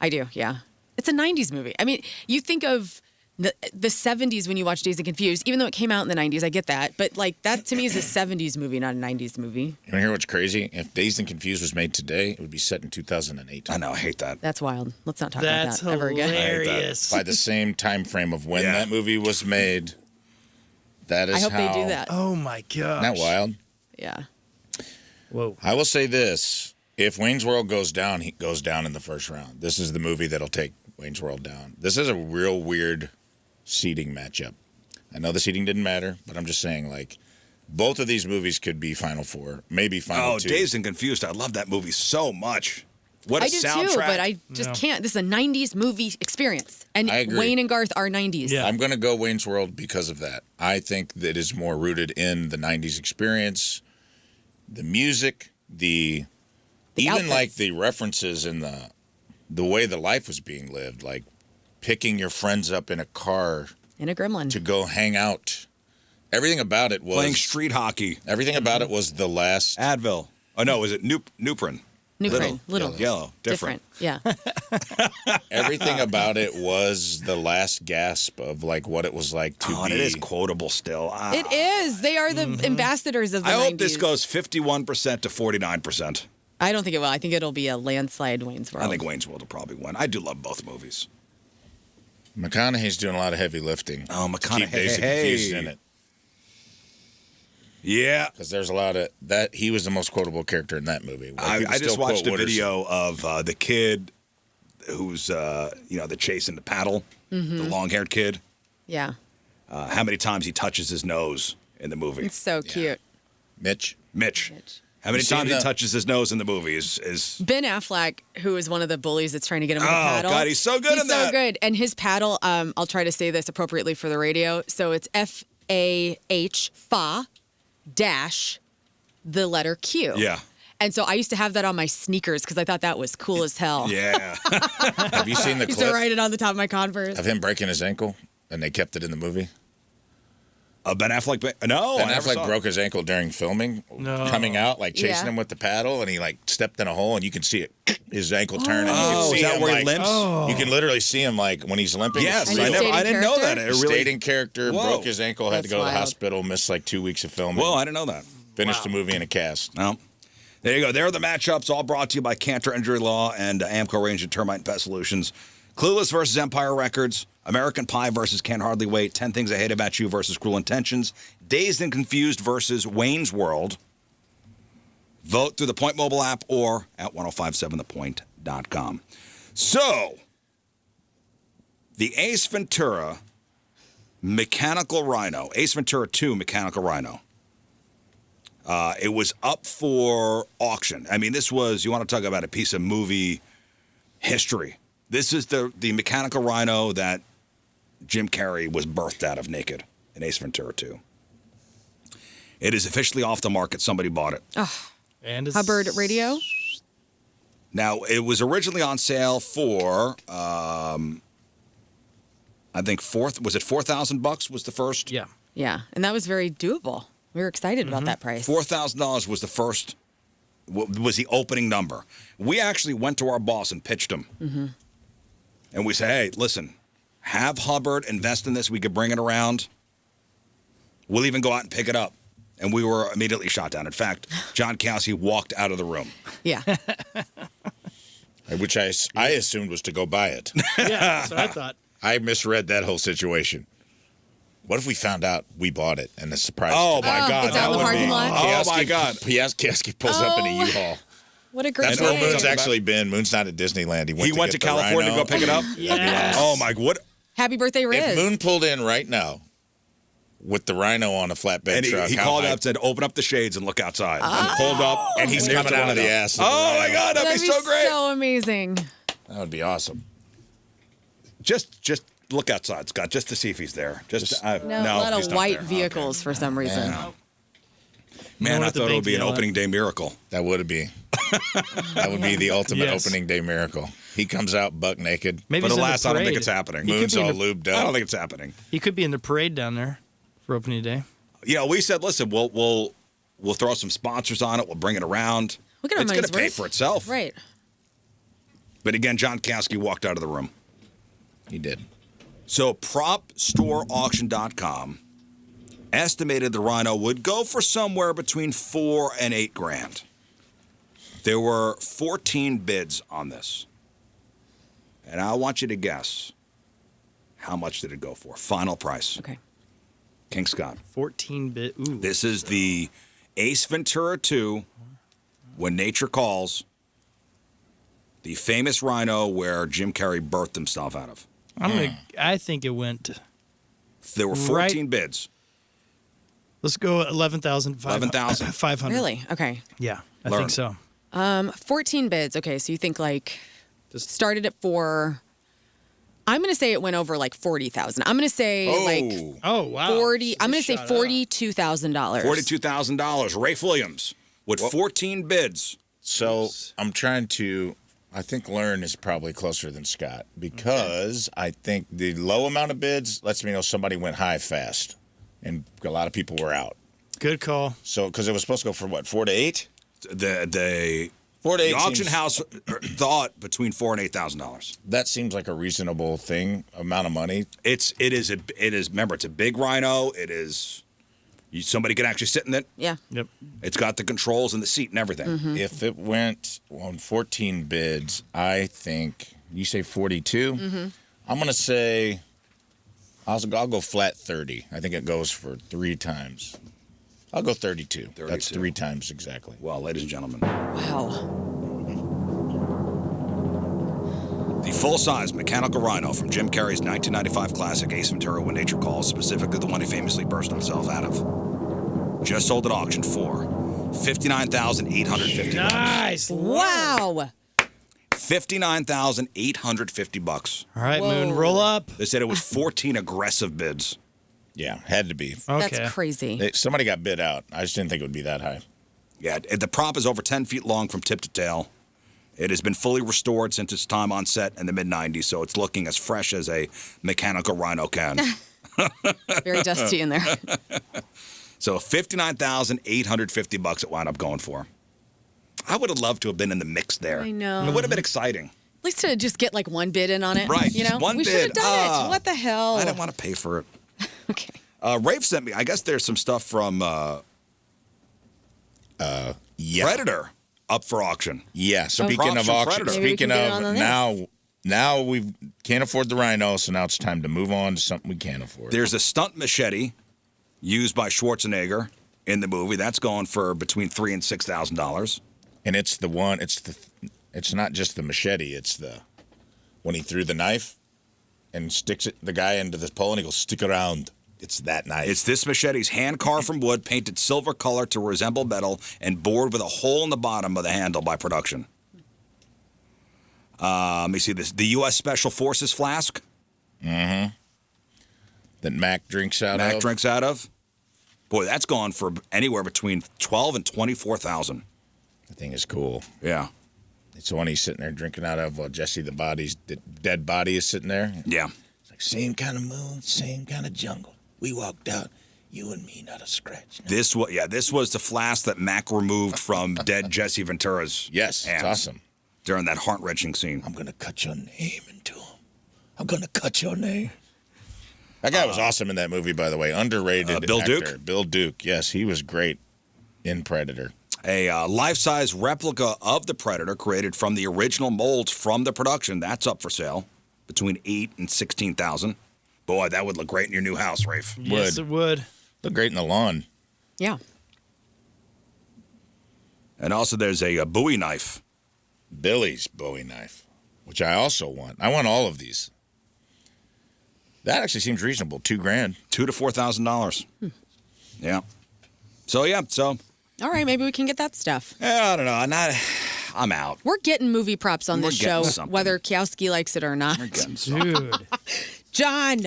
I do, yeah. It's a 90s movie. I mean, you think of the 70s when you watch Dazed and Confused, even though it came out in the 90s, I get that. But, like, that to me is a 70s movie, not a 90s movie. You want to hear what's crazy? If Dazed and Confused was made today, it would be set in 2008. I know, I hate that. That's wild. Let's not talk That's about that ever again. hilarious. By the same time frame of when Yeah. that movie was made. That is I hope how. they do that. Oh my gosh. Isn't that wild? Yeah. Whoa. I will say this. If Wayne's World goes down, he goes down in the first round. This is the movie that'll take Wayne's World down. This is a real weird seeding matchup. I know the seeding didn't matter, but I'm just saying, like, both of these movies could be Final Four, maybe Final Two. Dazed and Confused. I love that movie so much. What a I do soundtrack. too, but I just can't. This is a 90s movie experience. And I agree. Wayne and Garth are 90s. Yeah. I'm going to go Wayne's World because of that. I think that is more rooted in the 90s experience, the music, even outfits. like the references in the way the life was being lived, like picking your friends up in a car In a gremlin. to go hang out. Everything about it was Playing street hockey. Everything about it was the last. Advil. Oh, no, was it Nuprin? New Little. Yellow. Different. Yeah. Everything about it was the last gasp of like what it was like to Oh, be. and it is quotable still. Ah. It is. They are the ambassadors of the I 90s. hope this goes 51% to 49%. I don't think it will. I think it'll be a landslide Wayne's World. I think Wayne's World will probably win. I do love both movies. McConaughey's doing a lot of heavy lifting. Oh, to keep Dazed and McConaughey. Confused in it. Yeah. Because there's a lot of that. He was the most quotable character in that movie. Like, people I just still watched a quote Wooderson. video of the kid who's, the chasing the paddle, the long-haired kid. Yeah. How many times he touches his nose in the movie. It's so cute. Mitch. Mitch. How many You seen times he the- touches his nose in the movie is Ben Affleck, who is one of the bullies that's trying to get him with Oh, the paddle. God, he's so good He's in so that. good. And his paddle, I'll try to say this appropriately for the radio. So it's F-A-H, fa, dash, the letter Q. Yeah. And so I used to have that on my sneakers because I thought that was cool as hell. Yeah. Have you seen the I used to clip write it on the top of my Converse. of him breaking his ankle and they kept it in the movie? Ben Affleck. No, Ben I never Affleck saw it. broke his ankle during filming, No. coming out, like chasing Yeah. him with the paddle, and he like stepped in a hole, and you can see it, his ankle turn, and you Oh, can see is that him where he like, limps? You can literally see him like when he's limping. Yes, And I he never. stayed I in didn't know that. character? It He really stayed in character, Whoa. broke his ankle, had to That's go to the wild. hospital, missed like 2 weeks of filming. Whoa, I didn't know that. Finished the movie in a cast. No. There you go. There are the matchups, all brought to you by Cantor Injury Law and Amco Range and Termite and Pest Solutions. Clueless versus Empire Records. American Pie versus Can't Hardly Wait. 10 Things I Hate About You versus Cruel Intentions. Dazed and Confused versus Wayne's World. Vote through the Point mobile app or at 1057thepoint.com. So, the Ace Ventura Mechanical Rhino, Ace Ventura 2 Mechanical Rhino. It was up for auction. I mean, this was, you want to talk about a piece of movie history. This is the Mechanical Rhino that Jim Carrey was birthed out of naked in Ace Ventura 2. It is officially off the market. Somebody bought it. Oh. And it's Hubbard Radio? Now, it was originally on sale for, I think, was it $4,000 was the first? Yeah. Yeah, and that was very doable. We were excited about that price. $4,000 was the first, was the opening number. We actually went to our boss and pitched him. Mm-hmm. And we said, hey, listen, have Hubbard invest in this. We could bring it around. We'll even go out and pick it up. And we were immediately shot down. In fact, John Kelsey walked out of the room. Yeah. Which I assumed was to go buy it. Yeah, that's what I thought. I misread that whole situation. What if we found out we bought it and the surprise? Oh, my God. It's out in the parking lot? Oh, my God. Kieski pulls up in a U-Haul. What a great That's where day. Moon's actually been. Moon's not at Disneyland. He went to California to go pick it up? Yes. Oh, my, what? Happy birthday, Rizz. If Moon pulled in right now with the rhino on a flatbed And truck, he called up and said, open up the shades and look outside. And pulled up. and he's there's coming out of the ass. Oh, my God. That'd be so great. So amazing. That would be awesome. Just look outside, Scott, just to see if he's there. No, A lot he's of not white there. vehicles for some reason. Man, I with the thought it would be big an yellow. opening day miracle. That would be. That would be the ultimate Yes. opening day miracle. He comes out buck naked. Maybe But he's in the alas, I don't think parade. it's happening. He could Moon's be in all the- lubed I up. don't think it's happening. He could be in the parade down there for opening day. Yeah, we said, listen, we'll throw some sponsors on it. We'll bring it around. We'll get our It's going money's to pay worth. for itself. Right. But again, John Kowski walked out of the room. He did. So PropStoreAuction.com estimated the Rhino would go for somewhere between $4,000 and $8,000. There were 14 bids on this. And I want you to guess, how much did it go for? Final price. Okay. King Scott. 14-bit. Ooh. This is the Ace Ventura 2, When Nature Calls, the famous Rhino where Jim Carrey birthed himself out of. I think it went. There were 14 bids. Let's go 11,500. 11,000. 500. Really? Okay. Yeah, I Learn. think so. 14 bids. Okay, so you think like started at 4. I'm going to say it went over like 40,000. I'm going to say like Oh, wow. 40. I'm going to say Shot up. $42,000. $42,000. Rafe Williams with 14 bids. So I'm trying to, I think learn is probably closer than Scott because I think the low amount of bids lets me know somebody went high fast and a lot of people were out. Good call. So, because it was supposed to go for what, 4 to 8? The 4 to 8 auction seems- house thought between $4,000 and $8,000. That seems like a reasonable amount of money. It is. Remember, it's a big Rhino. It is. Somebody can actually sit in it. Yeah. Yep. It's got the controls and the seat and everything. If it went on 14 bids, I think, you say 42? I'm going to say, I'll go flat 30. I think it goes for 3 times. I'll go 32. That's 3 times exactly. Well, ladies and gentlemen, Wow. the full-size mechanical Rhino from Jim Carrey's 1995 classic Ace Ventura: When Nature Calls, specifically the one he famously burst himself out of, just sold at auction for $59,850. Nice. Wow. $59,850. All right, Whoa. Moon, roll up. They said it was 14 aggressive bids. Yeah, had to be. Okay. That's crazy. Somebody got bid out. I just didn't think it would be that high. Yeah, the prop is over 10 feet long from tip to tail. It has been fully restored since its time on set in the mid-'90s, so it's looking as fresh as a mechanical Rhino can. Very dusty in there. So $59,850 it wound up going for. I would have loved to have been in the mix there. I know. It would have been exciting. At least to just get like one bid in on it. Right, You know, just one we should have bid. done it. What the hell? I didn't want to pay for it. Okay. Rafe sent me, I guess there's some stuff from Yeah. Predator up for auction. Yeah. Props Speaking of from auction, Predator. Maybe we speaking can get on of this. now we can't afford the Rhino, so now it's time to move on to something we can afford. There's a stunt machete used by Schwarzenegger in the movie. That's going for between $3,000 and $6,000. And it's the one. It's not just the machete. It's the when he threw the knife and sticks the guy into the pole and he goes, "Stick around." It's that knife. It's this machete's hand carved from wood, painted silver color to resemble metal, and bored with a hole in the bottom of the handle by production. Let me see this. The U.S. Special Forces flask. Mm-hmm. That Mac drinks out of. Boy, that's gone for anywhere between $12,000 and $24,000. The thing is cool. Yeah. It's the one he's sitting there drinking out of while Jesse the dead body is sitting there. Yeah. It's like, same kind of moon, same kind of jungle. We walked out, you and me, not a scratch. No. This was the flask that Mac removed from dead Jesse Ventura's hands. It's awesome. During that heart-wrenching scene. I'm going to cut your name into him. I'm going to cut your name. That guy was awesome in that movie, by the way. Underrated Bill actor. Duke? Bill Duke, yes. He was great in Predator. A life-size replica of the Predator created from the original molds from the production. That's up for sale. Between $8,000 and $16,000. Boy, that would look great in your new house, Rafe. Yes, it would. Look great in the lawn. Yeah. And also there's a Bowie knife. Billy's Bowie knife, which I also want. I want all of these. That actually seems reasonable. $2,000. $2,000 to $4,000. Yeah. So. All right, maybe we can get that stuff. I don't know. I'm out. We're getting movie props on this show, something. whether Kowski likes it or not. We're getting something. Dude. John.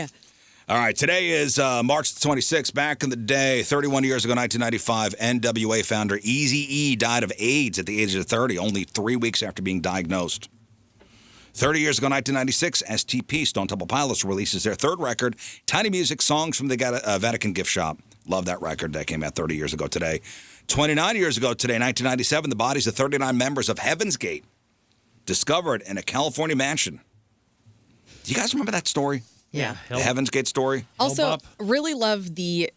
All right, today is March the 26th. Back in the day, 31 years ago, 1995, NWA founder Eazy-E died of AIDS at the age of 30, only 3 weeks after being diagnosed. 30 years ago, 1996, STP, Stone Temple Pilots, releases their third record, Tiny Music, Songs from the Vatican Gift Shop. Love that record. That came out 30 years ago today. 29 years ago today, 1997, the bodies of 39 members of Heaven's Gate discovered in a California mansion. Do you guys remember that story? Yeah. The Heaven's Gate story? Also, really love the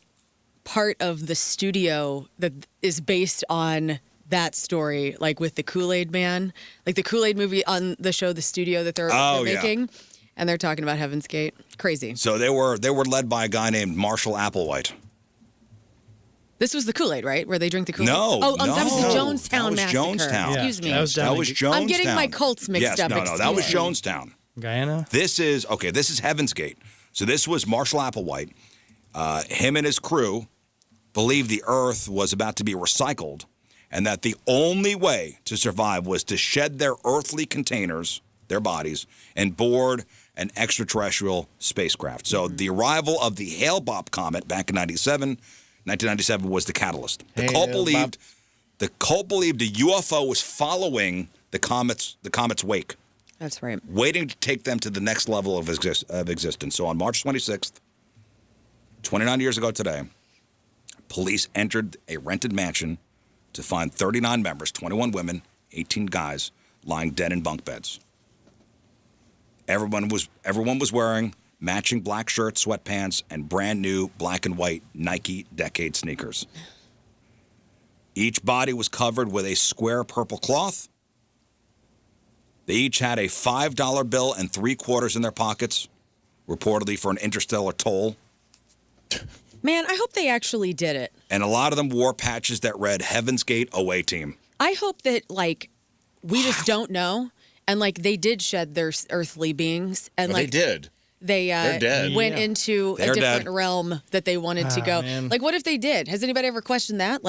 part of the studio that is based on that story, like with the Kool-Aid Man, like the Kool-Aid movie on the show, The Studio that they're making, and they're talking about Heaven's Gate. Crazy. So they were led by a guy named Marshall Applewhite. This was the Kool-Aid, right? Where they drink the Kool-Aid? No, that was the Jonestown Massacre. Jonestown. Excuse me. That was Jonestown. I'm getting my cults mixed up. No, that was Jonestown. Guyana? This is Heaven's Gate. So this was Marshall Applewhite. Him and his crew believed the earth was about to be recycled and that the only way to survive was to shed their earthly containers, their bodies, and board an extraterrestrial spacecraft. So the arrival of the Hale-Bopp comet back in 1997 was the catalyst. The cult believed a UFO was following the comet's wake. That's right. Waiting to take them to the next level of existence. So on March 26th, 29 years ago today, police entered a rented mansion to find 39 members, 21 women, 18 guys, lying dead in bunk beds. Everyone was wearing matching black shirts, sweatpants, and brand new black and white Nike Decade sneakers. Each body was covered with a square purple cloth. They each had a $5 bill and 3 quarters in their pockets, reportedly for an interstellar toll. Man, I hope they actually did it. And a lot of them wore patches that read Heaven's Gate Away Team. I hope that, we just don't know. And, they did shed their earthly beings. And, they did. They're dead. Went into a different realm that they wanted to go. Man. What if they did? Has anybody ever questioned that?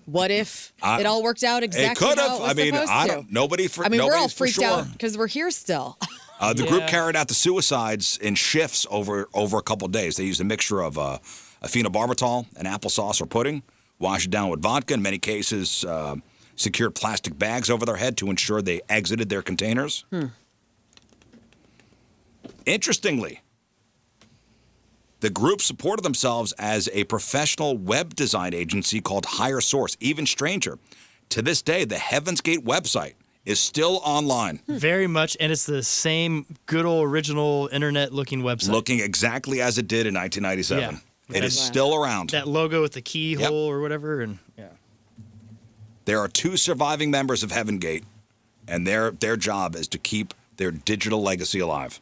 What if it all worked out exactly how it how it was supposed to? Nobody for we're all for freaked sure. out because we're here still. The group carried out the suicides in shifts over a couple of days. They used a mixture of phenobarbital and applesauce or pudding, washed it down with vodka. In many cases, secured plastic bags over their head to ensure they exited their containers. Interestingly, the group supported themselves as a professional web design agency called Higher Source. Even stranger, to this day, the Heaven's Gate website is still online. Very much, and it's the same good old original internet-looking website. Looking exactly as it did in 1997. Yeah. It is still around. That logo with the keyhole or whatever, and There are 2 surviving members of Heaven Gate, and their job is to keep their digital legacy alive.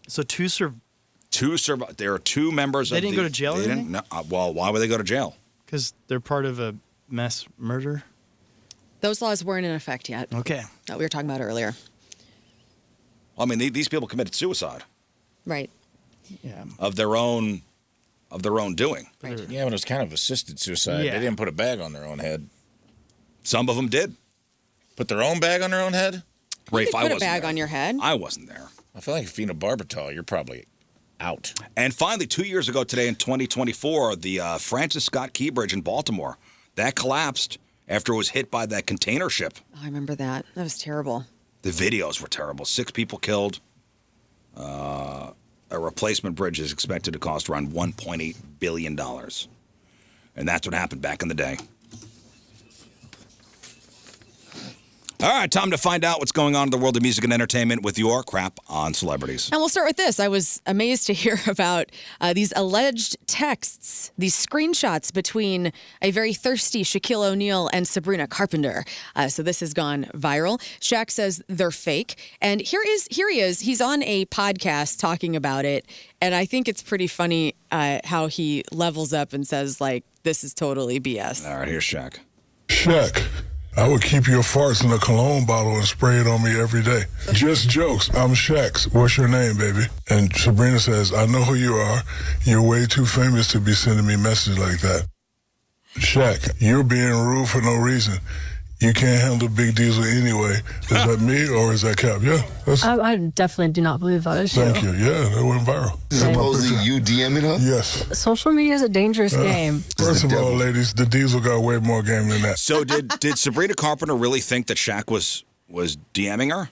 So two There are two members. They didn't go to jail. They didn't. No, well, why would they go to jail? Because they're part of a mass murder. Those laws weren't in effect yet. Okay. That we were talking about earlier. I mean, these people committed suicide. Right. Yeah. Of their own doing. Right. Yeah, but it was kind of assisted suicide. Yeah. They didn't put a bag on their own head. Some of them did. Put their own bag on their own head? Rafe, You could I put a wasn't bag there. on your head. I wasn't there. I feel like if phenobarbital, you're probably out. And finally, 2 years ago today in 2024, the Francis Scott Key Bridge in Baltimore, that collapsed after it was hit by that container ship. Oh, I remember that. That was terrible. The videos were terrible. 6 people killed. A replacement bridge is expected to cost around $1.8 billion. And that's what happened back in the day. All right, time to find out what's going on in the world of music and entertainment with your crap on celebrities. And we'll start with this. I was amazed to hear about these alleged texts, these screenshots between a very thirsty Shaquille O'Neal and Sabrina Carpenter. So this has gone viral. Shaq says they're fake. And here he is. He's on a podcast talking about it. And I think it's pretty funny how he levels up and says, like, this is totally BS. All right, here's Shaq. Shaq, I would keep your farts in a cologne bottle and spray it on me every day. Just jokes. I'm Shaq. What's your name, baby? And Sabrina says, I know who you are. You're way too famous to be sending me messages like that. Shaq, you're being rude for no reason. You can't handle Big Diesel anyway. Is that me or is that Cap? Yeah. I definitely do not believe that is true. Thank you. Yeah, that went viral. Supposedly you DMing her? Yes. Social media is a dangerous game. First of all, ladies, the Diesel got way more game than that. So did Sabrina Carpenter really think that Shaq was DMing her?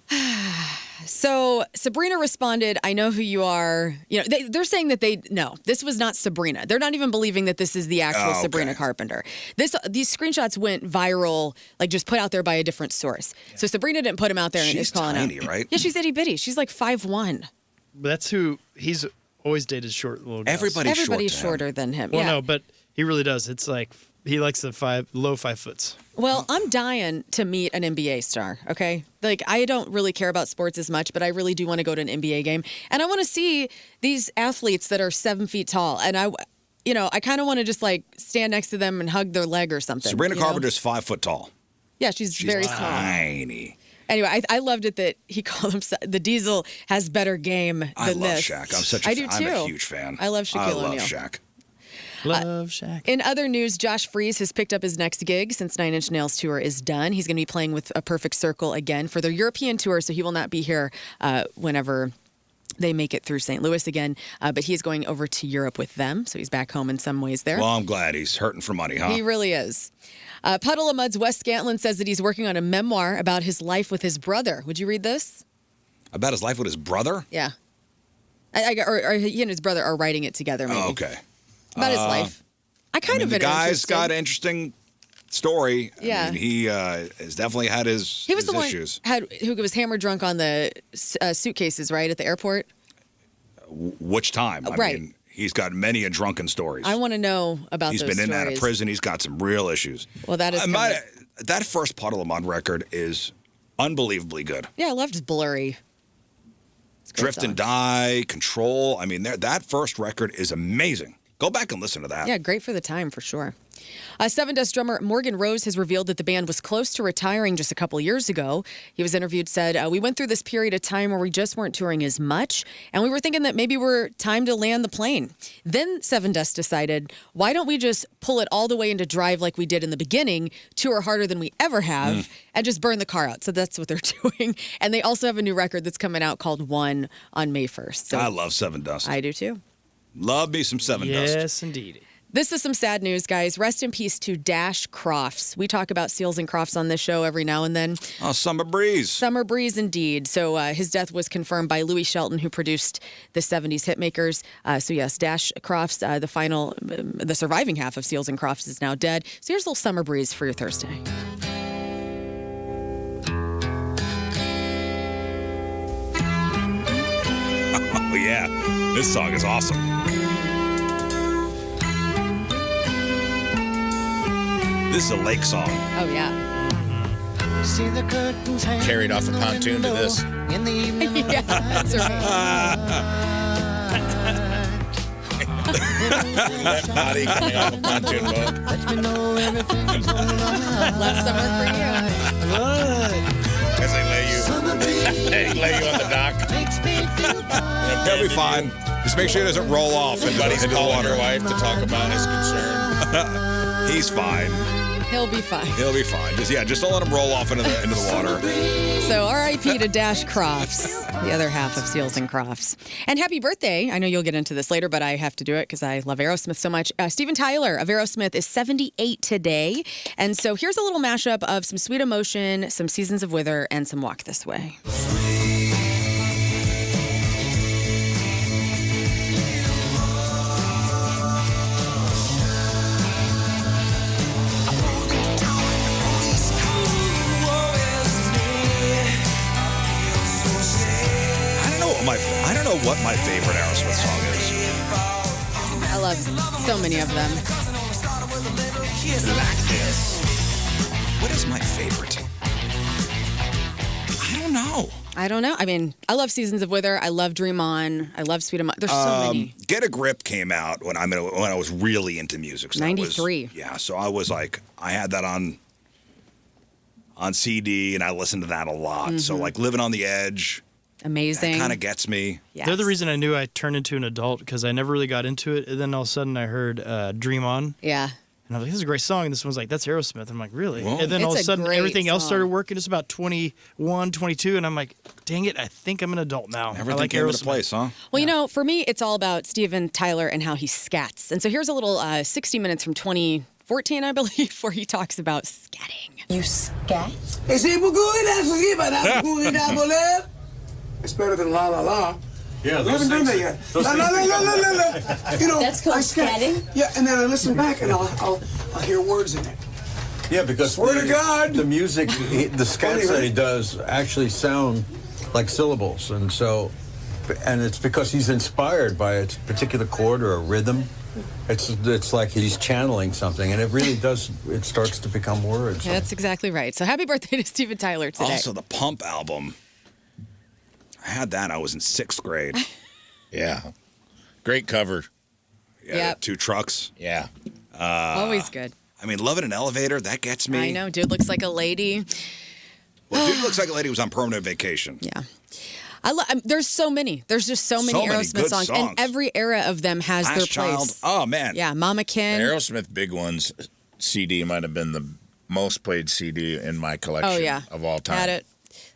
So Sabrina responded, I know who you are. You know, they're saying that no, this was not Sabrina. They're not even believing that this is the actual okay. Sabrina Carpenter. These screenshots went viral, like just put out there by a different source. So Sabrina didn't put them out there and She's is calling tiny, out. right? Yeah, she's itty bitty. She's like 5'1". But that's who he's always dated short little girls. Everybody's shorter than him. Well, yeah. no, but he really does. It's like he likes the low 5 foots. Well, I'm dying to meet an NBA star, okay? Like, I don't really care about sports as much, but I really do want to go to an NBA game. And I want to see these athletes that are 7 feet tall. And I kind of want to just, like, stand next to them and hug their leg or something. Sabrina you know? Carpenter's 5 foot tall. Yeah, she's very small. Tiny. Anyway, I loved it that he called him the Diesel has better game than I love this. Shaq. I'm a huge fan. I love Shaquille I love O'Neal. Shaq. Love Shaq. In other news, Josh Freese has picked up his next gig since Nine Inch Nails tour is done. He's going to be playing with A Perfect Circle again for their European tour, so he will not be here whenever they make it through St. Louis again. But he is going over to Europe with them, so he's back home in some ways there. Well, I'm glad he's hurting for money, huh? He really is. Puddle of Mud's Wes Scantlin says that he's working on a memoir about his life with his brother. Would you read this? About his life with his brother? Yeah. Or he and his brother are writing it together, maybe. Oh, okay. About his life. The guy's got an interesting story. Yeah. I mean, he has definitely had his He was the issues. one who was hammered drunk on the suitcases, right, at the airport? Which time? I Right. mean, he's got many a drunken stories. I want to know about He's those been in and out of stories. prison. He's got some real issues. Well, that is that first Puddle of Mud record is unbelievably good. Yeah, I loved Blurry. It's a great Drift song. and Die, Control. I mean, that first record is amazing. Go back and listen to that. Yeah, great for the time, for sure. Seven Dust drummer Morgan Rose has revealed that the band was close to retiring just a couple years ago. He was interviewed, said, we went through this period of time where we just weren't touring as much, and we were thinking that maybe we're time to land the plane. Then Seven Dust decided, why don't we just pull it all the way into drive like we did in the beginning, tour harder than we ever have, and just burn the car out. So that's what they're doing. And they also have a new record that's coming out called One on May 1st. So I love Seven Dust. I do too. Love me some Seven Dust. Yes, indeed. This is some sad news, guys. Rest in peace to Dash Crofts. We talk about Seals and Crofts on this show every now and then. Oh, Summer Breeze. Summer Breeze, indeed. So his death was confirmed by Louis Shelton, who produced the 70s hitmakers. So yes, Dash Crofts, the surviving half of Seals and Crofts is now dead. So here's a little Summer Breeze for your Thursday. Oh, yeah. This song is awesome. This is a lake song. Oh, yeah. See the curtains hanging Carried off a in the pontoon to window this. in the evening. Yeah, that's right. That body coming off a pontoon boat. Let me know everything's going on. Last summer for you. As they lay you on the dock. Makes me feel fine. He'll be fine. Just make sure he doesn't roll off into Buddy's the calling water. your wife to talk about his concern. He's fine. He'll be fine. He'll be fine. Just don't let him roll off into the water. So R.I.P. to Dash Crofts, the other half of Seals and Crofts. And happy birthday. I know you'll get into this later, but I have to do it because I love Aerosmith so much. Steven Tyler of Aerosmith is 78 today. And so here's a little mashup of some Sweet Emotion, some Seasons of Wither, and some Walk This Way. I don't know what my favorite Aerosmith song is. I love so many of them. What is my favorite? I don't know. I mean, I love Seasons of Wither. I love Dream On. I love Sweet Emotion. There's so many. Get a Grip came out when I was really into music. So 93. So I was like, I had that on CD, and I listened to that a lot. So like Living on the Edge. Amazing. That kind of gets me. Yes. They're the reason I knew I turned into an adult because I never really got into it. And then all of a sudden I heard Dream On. Yeah. And I was like, this is a great song. And this one's like, that's Aerosmith. I'm like, really? Whoa. And then all of a It's a sudden great everything else song. started working. It's about 21, 22. And I'm like, dang it, I think I'm an adult now. Everything I like came into Aerosmith. place, huh? Well, you know, for me, it's all about Steven Tyler and how he scats. And so here's a little 60 Minutes from 2014, I believe, where he talks about scatting. You scat? It's better than la la la. Yeah, We haven't done that yet. La la la la la la la. You know, That's called I scat. scatting? Yeah, and then I listen back and I'll hear words in it. Yeah, because Swear to God. the music, the scats that he does actually sound like syllables, and it's because he's inspired by a particular chord or a rhythm. It's like he's channeling something, and it really does. It starts to become words. That's exactly right. So happy birthday to Steven Tyler today. Also, the Pump album. I had that. I was in 6th grade. Yeah. Great cover. Yeah, Yep. 2 trucks. Yeah. Always good. I mean, Love in an Elevator, that gets me. I know. Dude looks like a lady. Well, Dude Looks Like a Lady was on permanent vacation. Yeah. There's so many. There's just so many Aerosmith good songs. And every era of them has their Last Child. place. Oh, man. Yeah, Mama Ken. Aerosmith Big Ones CD might have been the most played CD in my collection of all time. Had it.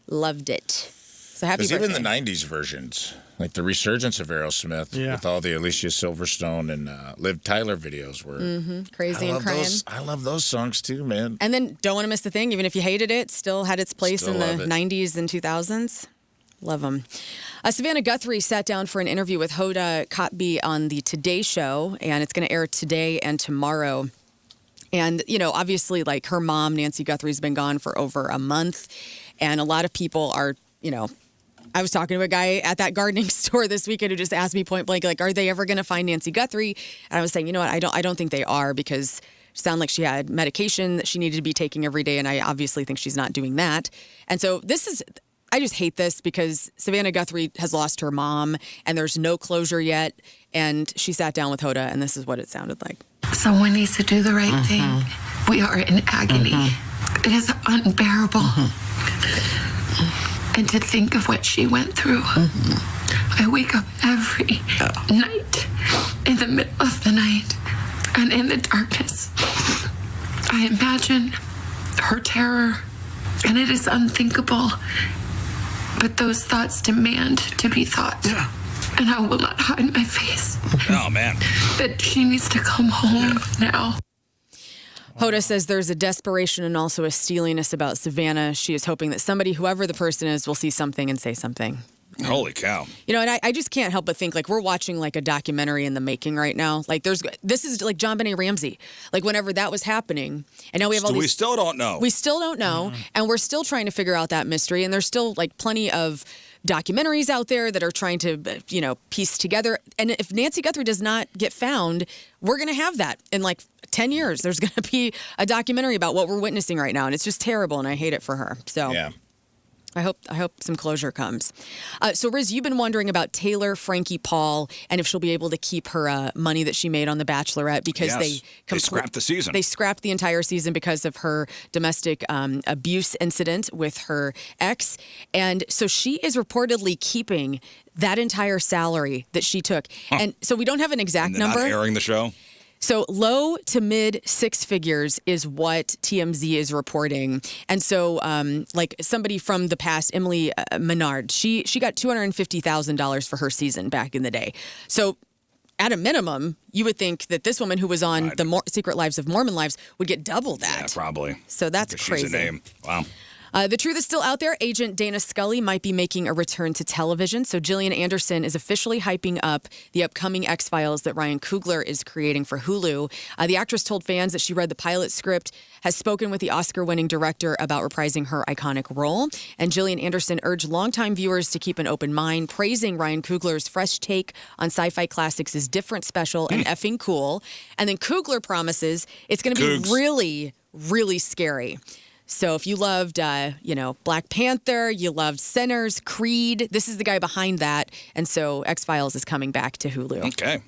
Loved it. So happy Because birthday. even the 90s versions, like the resurgence of Aerosmith with all the Alicia Silverstone and Liv Tyler videos were Crazy and Crying. I love those songs too, man. And then Don't Want to Miss the Thing, even if you hated it, still had its place Still in the love it. 90s and 2000s. Love them. Savannah Guthrie sat down for an interview with Hoda Kotb on the Today Show, and it's going to air today and tomorrow. And, you know, obviously, like her mom, Nancy Guthrie's been gone for over a month, and a lot of people are, you know, I was talking to a guy at that gardening store this weekend who just asked me point blank, like, are they ever going to find Nancy Guthrie? And I was saying, you know what, I don't think they are, because it sounded like she had medication that she needed to be taking every day, and I obviously think she's not doing that. And so I just hate this because Savannah Guthrie has lost her mom, and there's no closure yet. And she sat down with Hoda, and this is what it sounded like. Someone needs to do the right thing. We are in agony. It is unbearable. And to think of what she went through. I wake up every night, in the middle of the night, and in the darkness. I imagine her terror, and it is unthinkable. But those thoughts demand to be thought. And I will not hide my face. Oh, man. That she needs to come home now. Hoda says there's a desperation and also a steeliness about Savannah. She is hoping that somebody, whoever the person is, will see something and say something. Holy cow. You know, and I just can't help but think, like, we're watching, like, a documentary in the making right now. Like, this is like John Benet Ramsey. Like, whenever that was happening, and now we have all these... We still don't know. We still don't know, and we're still trying to figure out that mystery, and there's still, like, plenty of documentaries out there that are trying to, you know, piece together. And if Nancy Guthrie does not get found, we're going to have that in, like, 10 years. There's going to be a documentary about what we're witnessing right now, and it's just terrible, and I hate it for her. So... Yeah. I hope some closure comes. So, Rizz, you've been wondering about Taylor Frankie Paul and if she'll be able to keep her money that she made on The Bachelorette because they scrapped the season. They scrapped the entire season because of her domestic abuse incident with her ex. And so she is reportedly keeping that entire salary that she took. And so we don't have an exact number. Not airing the show? So low to mid six figures is what TMZ is reporting. And so like somebody from the past, Emily Menard, she got $250,000 for her season back in the day. So at a minimum, you would think that this woman who was on the Secret Lives of Mormon Lives would get double that. Yeah, probably. So that's crazy. She's a name. Wow. The truth is still out there. Agent Dana Scully might be making a return to television. So Gillian Anderson is officially hyping up the upcoming X-Files that Ryan Coogler is creating for Hulu. The actress told fans that she read the pilot script, has spoken with the Oscar-winning director about reprising her iconic role. And Gillian Anderson urged longtime viewers to keep an open mind, praising Ryan Coogler's fresh take on sci-fi classics is different, special, and effing cool. And then Coogler promises it's going to be really, really scary. So if you loved, Black Panther, you loved Sinners, Creed, this is the guy behind that. And so X-Files is coming back to Hulu. Okay.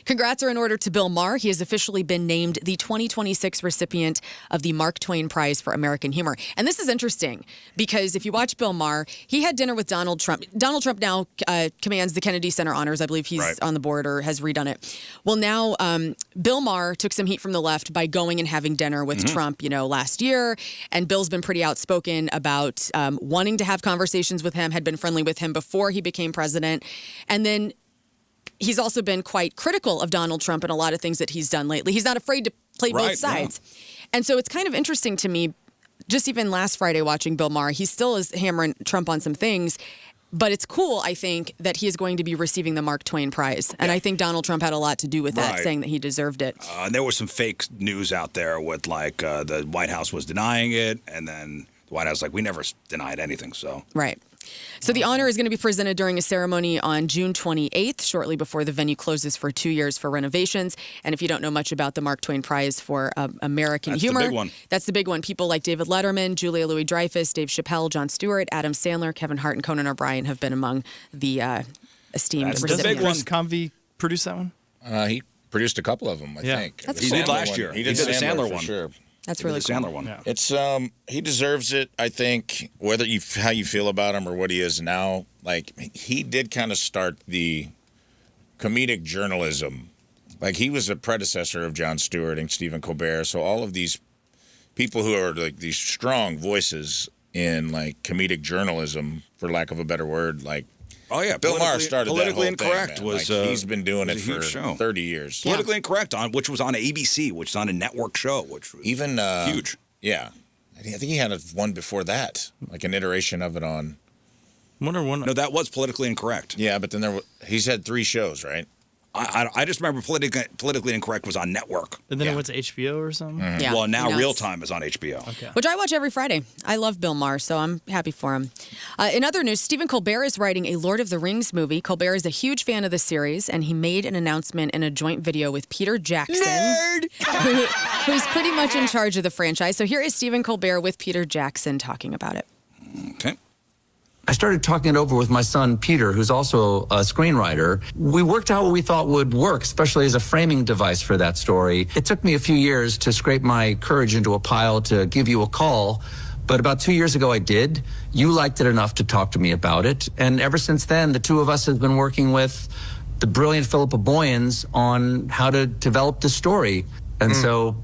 Congrats are in order to Bill Maher. He has officially been named the 2026 recipient of the Mark Twain Prize for American Humor. And this is interesting because if you watch Bill Maher, he had dinner with Donald Trump. Donald Trump now commands the Kennedy Center honors. I believe he's on the board or has redone it. Well, now Bill Maher took some heat from the left by going and having dinner with Trump, last year. And Bill's been pretty outspoken about wanting to have conversations with him, had been friendly with him before he became president. And then he's also been quite critical of Donald Trump and a lot of things that he's done lately. He's not afraid to play both sides. Yeah. And so it's kind of interesting to me, just even last Friday watching Bill Maher, he still is hammering Trump on some things. But it's cool, I think, that he is going to be receiving the Mark Twain Prize. And I think Donald Trump had a lot to do with that, saying that he deserved it. And there was some fake news out there with, the White House was denying it. And then the White House we never denied anything, so. Right. So the honor is going to be presented during a ceremony on June 28th, shortly before the venue closes for 2 years for renovations. And if you don't know much about the Mark Twain Prize for American Humor, the big one. That's the big one. People like David Letterman, Julia Louis-Dreyfus, Dave Chappelle, Jon Stewart, Adam Sandler, Kevin Hart, and Conan O'Brien have been among the esteemed recipients. Does big one Convey produce that one? He produced a couple of them, I think. That's he cool. did last year. He did the Sandler one. For sure. That's really cool. Sandler one. Yeah. It's he deserves it. I think whether how you feel about him or what he is now, he did kind of start the comedic journalism. He was a predecessor of Jon Stewart and Stephen Colbert. So all of these people who are these strong voices in comedic journalism, for lack of a better word, Oh yeah, Bill Maher started Politically that whole Incorrect thing, was he's been doing it for show. 30 years. Politically Incorrect which was on ABC, which is on a network show, which was even huge. Yeah, I think he had one before that, an iteration of it on. No, that was Politically Incorrect. Yeah, but then he's had 3 shows, right? I just remember Politically Incorrect was on network. And then it went to HBO or something? Mm-hmm. Yeah. Well, now Real Time is on HBO. Okay. Which I watch every Friday. I love Bill Maher, so I'm happy for him. In other news, Stephen Colbert is writing a Lord of the Rings movie. Colbert is a huge fan of the series, and he made an announcement in a joint video with Peter Jackson, who's pretty much in charge of the franchise. So here is Stephen Colbert with Peter Jackson talking about it. Okay. I started talking it over with my son, Peter, who's also a screenwriter. We worked out what we thought would work, especially as a framing device for that story. It took me a few years to scrape my courage into a pile to give you a call, but about 2 years ago I did. You liked it enough to talk to me about it, and ever since then, the two of us have been working with the brilliant Philippa Boyens on how to develop the story. And so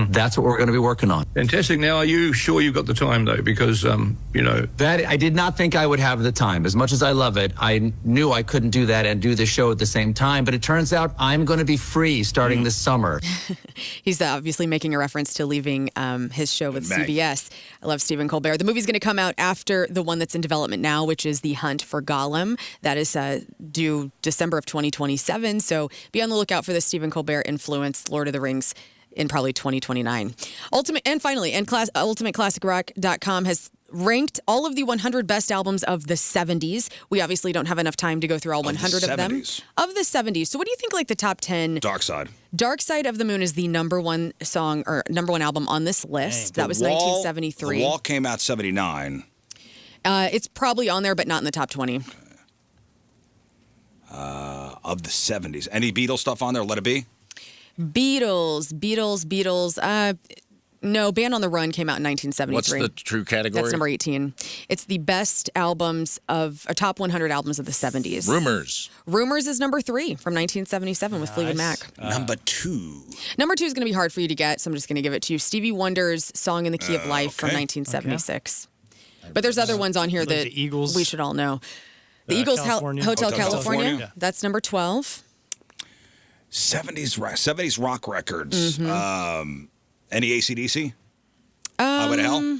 that's what we're going to be working on. Fantastic. Now, are you sure you've got the time, though? Because, That I did not think I would have the time. As much as I love it, I knew I couldn't do that and do the show at the same time. But it turns out I'm going to be free starting this summer. He's obviously making a reference to leaving his show with CBS. I love Stephen Colbert. The movie's going to come out after the one that's in development now, which is The Hunt for Gollum. That is due December of 2027. So be on the lookout for the Stephen Colbert influenced Lord of the Rings in probably 2029. UltimateClassicRock.com has ranked all of the 100 best albums of the 70s. We obviously don't have enough time to go through all 100 of them. Of the 70s. So what do you think the top 10? Dark Side. Dark Side of the Moon is the number one song or number one album on this list. That was 1973. The Wall came out 79. It's probably on there, but not in the top 20. Of the 70s. Any Beatles stuff on there? Let It Be? Beatles. No, Band on the Run came out in 1973. What's the true category? That's number 18. It's the best albums top 100 albums of the 70s. Rumors is number 3 from 1977 with Fleetwood Mac. Number 2. Number 2 is going to be hard for you to get, so I'm just going to give it to you. Stevie Wonder's Song in the Key of Life from 1976. Okay. But there's other ones on here that the Eagles, we should all know. The Eagles, Hotel California. Yeah. That's number 12. 70s rock records. Any AC/DC? Highway to Hell?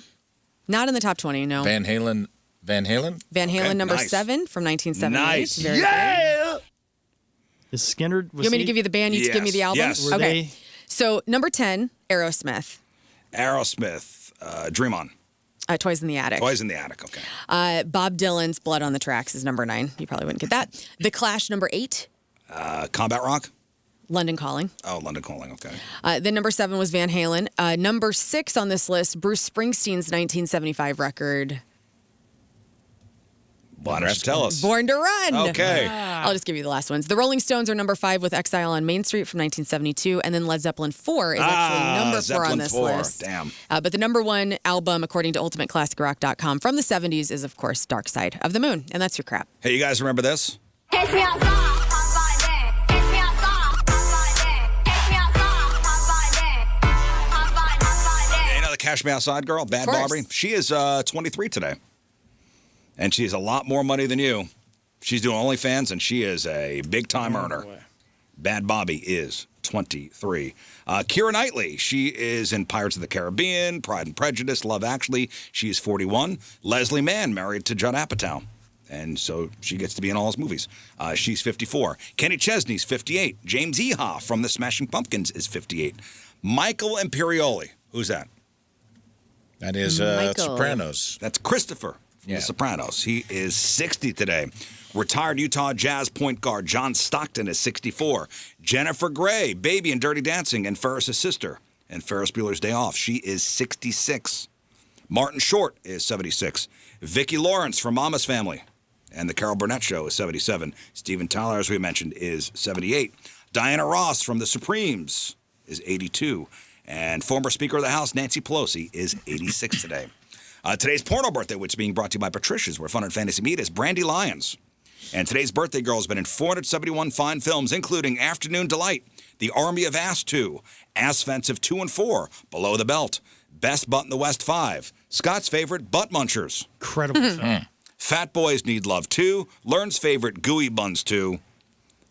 Not in the top 20, no. Van Halen, number nice. 7 from 1978. Nice. Very Yeah! Is Skinner... You want me to give you the band? You just give me the album? Yes. Okay. So, number 10, Aerosmith. Dream On. Toys in the Attic. Toys in the Attic, okay. Bob Dylan's Blood on the Tracks is number 9. You probably wouldn't get that. The Clash, number 8. Combat Rock? London Calling. Oh, London Calling, okay. Then number 7 was Van Halen. Number 6 on this list, Bruce Springsteen's 1975 record. Why don't you tell us? Born to Run. Okay. I'll just give you the last ones. The Rolling Stones are number 5 with Exile on Main Street from 1972. And then Led Zeppelin 4 is actually number 4 on this list. Damn. But the number 1 album, according to UltimateClassicRock.com, from the 70s is, of course, Dark Side of the Moon. And that's your crap. Hey, you guys remember this? Catch me outside. Cash Me Outside girl, Bad Barbie. She is 23 today. And she has a lot more money than you. She's doing OnlyFans, and she is a big-time earner. Bad Bobby is 23. Keira Knightley, she is in Pirates of the Caribbean, Pride and Prejudice, Love Actually. She is 41. Leslie Mann, married to Judd Apatow. And so she gets to be in all his movies. She's 54. Kenny Chesney's 58. James Eha from the Smashing Pumpkins is 58. Michael Imperioli. Who's that? That is Sopranos. That's Christopher from The Sopranos. He is 60 today. Retired Utah Jazz point guard John Stockton is 64. Jennifer Grey, Baby in Dirty Dancing, and Ferris' sister in Ferris Bueller's Day Off. She is 66. Martin Short is 76. Vicki Lawrence from Mama's Family and The Carol Burnett Show is 77. Steven Tyler, as we mentioned, is 78. Diana Ross from The Supremes is 82. And former Speaker of the House, Nancy Pelosi, is 86 today. Today's porno birthday, which is being brought to you by Patricia's, where fun and fantasy meet, is Brandy Lyons. And today's birthday girl has been in 471 fine films, including Afternoon Delight, The Army of Ass 2, Ass Fensive 2 and 4, Below the Belt, Best Butt in the West 5, Scott's favorite, Butt Munchers. Incredible film. Fat Boys Need Love 2, Learn's favorite, Gooey Buns 2,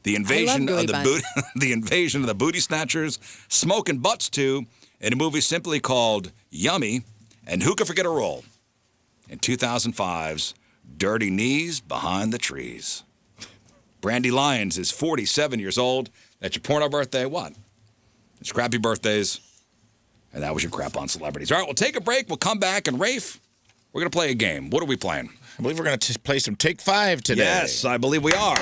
The Invasion of the Booty Snatchers, Smoking Butts 2, in a movie simply called Yummy, and who could forget a role in 2005's Dirty Knees Behind the Trees. Brandy Lyons is 47 years old. That's your porno birthday. What? It's crappy birthdays. And that was your crap on celebrities. All right, we'll take a break. We'll come back. And Rafe, we're going to play a game. What are we playing? I believe we're going to play some Take 5 today. Yes, I believe we are.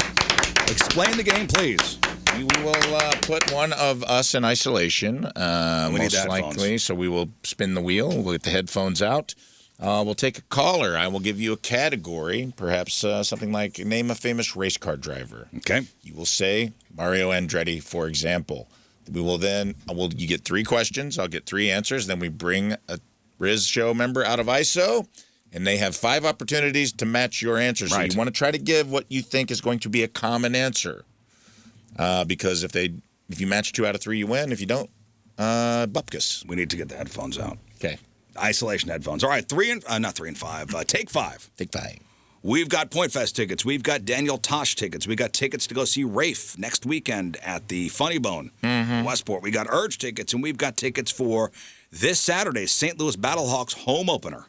Explain the game, please. We will put one of us in isolation, most likely. So we will spin the wheel. We'll get the headphones out. We'll take a caller. I will give you a category, perhaps something like name a famous race car driver. Okay. You will say Mario Andretti, for example. We will then, you get 3 questions. I'll get 3 answers. Then we bring a Rizz Show member out of ISO, and they have 5 opportunities to match your answer. So you want to try to give what you think is going to be a common answer. Because if you match 2 out of 3, you win. If you don't, bupkis. We need to get the headphones out. Okay. Isolation headphones. All right, not 3 and 5. Take 5. Take 5. We've got Point Fest tickets. We've got Daniel Tosh tickets. We got tickets to go see Rafe next weekend at the Funny Bone, Westport. We got Urge tickets, and we've got tickets for this Saturday's St. Louis Battlehawks home opener.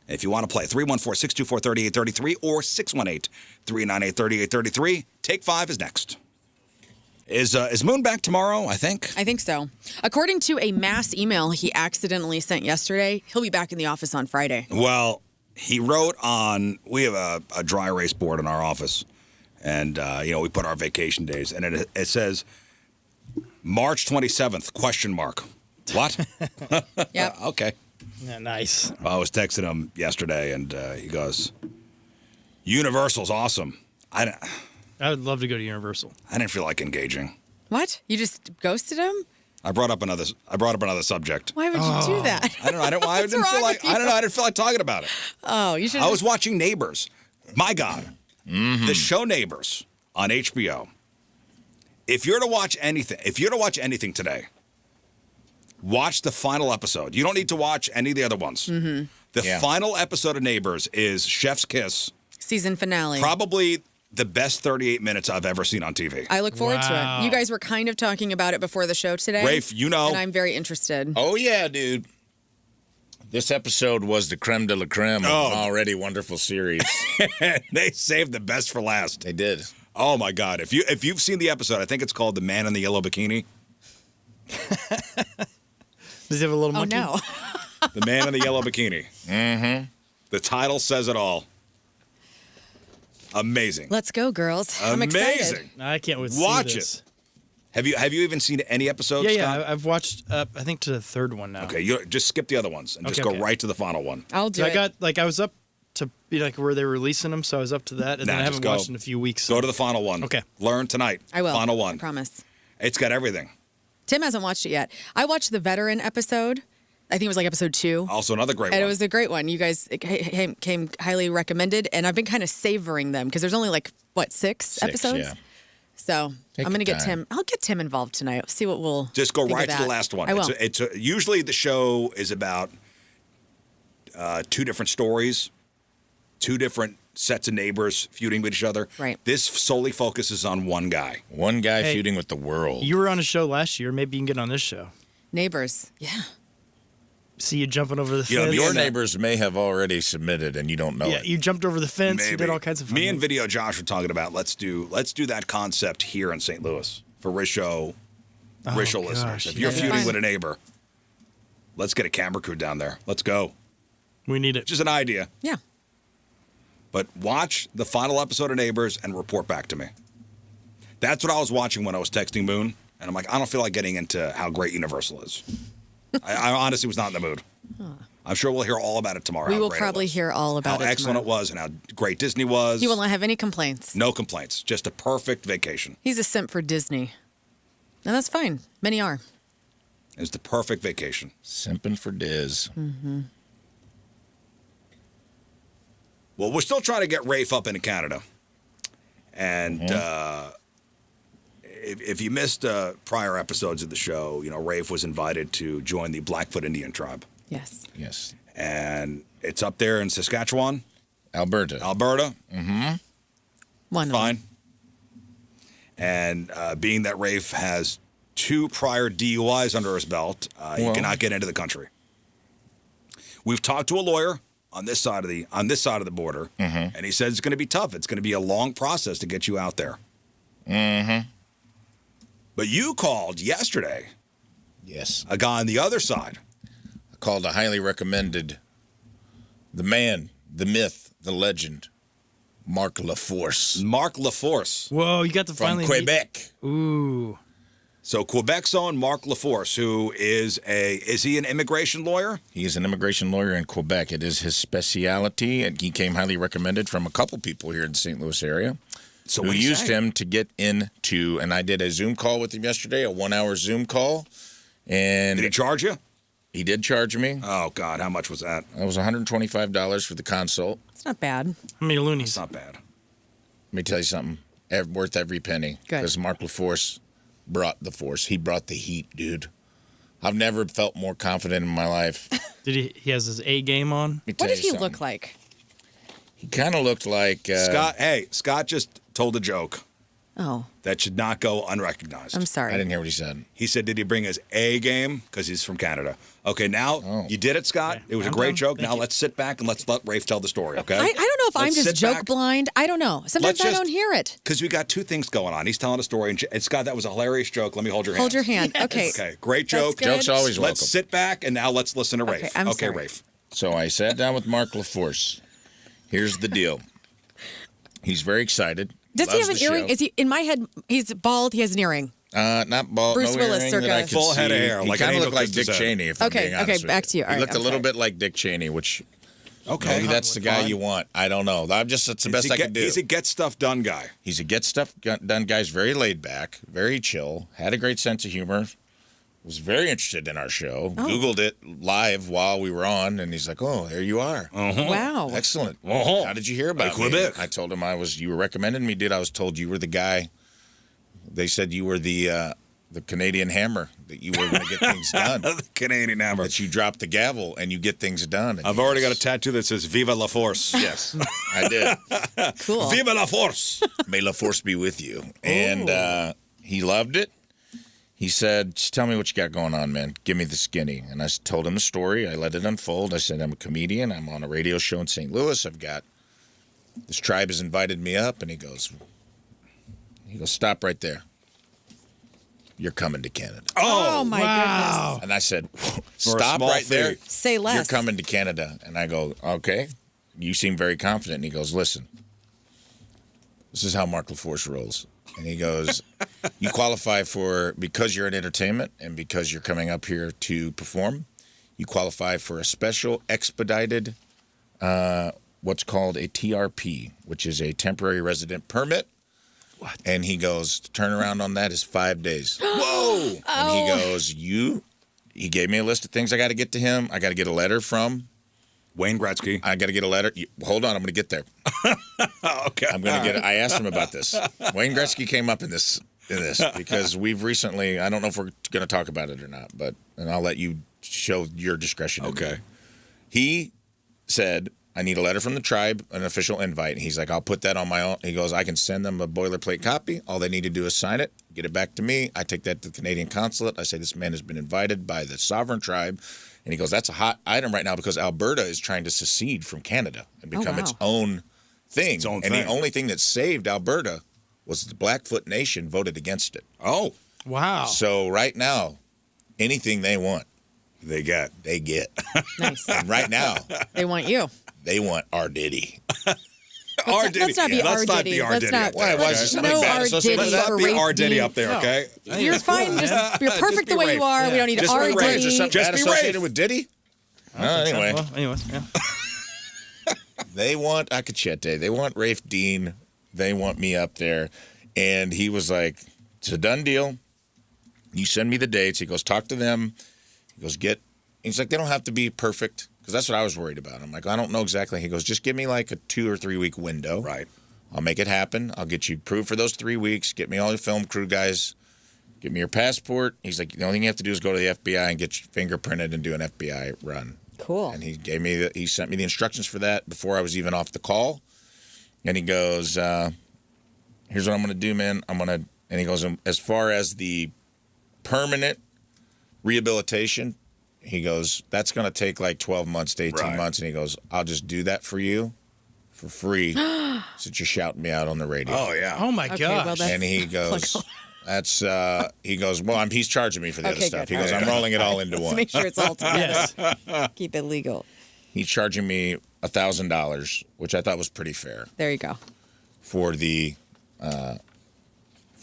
If you want to play, 314-624-3833 or 618-398-3833. Take 5 is next. Is Moon back tomorrow, I think? I think so. According to a mass email he accidentally sent yesterday, he'll be back in the office on Friday. Well, he wrote on, we have a dry erase board in our office, and, we put our vacation days, and it says March 27th, question mark. What? Yep. Okay. Yeah, nice. I was texting him yesterday, and he goes, Universal's awesome. I would love to go to Universal. I didn't feel like engaging. What? You just ghosted him? I brought up another subject. Why would you do that? I don't know. I didn't feel like I didn't feel like talking about it. Oh, you should. I was watching Neighbors. My God, the show Neighbors on HBO. If you're to watch anything today, watch the final episode. You don't need to watch any of the other ones. Mm-hmm. The final episode of Neighbors is Chef's Kiss. Season finale. Probably the best 38 minutes I've ever seen on TV. I look forward to it. You guys were kind of talking about it before the show today. Rafe, you know. And I'm very interested. Oh, yeah, dude. This episode was the creme de la creme of an already wonderful series. They saved the best for last. They did. Oh, my God. If you've seen the episode, I think it's called The Man in the Yellow Bikini. Does he have a little monkey? Oh, no. The Man in the Yellow Bikini. Mm-hmm. The title says it all. Amazing. Let's go, girls. I'm excited. Amazing. I can't wait to Watch see this. it. Have you even seen any episodes? Yeah, Scott? I've watched I think to the third one now. Okay, you just skip the other ones and just go right to the final one. I'll do it. I was up to be like where they were releasing them, so I was up to that, and then I haven't watched in a few weeks. Go to the final one. Okay. Learn tonight. I will. Final one. I promise. It's got everything. Tim hasn't watched it yet. I watched the veteran episode. I think it was like episode 2. Also another great one. And it was a great one. You guys came highly recommended, and I've been kind of savoring them because there's only 6 episodes? Yeah. So Take I'm going to your get time. Tim. I'll get Tim involved tonight. See what we'll just go think right of to the that. last one. I will. Usually the show is about 2 different stories, 2 different sets of neighbors feuding with each other. Right. This solely focuses on one guy. One guy feuding with the world. You were on a show last year. Maybe you can get on this show. Neighbors. Yeah. See you jumping over the You know, fence. your neighbors may have already submitted and you don't know it. You jumped over the fence. You did all kinds of fun. Me and Video Josh were talking about let's do that concept here in St. Louis for Rizz Show listeners. If you're feuding with a neighbor, let's get a camera crew down there. Let's go. We need it. Just an idea. Yeah. But watch the final episode of Neighbors and report back to me. That's what I was watching when I was texting Moon, and I'm like, I don't feel like getting into how great Universal is. I honestly was not in the mood. I'm sure we'll hear all about it tomorrow. We will probably hear all about it how excellent tomorrow. it was and how great Disney was. He will not have any complaints. No complaints. Just a perfect vacation. He's a simp for Disney. And that's fine. Many are. It was the perfect vacation. Simping for Diz. Mm-hmm. Well, we're still trying to get Rafe up into Canada. And if you missed prior episodes of the show, Rafe was invited to join the Blackfoot Indian tribe. Yes. Yes. And it's up there in Saskatchewan. Alberta. Mm-hmm. One. Fine. And being that Rafe has 2 prior DUIs under his belt, he cannot get into the country. We've talked to a lawyer on this side of the border, and he says it's going to be tough. It's going to be a long process to get you out there. Mm-hmm. But you called yesterday. Yes. A guy on the other side. I called a highly recommended, the man, the myth, the legend, Mark LaForce. Mark LaForce. Whoa, you got to From finally Quebec. Ooh. So Quebec's own Mark LaForce, who is he an immigration lawyer? He is an immigration lawyer in Quebec. It is his specialty, and he came highly recommended from a couple people here in the St. Louis area. So we used him to get into, and I did a Zoom call with him yesterday, a 1-hour Zoom call. And did he charge you? He did charge me. Oh, God. How much was that? It was $125 for the consult. It's not bad. How many loonies? It's not bad. Let me tell you something. Worth every penny. Good. Because Mark LaForce brought the force. He brought the heat, dude. I've never felt more confident in my life. Did he has his A game on? What did he look like? He kind of looked like... Scott just told a joke. Oh. That should not go unrecognized. I'm sorry. I didn't hear what he said. He said, did he bring his A game? Because he's from Canada. Okay, now you did it, Scott. Okay. It was a great joke. Now let's sit back and let's let Rafe tell the story, okay? I don't know if I'm just joke blind. I don't know. Sometimes I don't hear it. Because we got 2 things going on. He's telling a story, and Scott, that was a hilarious joke. Let me hold your hand. Hold your hand. Okay. Okay, great joke. That's good. Joke's always welcome. Let's sit back, and now let's listen to Rafe. I'm sorry. Rafe. So I sat down with Mark LaForce. Here's the deal. He's very excited. Does he have an earring? Is he in my head? He's bald. He has an earring. Not bald. Bruce no Willis, earring that I circa. could Full head of see. hair, He like kind an of Angel looked like Dick Christmas head. Cheney. If I'm Okay, being honest with back to you. All He right, looked a okay. little bit like Dick Cheney, which Okay. maybe that's the guy you want. I don't know. That's the best I can do. He's a get stuff done guy. He's a get stuff done guy. He's very laid back, very chill, had a great sense of humor, was very interested in our show, Googled it live while we were on, and he's like, oh, there you are. Wow. Excellent. Uh-huh. How did you hear about me? Quebec. I told him you were recommending me, dude. I was told you were the guy. They said you were the Canadian hammer, that you were going to get things done. The Canadian hammer. That you drop the gavel and you get things done. And I've already got a tattoo that says Viva la Force. Yes, I did. Cool. Viva la Force. May la force be with you. And he loved it. He said, just tell me what you got going on, man. Give me the skinny. And I told him the story. I let it unfold. I said, I'm a comedian. I'm on a radio show in St. Louis. This tribe has invited me up. And he goes, stop right there. You're coming to Canada. Oh my goodness. And I said, For a stop small right there. fee. Say less. You're coming to Canada. And I go, okay. You seem very confident. And he goes, listen, this is how Mark LaForce rolls. And he goes, you qualify because you're in entertainment and because you're coming up here to perform, you qualify for a special expedited, what's called a TRP, which is a temporary resident permit. What? And he goes, turnaround on that is 5 days. Whoa! And he goes, he gave me a list of things I got to get to him. I got to get a letter from Wayne Gretzky. I got to get a letter. Hold on, I'm going to get there. Okay. I'm going to get it. I asked him about this. Wayne Gretzky came up in this because we've recently, I don't know if we're going to talk about it or not, and I'll let you show your discretion. Okay. He said, I need a letter from the tribe, an official invite. And he's like, I'll put that on my own. He goes, I can send them a boilerplate copy. All they need to do is sign it, get it back to me. I take that to the Canadian consulate. I say, this man has been invited by the sovereign tribe. And he goes, that's a hot item right now because Alberta is trying to secede from Canada and become its own thing. The only thing that saved Alberta was the Blackfoot Nation voted against it. Oh. Wow. So right now, anything they want, they get. Nice. And right now, They want you. they want R. Diddy. R. Diddy. Let's not be R. Let's not Diddy. be R. Let's Diddy. not. up there, Why okay? is this No something bad R. associated Diddy with Let's for not be Rafe R. Diddy Dean. up there, okay? You're fine. You're perfect the way Rafe. you are. We don't need Just R. be Rafe. Is there Diddy. something Just bad be associated Rafe. with Diddy? Anyway, Well, anyways, yeah. they want Akachete. They want Rafe Dean. They want me up there. And he was like, it's a done deal. You send me the dates. He goes, talk to them. He goes, he's like, they don't have to be perfect. Because that's what I was worried about. I'm like, I don't know exactly. He goes, just give me like a 2 or 3 week window. Right. I'll make it happen. I'll get you approved for those 3 weeks. Get me all your film crew guys. Get me your passport. He's like, the only thing you have to do is go to the FBI and get you fingerprinted and do an FBI run. Cool. And he gave me he sent me the instructions for that before I was even off the call. And he goes, here's what I'm going to do, man. And he goes, as far as the permanent rehabilitation, he goes, that's going to take like 12 months to 18 months. And he goes, I'll just do that for you for free since you're shouting me out on the radio. Oh, yeah. Oh, my gosh. well, that's And he goes, he goes, well, he's charging me for the other stuff. good. He goes, I'm rolling it all into Let's one. make sure it's all together. Yes. Keep it legal. He's charging me $1,000, which I thought was pretty fair There you go. for the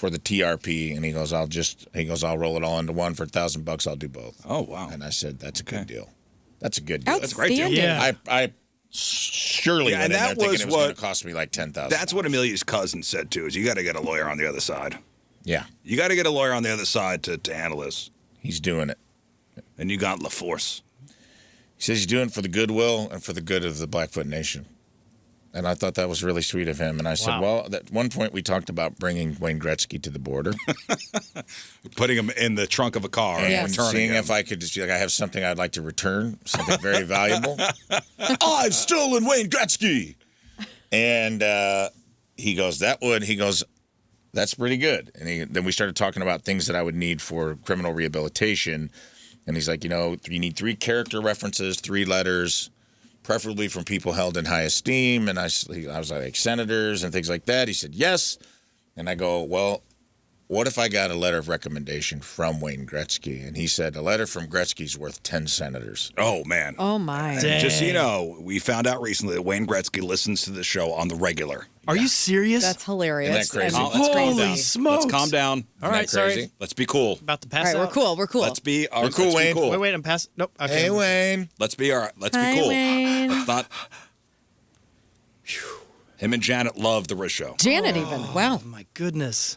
TRP. And he goes, I'll roll it all into one for $1,000. I'll do both. Oh, wow. And I said, that's a good deal. That's a good deal. That's a great deal. Outstanding. Yeah. I surely Yeah, went and in there that thinking was it was going what- to cost me like $10,000. That's what Amelia's cousin said, too, is you got to get a lawyer on the other side. Yeah, You got to get a lawyer on the other side to handle this. he's doing it. And you got LaForce. He says he's doing it for the goodwill and for the good of the Blackfoot Nation. And I thought that was really sweet of him. And I said, well, at one point we talked about bringing Wayne Gretzky to the border. Putting him in the trunk of a car And and returning seeing him. if I could just be like, I have something I'd like to return, something very valuable. I've stolen Wayne Gretzky. And he goes, that's pretty good. And then we started talking about things that I would need for criminal rehabilitation. And he's like, you need 3 character references, 3 letters, preferably from people held in high esteem. And I was like, senators and things like that. He said, yes. And I go, well, what if I got a letter of recommendation from Wayne Gretzky? And he said, a letter from Gretzky's worth 10 senators. Oh, man. Oh, my. Dang. Just so you know, we found out recently that Wayne Gretzky listens to the show on the regular. Are you serious? That's hilarious. Isn't that crazy? And Let's calm Holy down. smokes. Let's calm down. All right, Isn't that sorry. crazy? Let's be cool. About to All pass right, out. we're cool. We're cool. Let's be We're cool, let's be Wayne. cool. Wait, I'm passing. Nope. Okay. Hey, Wayne. Let's be all right. Let's Hi, be cool. Wayne. Let's not. Him and Janet love the Rizz Show. Janet even. Wow. Oh, my goodness.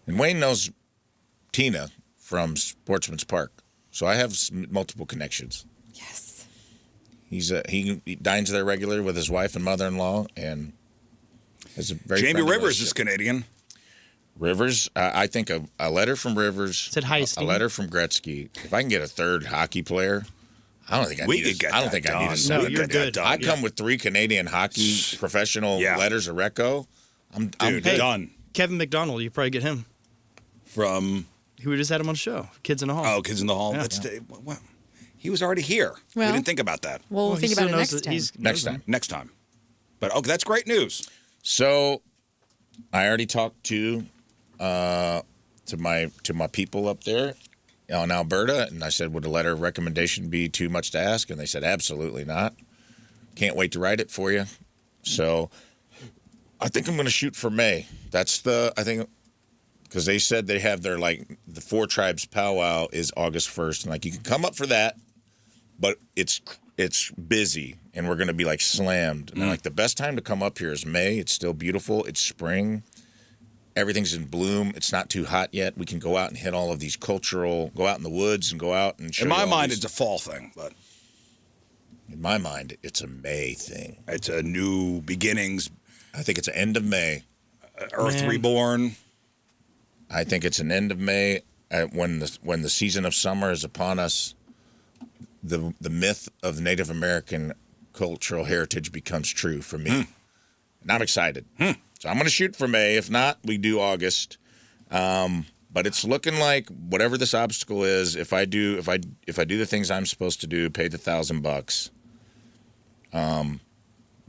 And Wayne knows Tina from Sportsman's Park. So I have multiple connections. Yes. He dines there regularly with his wife and mother-in-law, and has a very Jamie friendly Rivers is relationship. Canadian. Rivers, I think a letter from Rivers, Said hi, a Steve. letter from Gretzky. If I can get a third hockey player, I don't think I We need. could get I don't that think I done. need a No, second. you're Get that good. done. I come with 3 Canadian hockey professional Yeah. letters of reco. I'm Dude, good. done. Kevin McDonald, you probably get him. From We just had him on the show. Kids in the Hall. Kids in the Hall. Yeah. Well, he was already here. Well- we didn't think about that. Well, we'll he think still about it knows next that time. Next time. Next time. But that's great news. So, I already talked to my people up there in Alberta, and I said, would a letter of recommendation be too much to ask? And they said, absolutely not. Can't wait to write it for you. So, I think I'm going to shoot for May. That's because they said they have their, the 4 tribes powwow is August 1st. And, you can come up for that, but it's busy, and we're going to be, slammed. And, the best time to come up here is May. It's still beautiful. It's spring. Everything's in bloom. It's not too hot yet. We can go out and hit all of these go out in the woods and go out and show In my you all mind, these- it's a fall thing, but In my mind, it's a May thing. it's a new beginnings, I think it's an end of May. Earth Man. reborn. I think it's an end of May when the season of summer is upon us. The myth of Native American cultural heritage becomes true for me, and I'm excited. So I'm going to shoot for May. If not, we do August. But it's looking like whatever this obstacle is, if I do the things I'm supposed to do, pay the $1,000.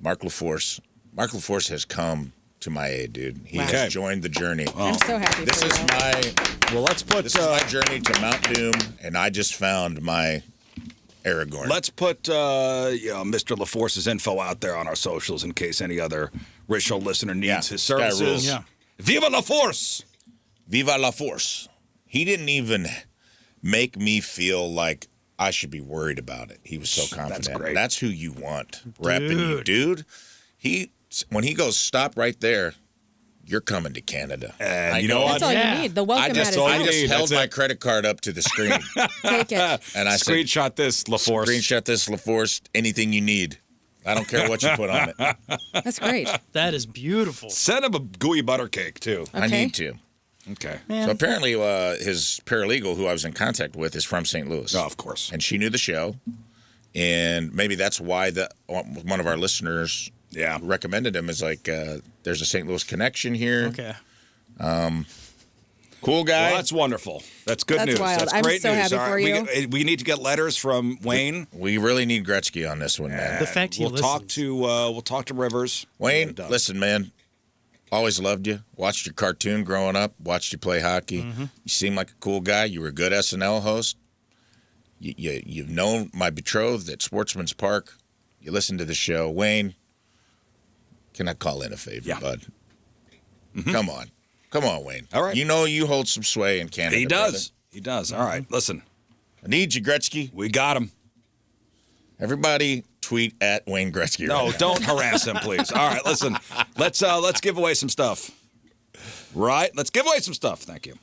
Mark LaForce has come to my aid, dude. He Wow. has joined the journey. I'm so happy This for is you. Well, let's put This is my journey to Mount Doom, and I just found my Aragorn. let's put Mr. LaForce's info out there on our socials in case any other Rizz Show listener needs Yeah, his Sky rules. services. Yeah. Viva LaForce! Viva la Force. He didn't even make me feel like I should be worried about it. He was so confident. That's great. That's who you want repping you, dude. When he goes, stop right there, you're coming to Canada. And you know That's what? all Yeah. you need. The welcome I mat just, is I out. just need. held That's my it. credit card up to the screen, Take it. and I said, Screenshot this, LaForce. screenshot this, LaForce, anything you need. I don't care what you put on it. That's great. That is beautiful. Send him a gooey butter cake, too. I Okay. need to. Okay. Man. So apparently his paralegal, who I was in contact with, is from St. Louis. Oh, of course. And she knew the show. And maybe that's why one of our listeners Yeah. recommended him, is there's a St. Louis connection here. Okay. Cool guy. Well, that's wonderful. That's good That's news. wild. That's I'm great so news. happy All for right, we need to get letters from Wayne. We really need Gretzky on this one, man. The fact he we'll talk listens. to Rivers. Wayne, And, listen, man. Always loved you. Watched your cartoon growing up. Watched you play hockey. Mm-hmm. You seem like a cool guy. You were a good SNL host. You've known my betrothed at Sportsman's Park. You listen to the show. Wayne, can I call in a favor, Yeah. bud? Come on. Come on, Wayne. All right. You know you hold some sway in Canada. He does. brother. He does. All right. Listen, I need you, Gretzky. we got him. Everybody tweet at Wayne Gretzky. No, right now. don't harass him, please. All right, listen. Let's give away some stuff. Right? Let's give away some stuff. Thank you.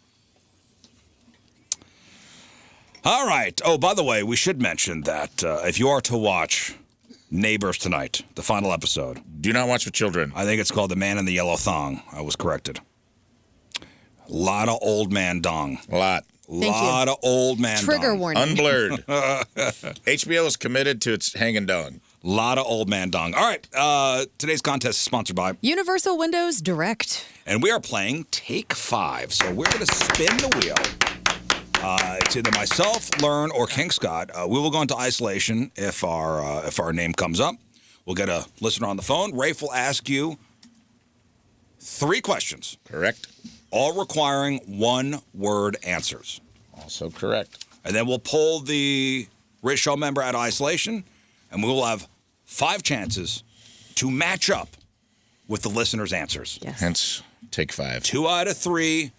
All right. Oh, by the way, we should mention that if you are to watch Neighbors tonight, the final episode, Do not watch with children. I think it's called The Man in the Yellow Thong. I was corrected. A lot of old man dong. A lot. Lot of old man Trigger dong. warning. Unblurred. HBO is committed to its hanging dong. Lot of old man dong. All right. Today's contest is sponsored by, Universal Windows Direct. and we are playing Take 5. So we're going to spin the wheel. It's either myself, Learn, or King Scott. We will go into isolation if our name comes up. We'll get a listener on the phone. Rafe will ask you 3 questions. Correct. All requiring one-word answers. Also correct. And then we'll pull the Rizz Show member out of isolation, and we will have 5 chances to match up with the listeners' answers. Yes. Hence, take 5. 2 out of 3,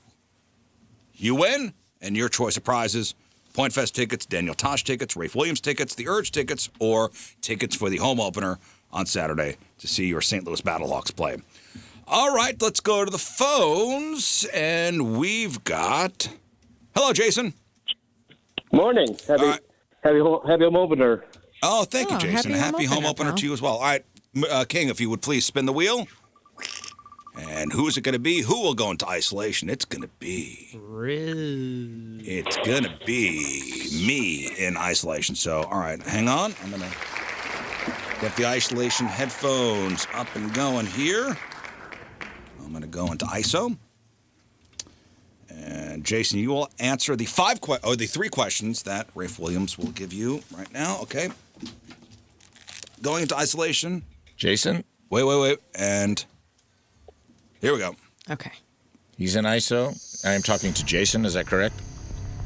you win, and your choice of prizes: Point Fest tickets, Daniel Tosh tickets, Rafe Williams tickets, the Urge tickets, or tickets for the home opener on Saturday to see your St. Louis Battlehawks play. All right, let's go to the phones, and we've got... Hello, Jason. Morning. Happy home opener. Oh, thank you, Jason. happy home Home opener opener to you as well. All right, King, if you would please spin the wheel. And who is it going to be? Who will go into isolation? It's going to be... Rizz. It's going to be me in isolation. So, all right, hang on. I'm going to get the isolation headphones up and going here. I'm going to go into ISO. And Jason, you will answer the 3 questions that Rafe Williams will give you right now. Okay. Going into isolation. Jason? Wait. And here we go. Okay. He's in ISO. I am talking to Jason. Is that correct?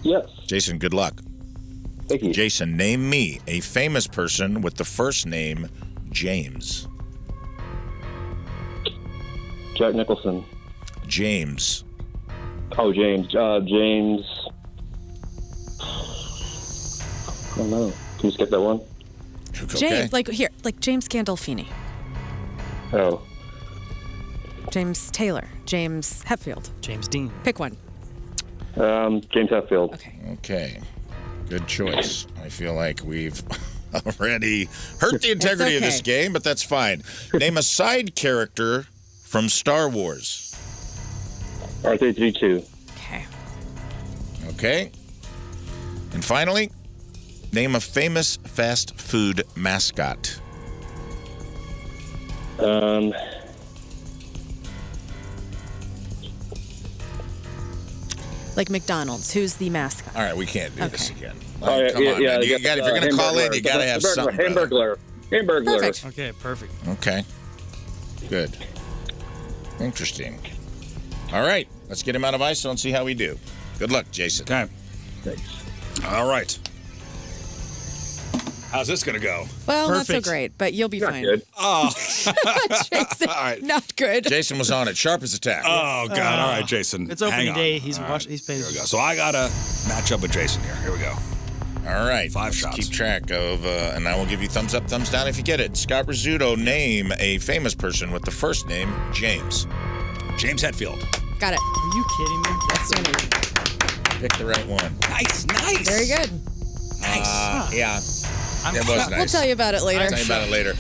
Yes. Jason, good luck. Thank you. Jason, name me a famous person with the first name James. Jack Nicholson. James. Oh, James. James. I don't know. Can you skip that one? James, like James Gandolfini. Oh. James Taylor. James Hetfield. James Dean. Pick one. James Hetfield. Okay. Good choice. I feel like we've already hurt the integrity of this game, but that's fine. Name a side character from Star Wars. R2-D2. Okay. Okay. And finally, name a famous fast food mascot. Like McDonald's. Who's the mascot? All right, we can't do this again. Oh, yeah, Come on, yeah, man. yeah, If you're going to call in, you got to have something. brother. Hamburglar. Perfect. Okay, perfect. Okay. Good. Interesting. All right. Let's get him out of ISO and see how we do. Good luck, Jason. Okay. All right. How's this going to go? Well, Perfect. not so great, but you'll be fine. Good. Oh, Jason, all right. not good. Jason was on it. Sharp as a tack. Oh, God. All right, Jason. It's hang opening on. day. He's All watching. He's paying. Here we go. So I got to match up with Jason here. Here we go. All right. 5 let's shots. Keep track of, and I will give you thumbs up, thumbs down if you get it. Scott Rizzuto, name a famous person with the first name James. James Hetfield. Got it. Are you kidding me? That's so amazing. Pick the right one. Nice. Very good. Yeah. It was nice. We'll tell you about it later. I'll tell you about it later.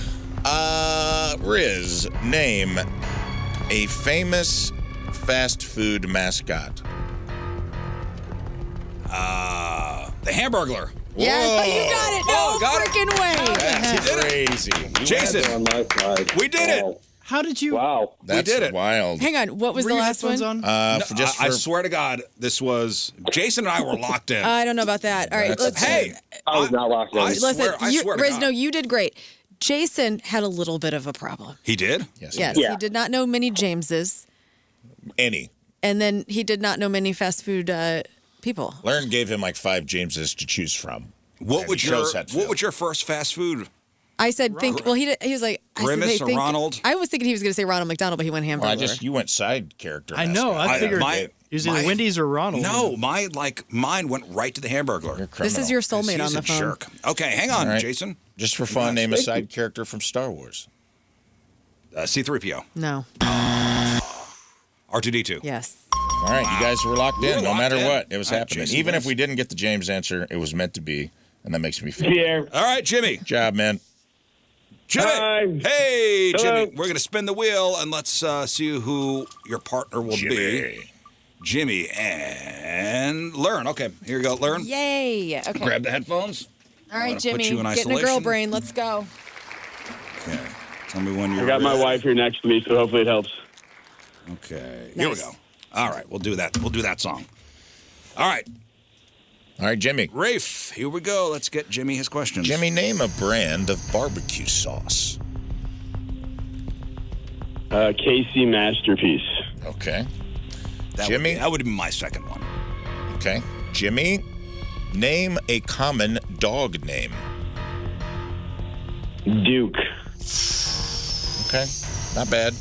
Rizz, name a famous fast food mascot. The Hamburglar. Yeah, Whoa. you got it. No Oh, got it. freaking way. That's crazy. Jason. On my side. We did it. How did you? Wow. That's did it. wild. Hang on. What was Were the your last one? headphones on? I swear to God, this was Jason and I were locked in. I don't know about that. All right, That's let's. Hey, I was not locked in. I Listen, swear to Riz, God. no, you did great. Jason had a little bit of a problem. He did? Yes. Yes, Yeah. he did not know many Jameses, Any. and then he did not know many fast food people. Lauren gave him like 5 Jameses to choose from. What And would he your chose Hetfield. What would your first fast food? I said, think. Well, he was like, I said, Grimace hey, or think- Ronald? I was thinking he was going to say Ronald McDonald, but he went Hamburger. Well, you went side character. I know. mascot. I figured my- it was either Wendy's or Ronald. No, mine went right to the Hamburglar. You're This is criminal. your soulmate on He's the a phone. jerk. Okay, hang on, All right. Jason. Just for fun, name a side character from Star Wars. C-3PO. No. R2-D2. Yes. All right, you guys were locked We were in. No locked matter in. what, it was All right, happening. Jason Even if wins. we didn't get the James answer, it was meant to be, and that makes me feel. Yeah. All right, Jimmy. Good job, man. Jimmy. Hi. Hey, Hello. Jimmy. We're going to spin the wheel, and let's see who your partner will be. Jimmy and Learn. Okay, here you go, Learn. Yay. Okay. Grab the headphones. All I'm right, gonna Jimmy. put you in Getting a girl isolation. brain. Let's go. Okay. Tell me when you're I got my ready. wife here next to me, so hopefully it helps. Okay. Here we Nice. go. All right, we'll do that. We'll do that song. All right, All right, Jimmy. Rafe, here we go. Let's get Jimmy his questions. Jimmy, name a brand of barbecue sauce. Casey Masterpiece. Okay. Jimmy? That would be my second one. Okay. Jimmy, name a common dog name. Duke. Okay. Not bad.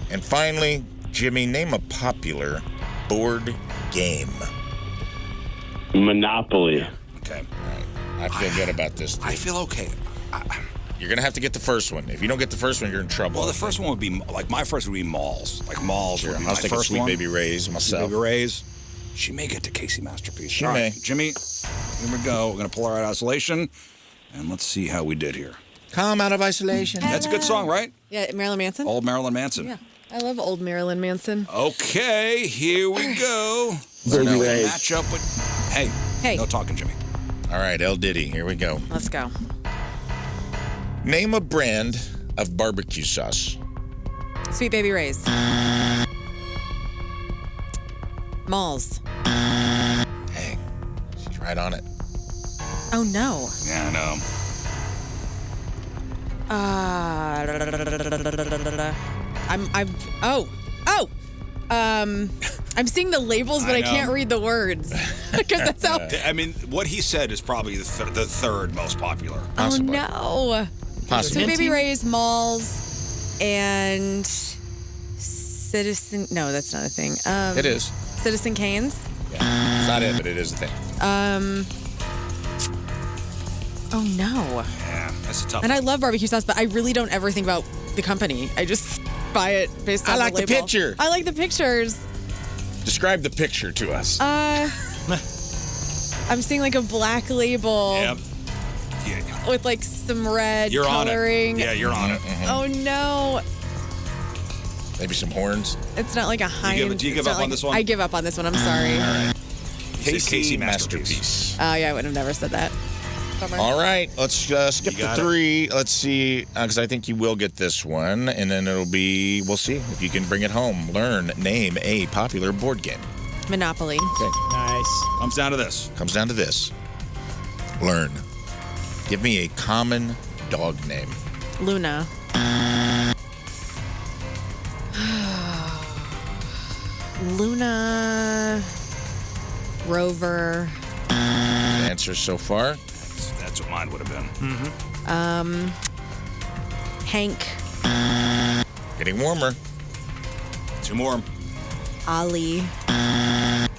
And finally, Jimmy, name a popular board game. Monopoly. Okay. All right. I feel good about this, dude. I feel okay. You're going to have to get the first one. If you don't get the first one, you're in trouble. Well, the first one would be, like, my first would be Malls. Like, Malls Sure. would be I was my thinking first Sweet one. Baby Ray's myself. Sweet Baby Ray's. She may get to Casey Masterpiece. She All may. right, Jimmy, here we go. We're going to pull her out of isolation, and let's see how we did here. Come out of isolation. That's a good song, right? Yeah, Marilyn Manson. Old Marilyn Manson. Yeah, I love old Marilyn Manson. Okay, here we go. Baby Now we Ray's. match up with... Hey, no talking, Jimmy. All right, L. Diddy, here we go. Let's go. Name a brand of barbecue sauce. Sweet Baby Ray's. Malls. Hey, she's right on it. Oh no. Yeah, I know. I'm seeing the labels, but I know. can't read the words because that's how. I mean, what he said is probably the third most popular. Possibly. Oh no. Possibly. Sweet Baby Ray's, Malls, and Citizen. No, that's not a thing. It is. Citizen Kane's. Yeah. It's not it, but it is a thing. Oh no. Yeah, that's a tough And one. I love barbecue sauce, but I really don't ever think about the company. I just buy it based on I like the label. picture. I like the pictures. Describe the picture to us. I'm seeing like a black label Yep. Yeah, with like some red you're coloring. on it. Yeah, you're on it. Oh no. Maybe some horns. It's not like a Heinz. Do you give It's up not on like- this one? I give up on this one. I'm sorry. All right. Casey Masterpiece. Oh yeah, I would have never said that. Bummer. All right, let's skip You to got it. 3. Let's see, because I think you will get this one, and then it'll be, we'll see if you can bring it home. Learn, name a popular board game. Monopoly. Okay, Nice. Comes down to this. comes down to this. Learn. Give me a common dog name. Luna. Luna. Rover. Good answer so far. That's what mine would have been. Hank. Getting warmer. 2 more. Ollie.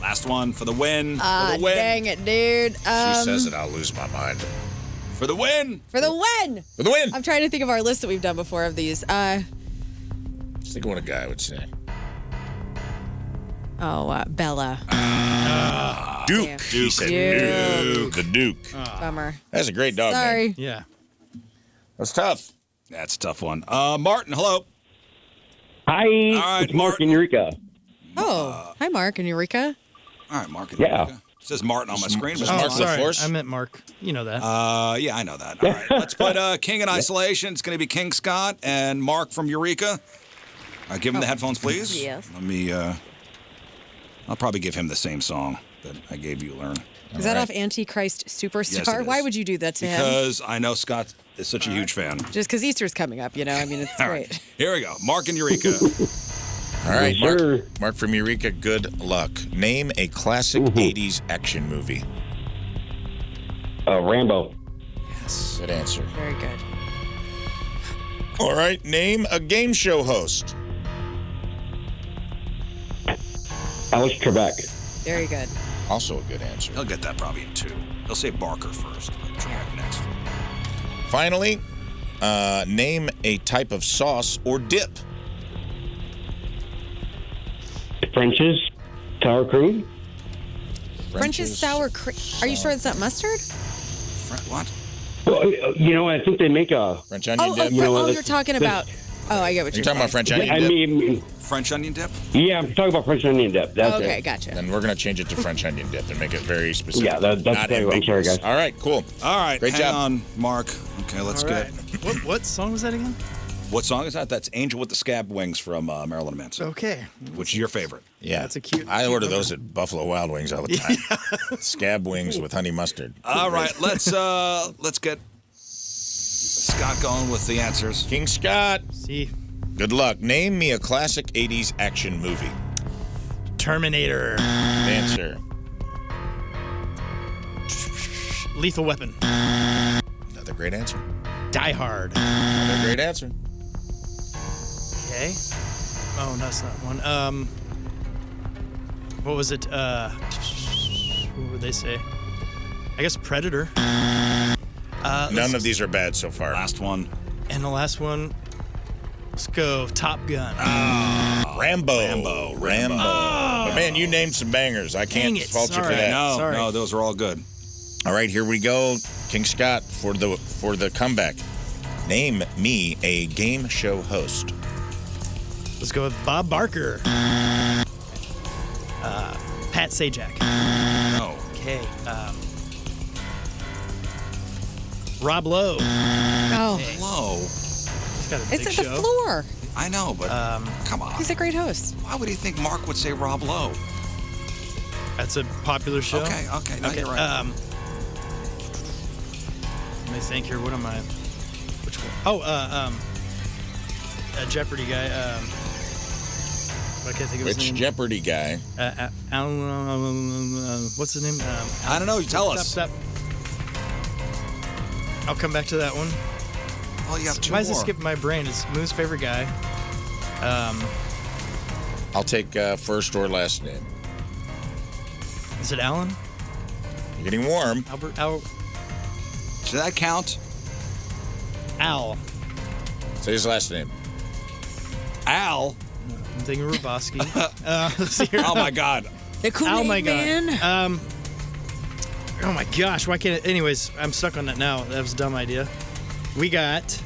Last one for the win. For the win. Dang it, dude. She says it, I'll lose my mind. For the win. For the win. For the win! I'm trying to think of our list that we've done before of these. Just think of what a guy would say. Bella. Duke. Yeah. He said Duke. The Duke. Bummer. That's a great dog name. Sorry. Yeah. That's tough. That's a tough one. Martin, hello. Hi, right, it's Mark Martin. and Eureka. Oh, hi, Mark and Eureka. All right, Mark. Yeah. It says Martin on my screen. Says but- Mark sorry. LaForce? I meant Mark. You know that. Yeah, I know that. All right, let's put King in isolation. It's going to be King Scott and Mark from Eureka. Give him the headphones, please. Yes. Let me, I'll probably give him the same song that I gave you, Learn. Is that off Antichrist Superstar? Yes, it is. Why would you do that to him? Because I know Scott is such a huge fan. Just because Easter's coming up, you know? I mean, it's All great. right, here we go. Mark and Eureka. All right, Yes, sir. Mark from Eureka, good luck. Name a classic 80s action movie. Rambo. Yes. Good answer. Very good. All right, name a game show host. Alex Trebek. Very good. Also a good answer. He'll get that probably in 2. He'll say Barker first. Trebek next. Finally, name a type of sauce or dip. French's. Sour cream. French's sour cream. Are you sure it's not mustard? What? Well, I think they make a. French onion Oh, dip. you're talking about. Oh, I get what You're you're talking about French onion I dip? mean, French onion dip? yeah, I'm talking about French onion dip. That's Okay, it. gotcha. Then we're going to change it to French onion dip and make it very specific. Yeah, that's Not okay. I'm sorry, ambiguous. guys. All right, cool. All right, Great hang job. on, Mark. Okay, let's All right. get. What song was that again? What song is that? That's Angel with the Scab Wings from Marilyn Manson, Okay. which is your favorite. Yeah, That's a cute- I cute order number. those at Buffalo Wild Wings all the time. Scab wings with honey mustard. All right, let's get Scott going with the answers. King Scott. See, Good luck. Name me a classic 80s action movie. Terminator. Answer. Lethal Weapon. Another great answer. Die Hard. Another great answer. Okay. Oh, no, that's not one. What was it? What would they say? I guess Predator. None of these are bad so far. Last one. And the last one, let's go Top Gun. Rambo. But man, you named some bangers. I can't fault you for that. No, those are all good. All right, here we go. King Scott for the comeback. Name me a game show host. Let's go with Bob Barker. Pat Sajak. No. Okay. Rob Lowe. Oh. Lowe. He's got a It's big at show. the floor. I know, but come on. He's a great host. Why would he think Mark would say Rob Lowe? That's a popular show. Okay. No, you're right. Let me think here. What am I? Which one? Oh, a Jeopardy guy. I can't think of his Which name. Jeopardy guy? What's his name? I don't know. You tell us. I'll come back to that one. Oh, you have two Why is it more. skipping my brain? It's Moo's favorite guy. I'll take first or last name. Is it Alan? You're getting warm. Albert? Al? Does that count? Al. Say his last name. Al. I'm thinking Roboski. Let's see here. Oh my God. The Kool-Aid Man. Oh my gosh, why can't it? Anyways, I'm stuck on that now. That was a dumb idea. We got.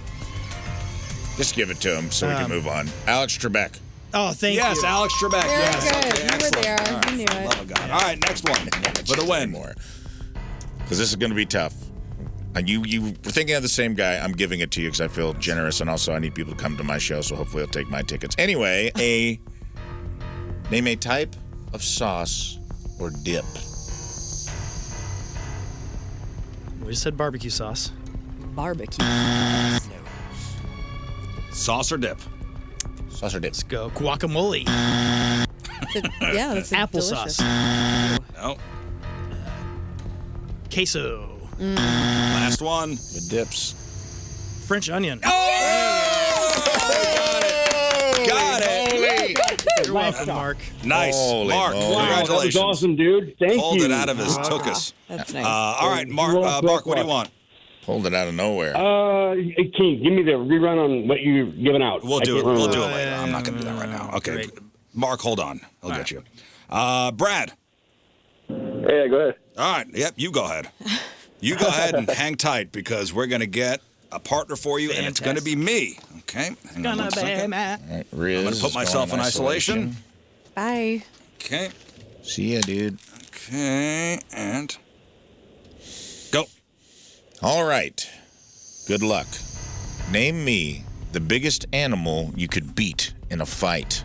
Just give it to him so we can move on. Alex Trebek. Oh, thank you. Yes, Alex Trebek. Very Yes. good. Okay, You were excellent. there. All right. You knew it. Love of God. All right, next one. For the win. More. Because this is going to be tough. And you were thinking of the same guy. I'm giving it to you because I feel generous, and also I need people to come to my show, so hopefully he'll take my tickets. Anyway, name a type of sauce or dip. We just said barbecue sauce. Barbecue. Sauce or dip? Sauce or dip. Let's go guacamole. Yeah, that's Applesauce. No. Queso. Last one. The dips. French onion. Got it. You're welcome, Mark. Nice. Holy Mark, moly. congratulations. That was awesome, dude. Thank Pulled you. it out of his tuchus. That's nice. All right, Mark, what do you want? Pulled it out of nowhere. King, give me the rerun on what you're giving out. We'll do it. I can't We'll remember. do it later. I'm not going to do that right now. Okay. Great. Mark, hold on. I'll get you. Brad. Yeah, go ahead. All right. Yep, you go ahead. You go ahead and hang tight because we're going to get a partner for you, and it's going to be me. Okay? Hang on one second. All right, Rizz I'm going to put myself in isolation. Bye. Okay. See ya, dude. Okay. And go. All right. Good luck. Name me the biggest animal you could beat in a fight.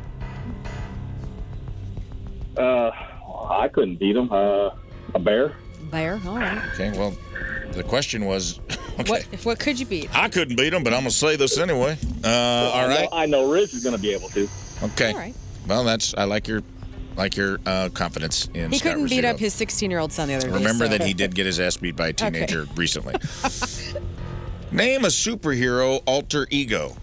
I couldn't beat him. A bear. Bear. All right. Okay, well, the question was, okay. What could you beat? I couldn't beat him, but I'm going to say this anyway. All right. I know Rizz is going to be able to. Okay. All right. Well, I like your confidence in He Scott couldn't beat Rizzuto. up his 16-year-old son the other day. Remember so. that he did get his ass beat by a teenager recently. Name a superhero alter ego.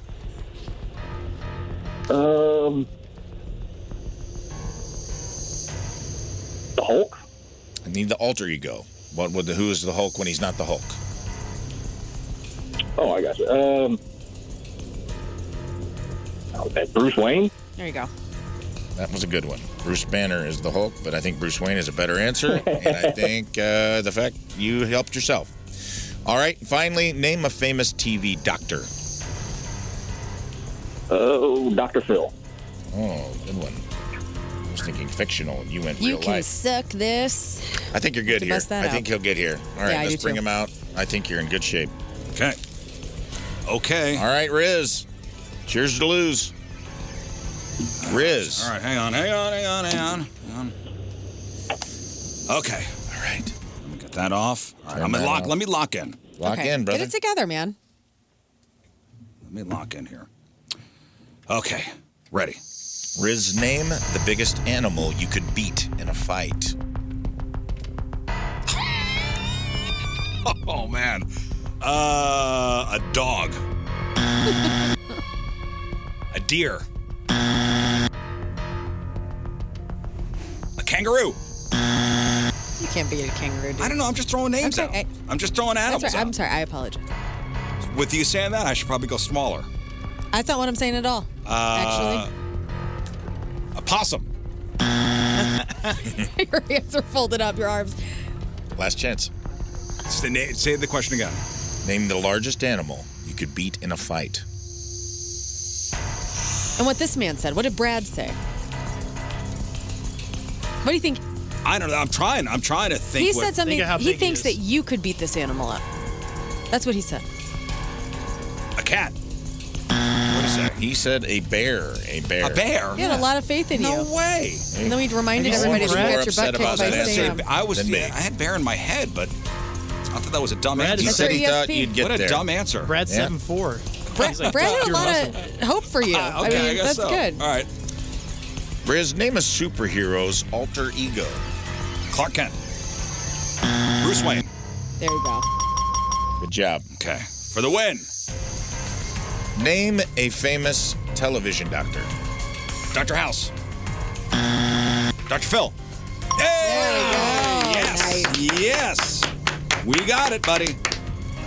The Hulk. I need the alter ego. Who is the Hulk when he's not the Hulk? Oh, I got you. Okay, Bruce Wayne. There you go. That was a good one. Bruce Banner is the Hulk, but I think Bruce Wayne is a better answer. And I think the fact you helped yourself. All right, finally, name a famous TV doctor. Oh, Dr. Phil. Oh, good one. I was thinking fictional, and you went You real can life. suck this. I think you're good to here. bust that I think out. he'll get here. All right, Yeah, I let's do bring too. him out. I think you're in good shape. Okay. Okay. All right, Rizz. Cheers to lose. Rizz. All right, hang on. Okay. All right. Let me get that off. All right, Turn that off. let me lock in. Lock Okay. in, brother. Get it together, man. Let me lock in here. Okay, ready. Rizz, name the biggest animal you could beat in a fight. Oh, man. A dog. A deer. A kangaroo. You can't beat a kangaroo, dude. I don't know. I'm just throwing names out. I'm just throwing animals That's right. out. I'm sorry. I apologize. With you saying that, I should probably go smaller. That's not what I'm saying at all, actually. A possum. Your hands are folded up, your arms. Last chance. Say the question again. Name the largest animal you could beat in a fight. And what this man said. What did Brad say? What do you think? I don't know. I'm trying to think. He said something. He thinks he that you could beat this animal up. That's what he said. A cat. What is that? He said a bear. A bear. A bear? He had a lot of faith in you. No way. And then we reminded everybody that you got your butt kicked by Sam. I had bear in my head, but I thought that was a dumb Brad answer. He said he thought you'd get What there. a dumb answer. Brad 7'4". Brad had a lot of hope for you. Okay, I mean, guess that's so. good. All right. Rizz, name a superhero's alter ego. Clark Kent. Bruce Wayne. There you go. Good job. Okay. For the win. Name a famous television doctor. Dr. House. Dr. Phil. There we go. Yes. Nice. Yes. We got it, buddy.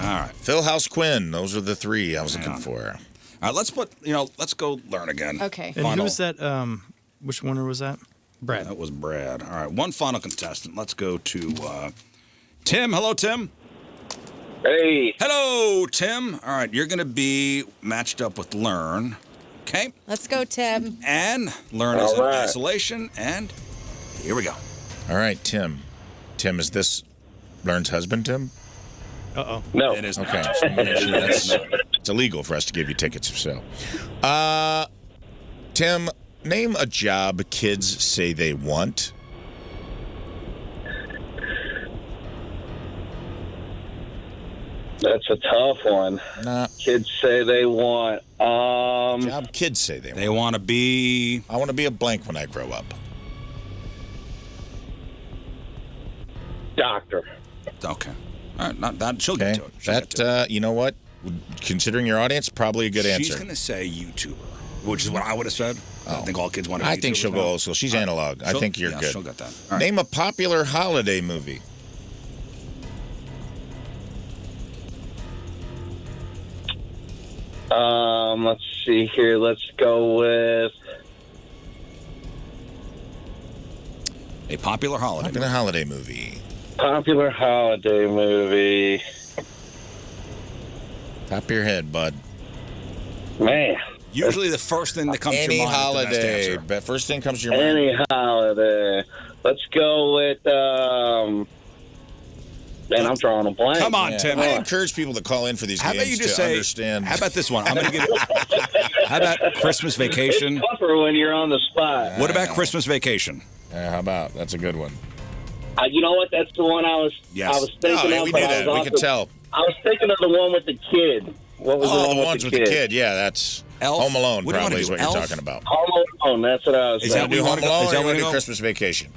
All right. Phil House Quinn. Those are the three I was looking for. All right, let's go learn again. Okay. And who was that? Which winner was that? Brad. That was Brad. All right, one final contestant. Let's go to Tim. Hello, Tim. Hey. Hello, Tim. All right, you're going to be matched up with Learn. Okay? Let's go, Tim. And Learn is in isolation. And here we go. All right, Tim. Tim, is this Learn's husband, Tim? Uh-oh. No. It is not. Okay. So make sure it's illegal for us to give you tickets if so. Tim, name a job kids say they want. That's a tough one. Nah. Kids say they want. Job kids say they want. They want to be. I want to be a blank when I grow up. Doctor. Okay. All right, not that. She'll get to it. She'll get to That, you know what? Considering your audience, probably a good She's answer. going to say YouTuber, which is what I would have said. I think all kids want to be I think she'll YouTubers go now. old school. She's analog. I think you're good. She'll get that. All right. Name a popular holiday movie. Let's see here. Let's go with A popular holiday. Popular holiday movie. popular holiday movie. Top of your head, bud. Man. Usually the first thing that comes to Any your mind holiday. is the best answer. But first thing comes to your mind. Any holiday. Let's go with man, I'm drawing a blank. Come on, Yeah. Tim. I encourage people to call in for these How games about you just to say, understand. how about this one? I'm going to give it. How about Christmas Vacation? It's tougher when you're on the spot. What about Christmas Vacation? How about? That's a good one. You know what? That's the one I was thinking of. we but knew I that. was We could also- tell. I was thinking of the one with the kid. What was the one the ones with the kid. Yeah, that's Elf? Home Alone. What do you wanna Probably do, is what Elf? you're talking about. Home Alone. That's what I was Is saying. that Do what Home you wanna go- Alone, is that or you what want to you do go? Christmas Vacation?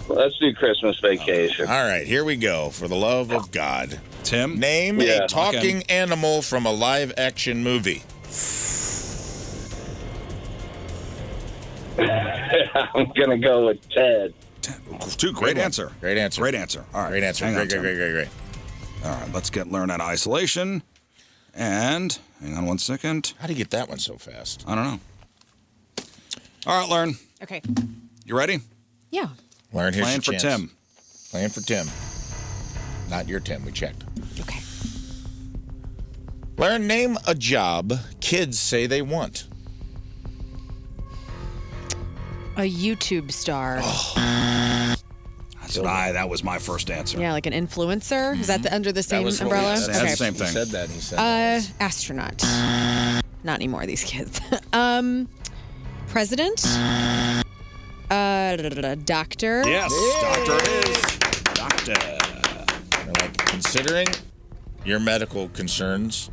Let's do Christmas Vacation. All right, here we go. For the love of God, Tim? name Yeah. a talking animal from a live-action movie. I'm gonna go with Ted. Great answer. Great answer. Great answer. All right. Great answer. Hang on, Great. All right, let's get Learn out of isolation. And hang on one second. How do you get that one so fast? I don't know. All right, Learn. Okay. You ready? Yeah. Learn, here's Playing your for chance. Tim. Playing for Tim. Not your Tim. We checked. Okay. Learn, name a job kids say they want. A YouTube star. That was my first answer. Yeah, like an influencer. Is that under the same was what we umbrella? said. That's the same He thing. said that. He said that. Astronaut. Not anymore, these kids. President. Doctor. Yes, doctor it is. Doctor. We're like, considering your medical concerns,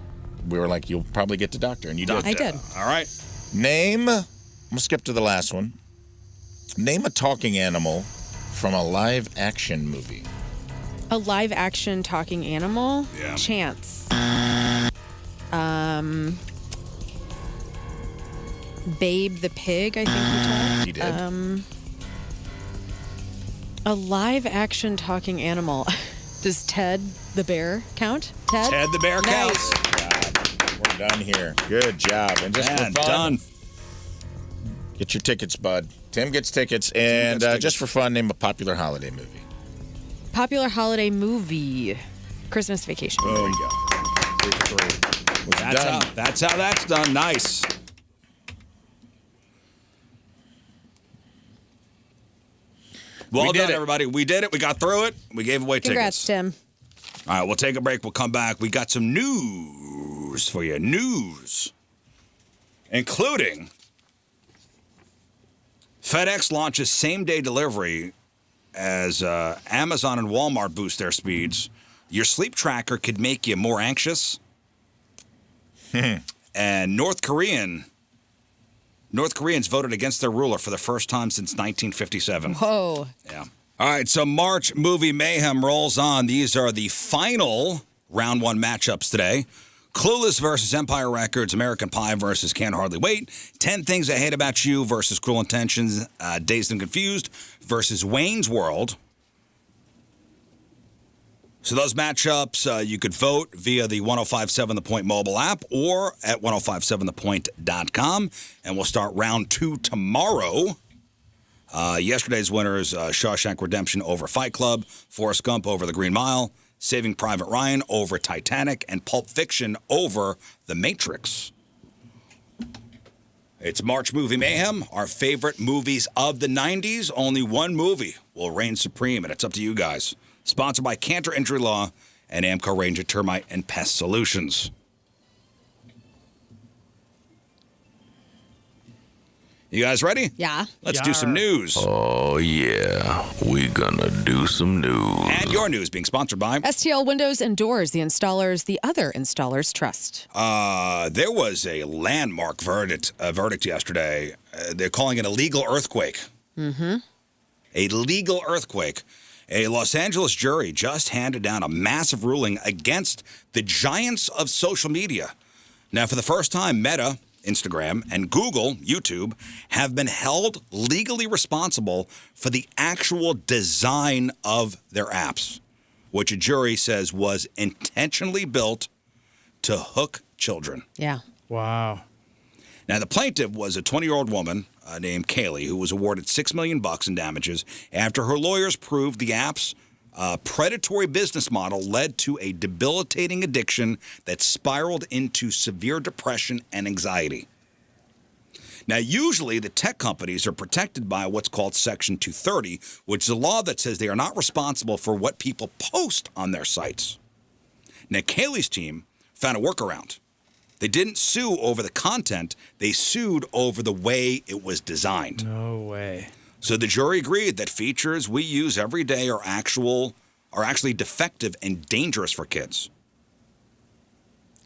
we were like, you'll probably get to doctor, and you did. I did. All right. I'm going to skip to the last one. Name a talking animal from a live-action movie. A live-action talking animal? Yeah. Chance. Babe the pig, I think we talked. He did. A live-action talking animal. Does Ted the bear count? Ted the bear counts. We're done here. Good job. And just for fun, done. Get your tickets, bud. Tim gets tickets. And just for fun, name a popular holiday movie. Popular holiday movie. Christmas Vacation. There you go. 3 for 3. That's how that's done. Nice. Well done, everybody. We did it. We got through it. We gave away Congrats, tickets. Tim. All right, we'll take a break. We'll come back. We got some news for you. News. Including FedEx launches same-day delivery as Amazon and Walmart boost their speeds. Your sleep tracker could make you more anxious. And North Koreans voted against their ruler for the first time since 1957. Whoa. Yeah. All right, so March movie mayhem rolls on. These are the final round 1 matchups today. Clueless versus Empire Records, American Pie versus Can't Hardly Wait, 10 Things I Hate About You versus Cruel Intentions, Dazed and Confused versus Wayne's World. So those matchups, you could vote via the 1057 The Point mobile app or at 1057thepoint.com. And we'll start round 2 tomorrow. Yesterday's winners, Shawshank Redemption over Fight Club, Forrest Gump over The Green Mile, Saving Private Ryan over Titanic, and Pulp Fiction over The Matrix. It's March Movie Mayhem, our favorite movies of the 90s. Only one movie will reign supreme, and it's up to you guys. Sponsored by Cantor Injury Law and Amco Ranger Termite and Pest Solutions. You guys ready? Yeah. Let's do some news. Oh, yeah. We gonna do some news. And your news being sponsored by STL Windows and Doors, the installers the other installers trust. There was a landmark verdict yesterday. They're calling it a legal earthquake. Mm-hmm. A legal earthquake. A Los Angeles jury just handed down a massive ruling against the giants of social media. Now, for the first time, Meta, Instagram, and Google, YouTube, have been held legally responsible for the actual design of their apps, which a jury says was intentionally built to hook children. Yeah. Wow. Now, the plaintiff was a 20-year-old woman named Kaylee, who was awarded $6 million in damages after her lawyers proved the app's predatory business model led to a debilitating addiction that spiraled into severe depression and anxiety. Now, usually the tech companies are protected by what's called Section 230, which is a law that says they are not responsible for what people post on their sites. Now, Kaylee's team found a workaround. They didn't sue over the content. They sued over the way it was designed. No way. So the jury agreed that features we use every day are actually defective and dangerous for kids.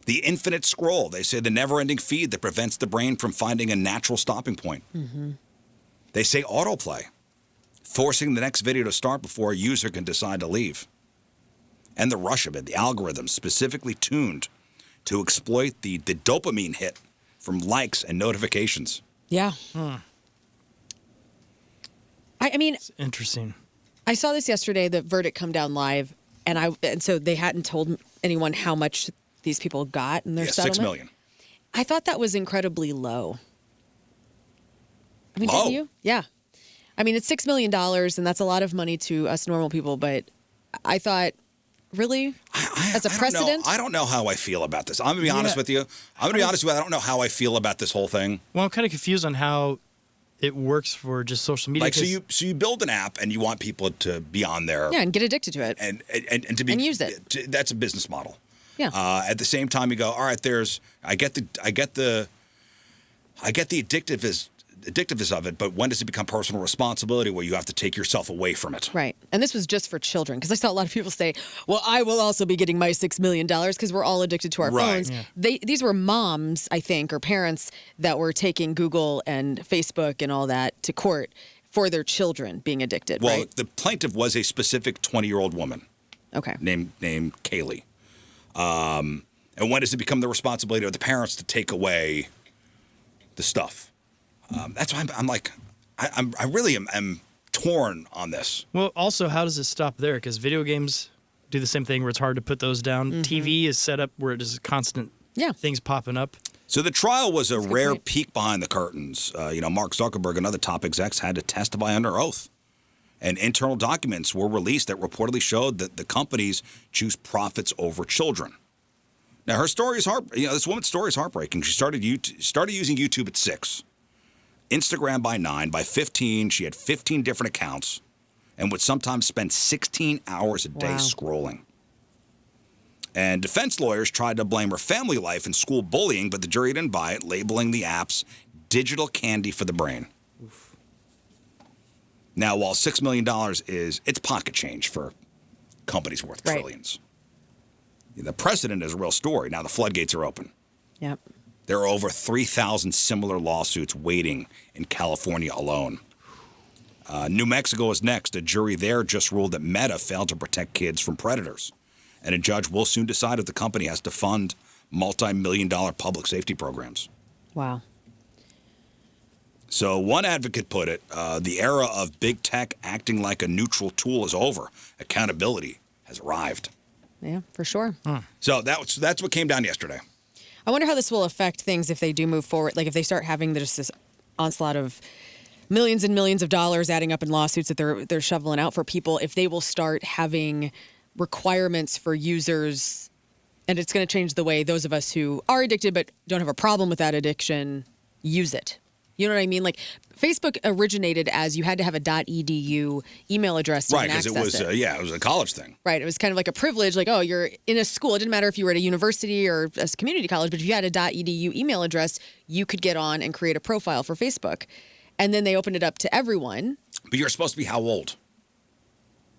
The infinite scroll, they say the never-ending feed that prevents the brain from finding a natural stopping point. Mm-hmm. They say autoplay, forcing the next video to start before a user can decide to leave. And the rush of it, the algorithm specifically tuned to exploit the dopamine hit from likes and notifications. Yeah. I mean, it's interesting. I saw this yesterday, the verdict come down live, and so they hadn't told anyone how much these people got in their settlement. $6 million. I thought that was incredibly low. I mean, Low? didn't you? Yeah. I mean, it's $6 million, and that's a lot of money to us normal people, but I thought, really? As a precedent? I don't know how I feel about this. I'm going to be honest with you. I'm going to be honest with you. I don't know how I feel about this whole thing. Well, I'm kind of confused on how it works for just social media. Like, so you build an app and you want people to be on there. Yeah, and get addicted to it. And to be and use it. That's a business model. Yeah. At the same time, you go, all right. I get the addictive addictiveness of it, but when does it become personal responsibility where you have to take yourself away from it? Right. And this was just for children, because I saw a lot of people say, well, I will also be getting my $6 million because we're all addicted to our phones. Yeah. These were moms, I think, or parents that were taking Google and Facebook and all that to court for their children being addicted, well, right? the plaintiff was a specific 20-year-old woman. Okay. Named Kaylee. And when does it become the responsibility of the parents to take away the stuff? That's why I'm like, I really am torn on this. Well, also, how does it stop there? Because video games do the same thing where it's hard to put those down. TV is set up where it is constant things popping up. So the trial was a rare peek behind the curtains. Mark Zuckerberg and other top execs had to testify under oath. And internal documents were released that reportedly showed that the companies choose profits over children. Now, her story is this woman's story is heartbreaking. She started using YouTube at 6, Instagram by 9. By 15, she had 15 different accounts and would sometimes spend 16 hours a day scrolling. And defense lawyers tried to blame her family life and school bullying, but the jury didn't buy it, labeling the apps digital candy for the brain. Oof. Now, while $6 million it's pocket change for companies worth trillions. The precedent is a real story. Now the floodgates are open. Yep. There are over 3,000 similar lawsuits waiting in California alone. New Mexico is next. A jury there just ruled that Meta failed to protect kids from predators. And a judge will soon decide if the company has to fund multi-million-dollar public safety programs. Wow. So one advocate put it, the era of big tech acting like a neutral tool is over. Accountability has arrived. Yeah, for sure. So that's what came down yesterday. I wonder how this will affect things if they do move forward. Like if they start having just this onslaught of millions and millions of dollars adding up in lawsuits that they're shoveling out for people, if they will start having requirements for users, and it's going to change the way those of us who are addicted but don't have a problem with that addiction use it. You know what I mean? Like Facebook originated as you had to have a .edu email address to access it. Right, because it was a college thing. Right, it was kind of like a privilege, like, oh, you're in a school. It didn't matter if you were at a university or a community college, but if you had a .edu email address, you could get on and create a profile for Facebook. And then they opened it up to everyone. But you're supposed to be how old?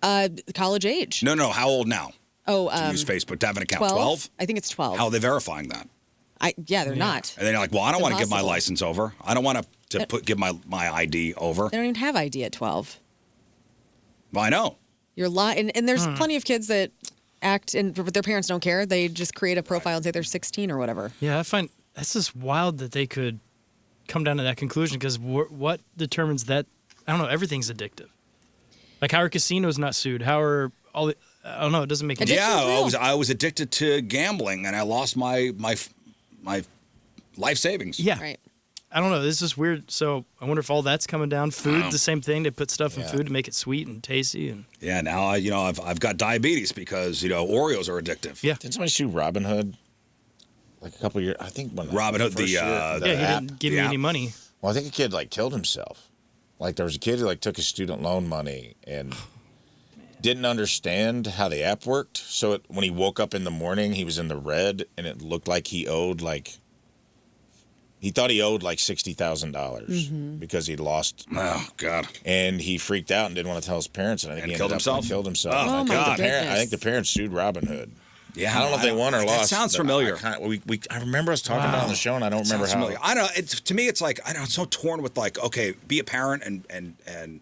College age. No, how old now? Oh, to use Facebook, to have an account? 12? I think it's 12. How are they verifying that? They're not. And then you're like, well, I don't want to give my license over. I don't want to give my ID over. They don't even have ID at 12. Well, I know. You're lying. And there's plenty of kids that act, but their parents don't care. They just create a profile and say they're 16 or whatever. Yeah, I find that's just wild that they could come down to that conclusion, because what determines that? I don't know. Everything's addictive. Like, how are casinos not sued? How are all the, I don't know. It doesn't make any sense. Yeah, I was addicted to gambling, and I lost my life savings. Yeah. Right. I don't know. This is weird. So I wonder if all that's coming down. Food, the same thing. They put stuff in food to make it sweet and tasty. And yeah, now I've got diabetes because Oreos are addictive. Yeah. Didn't somebody sue Robin Hood like a couple of years? I think when Robin Hood, he didn't give me any money. Well, I think a kid killed himself. Like there was a kid who took his student loan money and didn't understand how the app worked. So when he woke up in the morning, he was in the red, and it looked like he owed he thought he owed $60,000 because he lost. Oh God! And he freaked out and didn't want to tell his parents, and I think he killed himself. Oh my God! I think the parents sued Robin Hood. Yeah, I don't know if they won or lost. That sounds familiar. I remember us talking about it on the show, and I don't remember how. Familiar. I know. To me, it's like I'm so torn with okay, be a parent and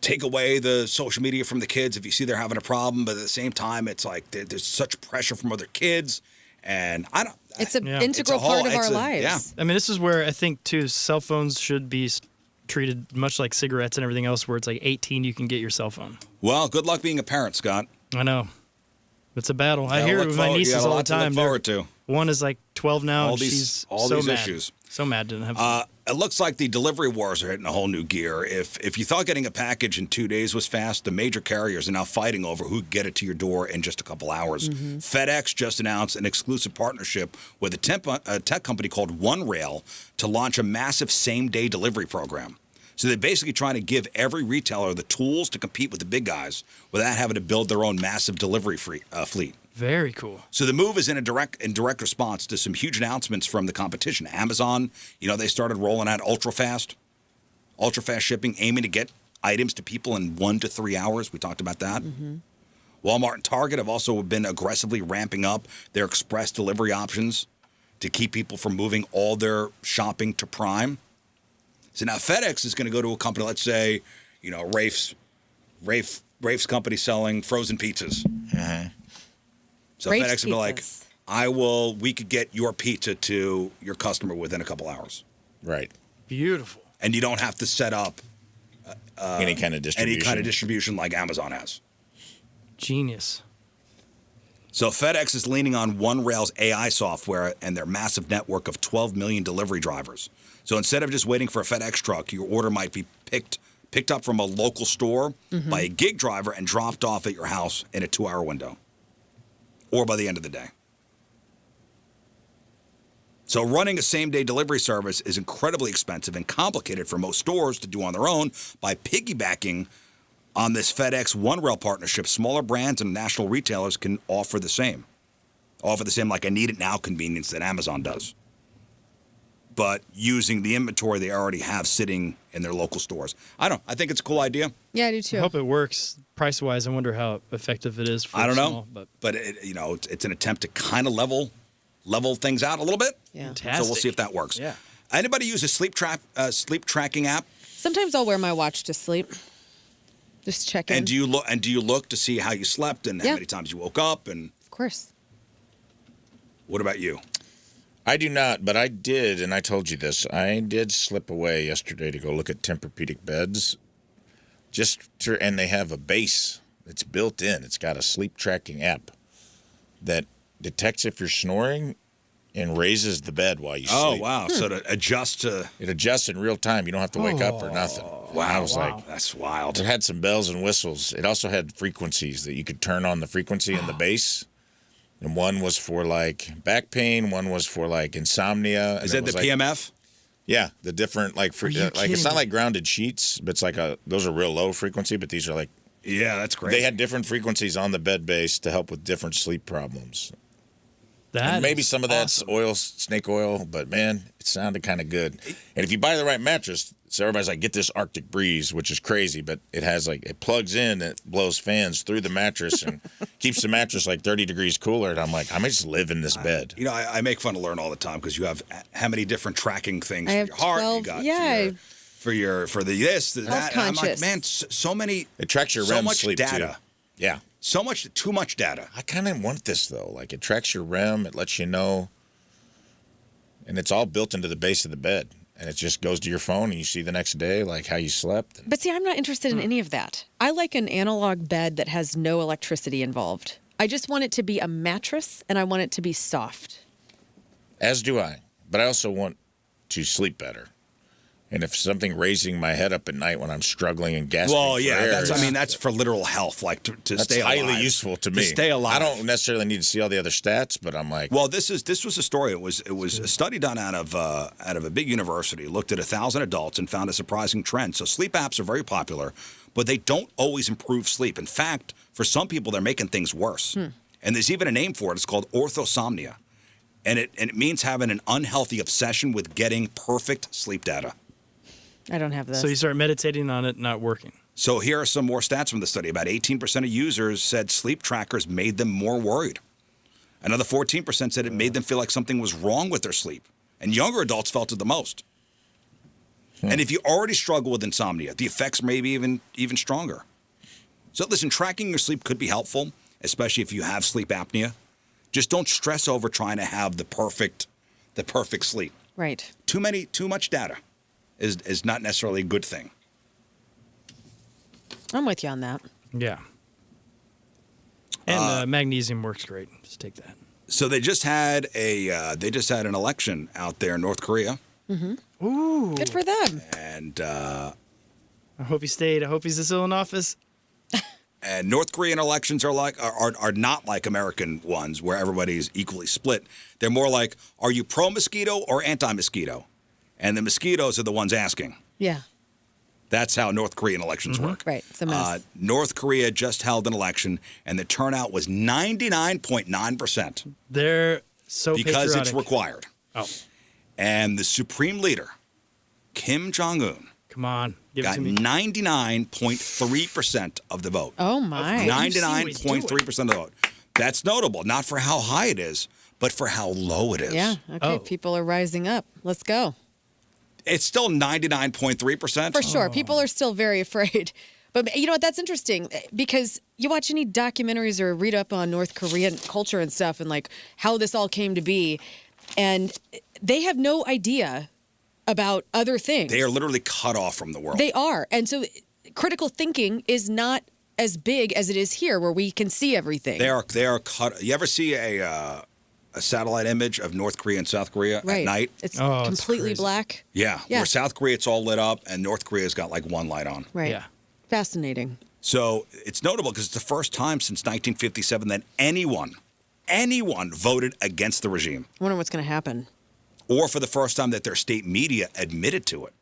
take away the social media from the kids if you see they're having a problem, but at the same time, it's like there's such pressure from other kids, and I don't. It's an integral part of our lives. Yeah. I mean, this is where I think too, cell phones should be treated much like cigarettes and everything else, where it's like 18 you can get your cell phone. Well, good luck being a parent, Scott. I know. It's a battle. I hear it with my nieces all the time. To look forward to. One is 12 now, and she's so mad. Issues. So mad didn't have. It looks like the delivery wars are hitting a whole new gear. If you thought getting a package in 2 days was fast, the major carriers are now fighting over who can get it to your door in just a couple hours. Mm-hmm. FedEx just announced an exclusive partnership with a tech company called OneRail to launch a massive same-day delivery program. So they're basically trying to give every retailer the tools to compete with the big guys without having to build their own massive delivery fleet. Very cool. So the move is in direct response to some huge announcements from the competition. Amazon, they started rolling out ultra fast shipping, aiming to get items to people in 1 to 3 hours. We talked about that. Mm-hmm. Walmart and Target have also been aggressively ramping up their express delivery options to keep people from moving all their shopping to Prime. So now FedEx is going to go to a company, let's say, Rafe's company selling frozen pizzas. Uh-huh. So Rafe's FedEx will be like, pizzas. we could get your pizza to your customer within a couple hours. Right. Beautiful. And you don't have to set up any kind of distribution like Amazon has. Genius. So FedEx is leaning on OneRail's AI software and their massive network of 12 million delivery drivers. So instead of just waiting for a FedEx truck, your order might be picked up from a local store by a gig driver and dropped off at your house in a 2-hour window, or by the end of the day. So running a same-day delivery service is incredibly expensive and complicated for most stores to do on their own. By piggybacking on this FedEx OneRail partnership, smaller brands and national retailers can offer the same like a need-it-now convenience that Amazon does, but using the inventory they already have sitting in their local stores. I think it's a cool idea. Yeah, I do too. I hope it works price-wise. I wonder how effective it is for I don't small, know, but it's an attempt to kind of level things out a little bit. Yeah. Fantastic. So we'll see if that works. Yeah. Anybody use a sleep tracking app? Sometimes I'll wear my watch to sleep. Just check in. And do you look to see how you slept and how many times you woke up? And of course. What about you? I do not, but I did, and I told you this. I did slip away yesterday to go look at Tempur-Pedic beds. And they have a base that's built in. It's got a sleep tracking app that detects if you're snoring and raises the bed while you sleep. Oh, wow. So to adjust to... It adjusts in real time. You don't have to wake up or nothing. Wow. I was like, that's wild. It had some bells and whistles. It also had frequencies that you could turn on the frequency and the base. And one was for like back pain. One was for like insomnia. Is that the PMF? Yeah, the different it's not like grounded sheets, but it's like those are real low frequency, but these are like. Yeah, that's great. They had different frequencies on the bed base to help with different sleep problems. And maybe some of that's snake oil, but man, it sounded kind of good. And if you buy the right mattress, so everybody's like, get this Arctic Breeze, which is crazy, but it has it plugs in, and it blows fans through the mattress and keeps the mattress like 30 degrees cooler. And I'm like, I might just live in this bed. I make fun of Learn all the time because you have how many different tracking things I for have your heart, 12, you got for the this, the that. And I'm like, man, so many. It tracks your so REM much sleep data. Too. Yeah. Too much data. I kind of want this though. Like it tracks your REM, it lets you know, and it's all built into the base of the bed. And it just goes to your phone, and you see the next day, like, how you slept. But see, I'm not interested in any of that. I like an analog bed that has no electricity involved. I just want it to be a mattress, and I want it to be soft. As do I. But I also want to sleep better. And if something raising my head up at night when I'm struggling and gasping for air, that's for literal health, like to stay alive. That's highly useful to me. To stay alive. I don't necessarily need to see all the other stats, but I'm like, well, this was a story. It was a study done out of a big university. Looked at 1,000 adults and found a surprising trend. So sleep apps are very popular, but they don't always improve sleep. In fact, for some people, they're making things worse. And there's even a name for it. It's called orthosomnia, and it means having an unhealthy obsession with getting perfect sleep data. I don't have this. So you start meditating on it, not working. So here are some more stats from the study. About 18% of users said sleep trackers made them more worried. Another 14% said it made them feel like something was wrong with their sleep. And younger adults felt it the most. And if you already struggle with insomnia, the effects may be even stronger. So listen, tracking your sleep could be helpful, especially if you have sleep apnea. Just don't stress over trying to have the perfect sleep. Right. Too much data is not necessarily a good thing. I'm with you on that. Yeah. And magnesium works great. Just take that. So they just had an election out there in North Korea. Mm-hmm. Ooh. Good for them. And I hope he stayed. I hope he's still in office. And North Korean elections are not like American ones where everybody's equally split. They're more like, are you pro-mosquito or anti-mosquito? And the mosquitoes are the ones asking. Yeah. That's how North Korean elections work. Right. It's a mess. North Korea just held an election, and the turnout was 99.9%. They're so because patriotic. it's required. Oh. And the supreme leader, Kim Jong-un, Come on. Give it got to me. 99.3% of the vote. Oh, my. 99.3% of the vote. That's notable, not for how high it is, but for how low it is. Yeah. Okay. People are rising up. Let's go. It's still 99.3%. For sure. People are still very afraid. But you know what? That's interesting because you watch any documentaries or read up on North Korean culture and stuff and like how this all came to be. And they have no idea about other things. They are literally cut off from the world. They are. And so critical thinking is not as big as it is here where we can see everything. They are cut. You ever see a satellite image of North Korea and South Korea at night? It's completely black. Yeah. Where South Korea, it's all lit up, and North Korea's got like one light on. Right. Yeah. Fascinating. So it's notable because it's the first time since 1957 that anyone voted against the regime. I wonder what's going to happen. Or for the first time that their state media admitted to it.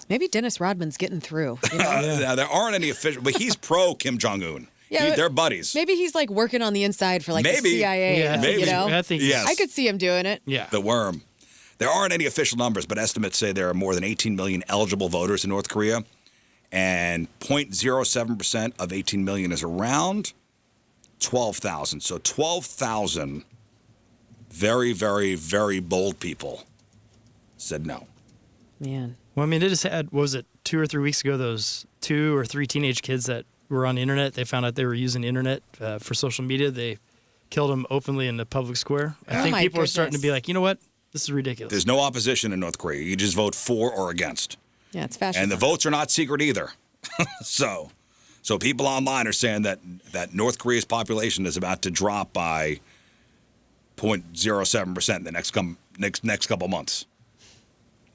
Maybe Dennis Rodman's getting through. You know? Now, there aren't any official, but he's pro Kim Jong-un. Yeah, they're buddies. Maybe he's like working on the inside for like the CIA. Yeah, maybe. You know? I think yes. I could see him doing it. Yeah. The worm. There aren't any official numbers, but estimates say there are more than 18 million eligible voters in North Korea. And 0.07% of 18 million is around 12,000. So 12,000 very, very, very bold people said no. Man. Well, I mean, it just had, what was it, 2 or 3 weeks ago, those 2 or 3 teenage kids that were on the internet, they found out they were using the internet for social media. They killed them openly in the public square. I think people are starting to be like, you know what? This is ridiculous. There's no opposition in North Korea. You just vote for or against. Yeah, it's fascinating. And the votes are not secret either. So people online are saying that North Korea's population is about to drop by 0.07% in the next couple months.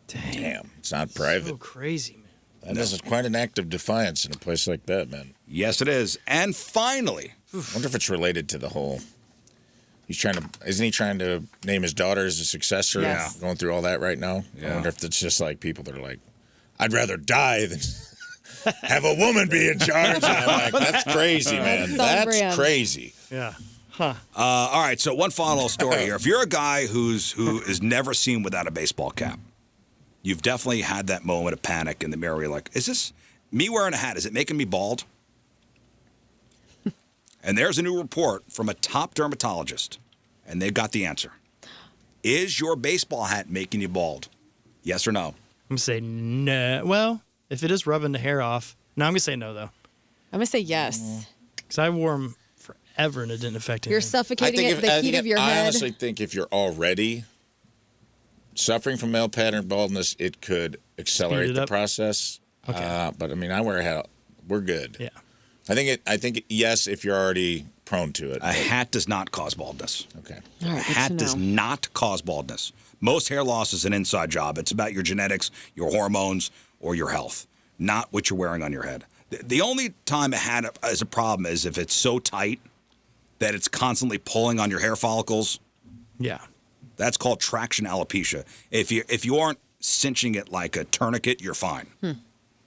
Damn, it's not private. So crazy, man. That is quite an act of defiance in a place like that, man. Yes, it is. And finally, I wonder if it's related to the whole. Isn't he trying to name his daughter as a successor? Yes. Going through all that right now. Yeah. I wonder if it's just like people that are like, I'd rather die than have a woman be in charge. And I'm like, that's crazy, man. That's crazy. Yeah. Huh. All right, so one final story here. If you're a guy who is never seen without a baseball cap, you've definitely had that moment of panic in the mirror. You're like, is this me wearing a hat? Is it making me bald? And there's a new report from a top dermatologist, and they've got the answer. Is your baseball hat making you bald? Yes or no? I'm going to say no. Well, if it is rubbing the hair off. No, I'm going to say no, though. I'm going to say yes. Because I wore them forever, and it didn't affect anything. You're suffocating it, the heat of your head. I honestly think if you're already suffering from male pattern baldness, it could accelerate the process. Okay. But I mean, I wear a hat. We're good. Yeah. I think yes, if you're already prone to it. A hat does not cause baldness. Okay. All right, a hat does not cause baldness. Most hair loss is an inside job. It's about your genetics, your hormones, or your health, not what you're wearing on your head. The only time a hat is a problem is if it's so tight that it's constantly pulling on your hair follicles. Yeah. That's called traction alopecia. If you aren't cinching it like a tourniquet, you're fine.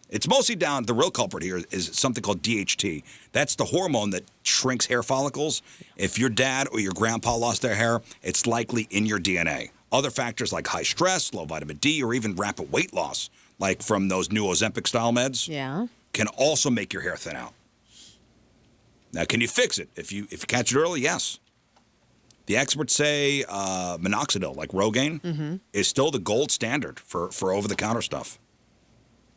It's mostly down, the real culprit here is something called DHT. That's the hormone that shrinks hair follicles. If your dad or your grandpa lost their hair, it's likely in your DNA. Other factors like high stress, low vitamin D, or even rapid weight loss, like from those new Ozempic-style meds, can also make your hair thin out. Now, can you fix it? If you catch it early, yes. The experts say minoxidil, like Rogaine, is still the gold standard for over-the-counter stuff.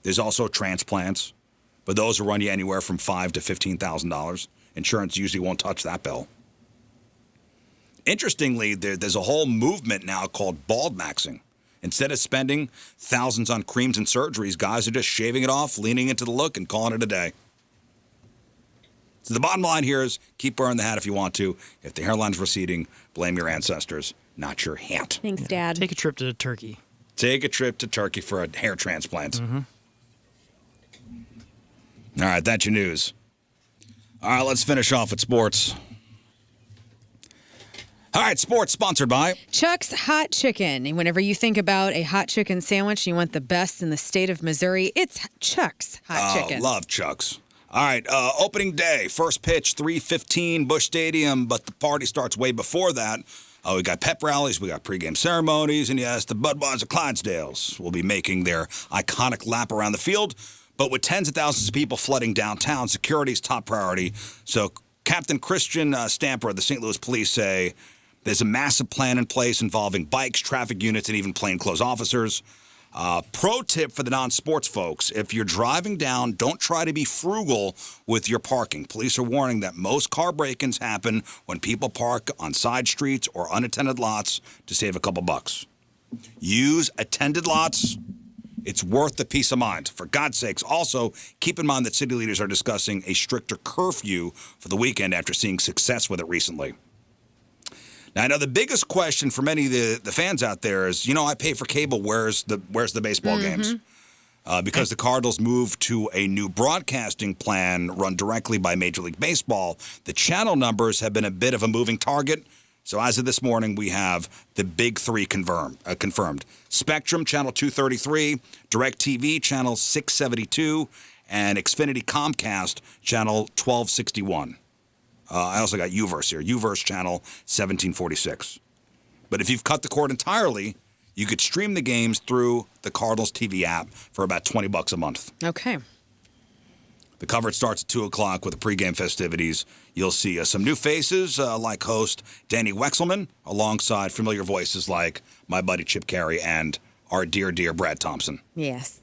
There's also transplants, but those will run you anywhere from $5,000 to $15,000. Insurance usually won't touch that bill. Interestingly, there's a whole movement now called bald maxing. Instead of spending thousands on creams and surgeries, guys are just shaving it off, leaning into the look, and calling it a day. So the bottom line here is keep wearing the hat if you want to. If the hairline's receding, blame your ancestors, not your hat. Thanks, Dad. Take a trip to Turkey. Take a trip to Turkey for a hair transplant. All right, that's your news. All right, let's finish off with sports. All right, sports sponsored by Chuck's Hot Chicken. Whenever you think about a hot chicken sandwich, you want the best in the state of Missouri, it's Chuck's Hot Chicken. Love Chuck's. All right, opening day, first pitch, 3:15, Busch Stadium, but the party starts way before that. We got pep rallies, we got pregame ceremonies, and yes, the Budweiser Clydesdales will be making their iconic lap around the field. But with tens of thousands of people flooding downtown, security is top priority. So Captain Christian Stamper of the St. Louis Police say there's a massive plan in place involving bikes, traffic units, and even plainclothes officers. Pro tip for the non-sports folks, if you're driving down, don't try to be frugal with your parking. Police are warning that most car break-ins happen when people park on side streets or unattended lots to save a couple bucks. Use attended lots. It's worth the peace of mind. For God's sakes, also, keep in mind that city leaders are discussing a stricter curfew for the weekend after seeing success with it recently. Now, I know the biggest question for many of the fans out there is, I pay for cable. Where's the baseball games? Because the Cardinals moved to a new broadcasting plan run directly by Major League Baseball, the channel numbers have been a bit of a moving target. So as of this morning, we have the big three confirmed. Spectrum, channel 233, DirecTV, channel 672, and Xfinity Comcast, channel 1261. I also got UVerse here. UVerse channel 1746. But if you've cut the cord entirely, you could stream the games through the Cardinals TV app for about $20 a month. Okay. The coverage starts at 2 o'clock with the pregame festivities. You'll see some new faces like host Danny Wexelman, alongside familiar voices like my buddy Chip Carey and our dear, dear Brad Thompson. Yes.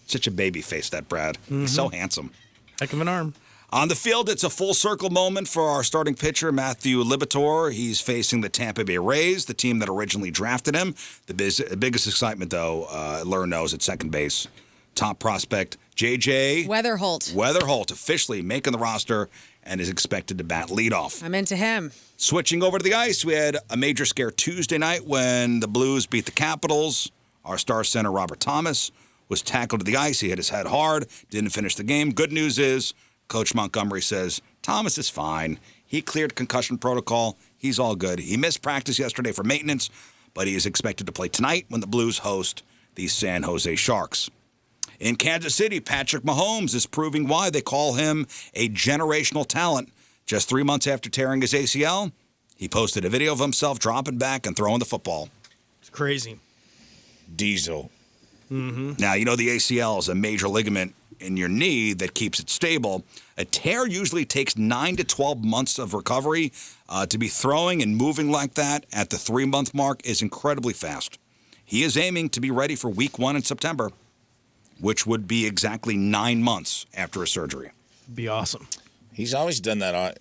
Such a baby face, that Brad. He's so handsome. Heck of an arm. On the field, it's a full circle moment for our starting pitcher, Matthew Liberatore. He's facing the Tampa Bay Rays, the team that originally drafted him. The biggest excitement, though, Lur knows at second base. Top prospect, J.J. Weatherholt officially making the roster and is expected to bat leadoff. I'm into him. Switching over to the ice, we had a major scare Tuesday night when the Blues beat the Capitals. Our star center, Robert Thomas, was tackled to the ice. He hit his head hard, didn't finish the game. Good news is, Coach Montgomery says, Thomas is fine. He cleared concussion protocol. He's all good. He missed practice yesterday for maintenance, but he is expected to play tonight when the Blues host the San Jose Sharks. In Kansas City, Patrick Mahomes is proving why they call him a generational talent. Just 3 months after tearing his ACL, he posted a video of himself dropping back and throwing the football. It's crazy. Diesel. Mm-hmm. Now, the ACL is a major ligament in your knee that keeps it stable. A tear usually takes 9 to 12 months of recovery. To be throwing and moving like that at the 3-month mark is incredibly fast. He is aiming to be ready for week 1 in September, which would be exactly 9 months after a surgery. Be awesome. He's always done that,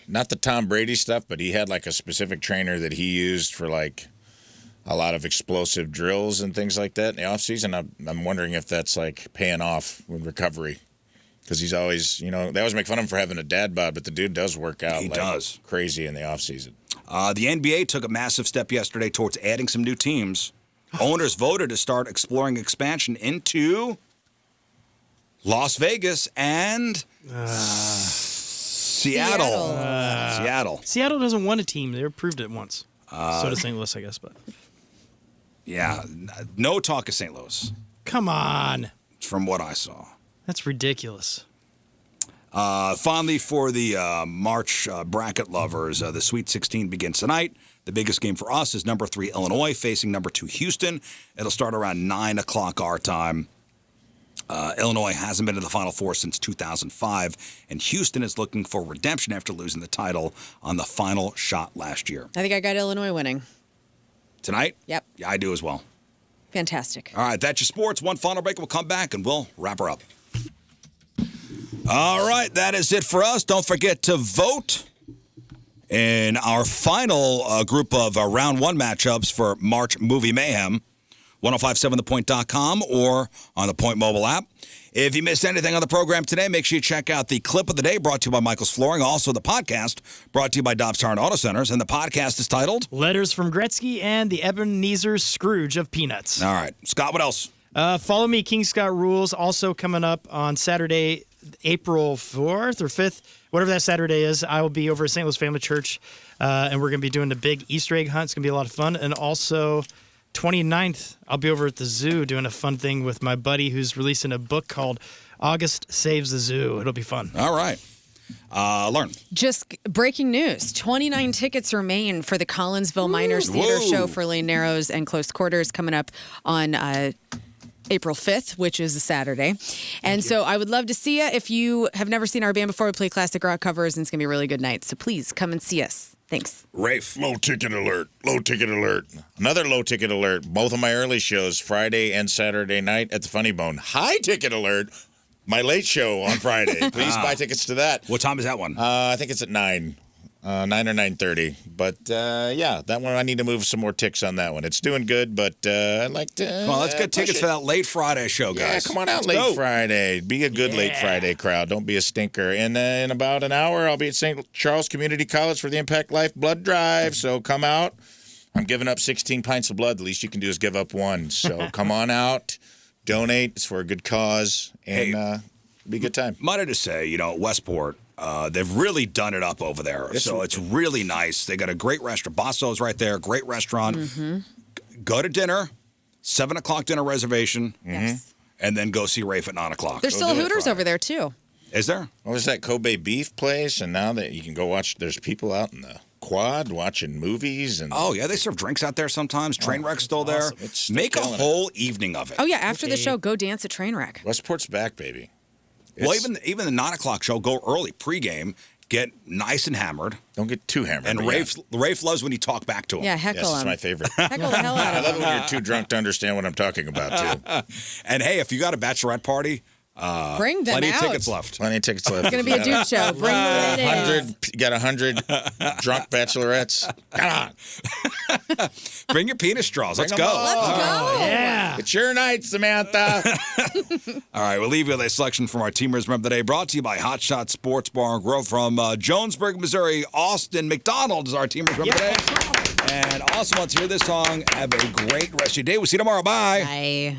not the Tom Brady stuff, but he had a specific trainer that he used for a lot of explosive drills and things like that in the offseason. I'm wondering if that's paying off with recovery. Because he's always, they always make fun of him for having a dad bod, but the dude does work out crazy in the offseason. The NBA took a massive step yesterday towards adding some new teams. Owners voted to start exploring expansion into Las Vegas and Seattle. Seattle doesn't want a team. They approved it once. So does St. Louis, I guess. But yeah, no talk of St. Louis. Come on. From what I saw. That's ridiculous. Finally, for the March bracket lovers, the Sweet 16 begins tonight. The biggest game for us is number 3 Illinois facing number 2 Houston. It'll start around 9 o'clock our time. Illinois hasn't been to the Final Four since 2005, and Houston is looking for redemption after losing the title on the final shot last year. I think I got Illinois winning. Tonight? Yep. Yeah, I do as well. Fantastic. All right, that's your sports. One final break. We'll come back, and we'll wrap her up. All right, that is it for us. Don't forget to vote in our final group of round 1 matchups for March Movie Mayhem. 1057thepoint.com or on the Point mobile app. If you missed anything on the program today, make sure you check out the clip of the day brought to you by Michael's Flooring. Also, the podcast brought to you by Dobbs Tire and Auto Centers. And the podcast is titled Letters from Gretzky and the Ebenezer Scrooge of Peanuts. All right. Scott, what else? Follow me, King Scott Rules. Also coming up on Saturday, April 4th or 5th, whatever that Saturday is, I will be over at St. Louis Family Church, and we're going to be doing the big Easter egg hunt. It's going to be a lot of fun. And also, 29th, I'll be over at the zoo doing a fun thing with my buddy who's releasing a book called August Saves the Zoo. It'll be fun. All right. Learn. Just breaking news. 29 tickets remain for the Collinsville Miners Theater Show for Lane Narrows and Close Quarters coming up on April 5th, which is a Saturday. And so I would love to see you. If you have never seen our band before, we play classic rock covers, and it's going to be a really good night. So please come and see us. Thanks. Rafe. Low ticket alert. Low ticket alert. Another low ticket alert. Both of my early shows, Friday and Saturday night at the Funny Bone. High ticket alert. My late show on Friday. Please buy tickets to that. What time is that one? I think it's at 9. 9 or 9:30. But, yeah, that one, I need to move some more ticks on that one. It's doing good, but I'd like to Come on, let's get tickets for that late Friday show, guys. Yeah, come on out Let's late go. Friday. Be a good late Friday crowd. Don't be a stinker. And in about an hour, I'll be at St. Charles Community College for the Impact Life Blood Drive. So come out. I'm giving up 16 pints of blood. The least you can do is give up one. So come on out. Donate. It's for a good cause. And be a good time. Might I just say, Westport, they've really done it up over there. So it's really nice. They got a great restaurant. Basso's right there. Great restaurant. Mm-hmm. Go to dinner. 7 o'clock dinner reservation. Yes. And then go see Rafe at 9 o'clock. There's still Hooters over there, too. Is there? What was that Kobe beef place? And now that you can go watch, there's people out in the quad watching movies. And Oh, yeah, they serve drinks out there sometimes. Trainwreck's still there. awesome. It's still Make a killing it. whole evening of it. Oh, yeah, after the show, go dance at Trainwreck. Westport's back, baby. Well, It's- even the 9 o'clock show, go early, pregame, get nice and hammered. Don't get too hammered. And but Rafe loves when you talk back to him. Yeah, Yes, heckle it's him. my favorite. Heckle the hell out I of love him. it when you're too drunk to understand what I'm talking about, too. And hey, if you got a bachelorette party, Bring them plenty out. of tickets left. Plenty of tickets left. It's going to be a dude show. Bring the ladies. You got 100 drunk bachelorettes. Come on. Bring your penis straws. Let's Bring 'em go. on. Let's go. Yeah. It's your night, Samantha. All right, we'll leave you with a selection from our Teamers Remember the Day, brought to you by Hot Shot Sports Bar and Grill from Jonesburg, Missouri. Austin McDonald is our Teamers Remember the Day. And also, let's hear this song. Have a great rest of your day. We'll see you tomorrow. Bye. Bye.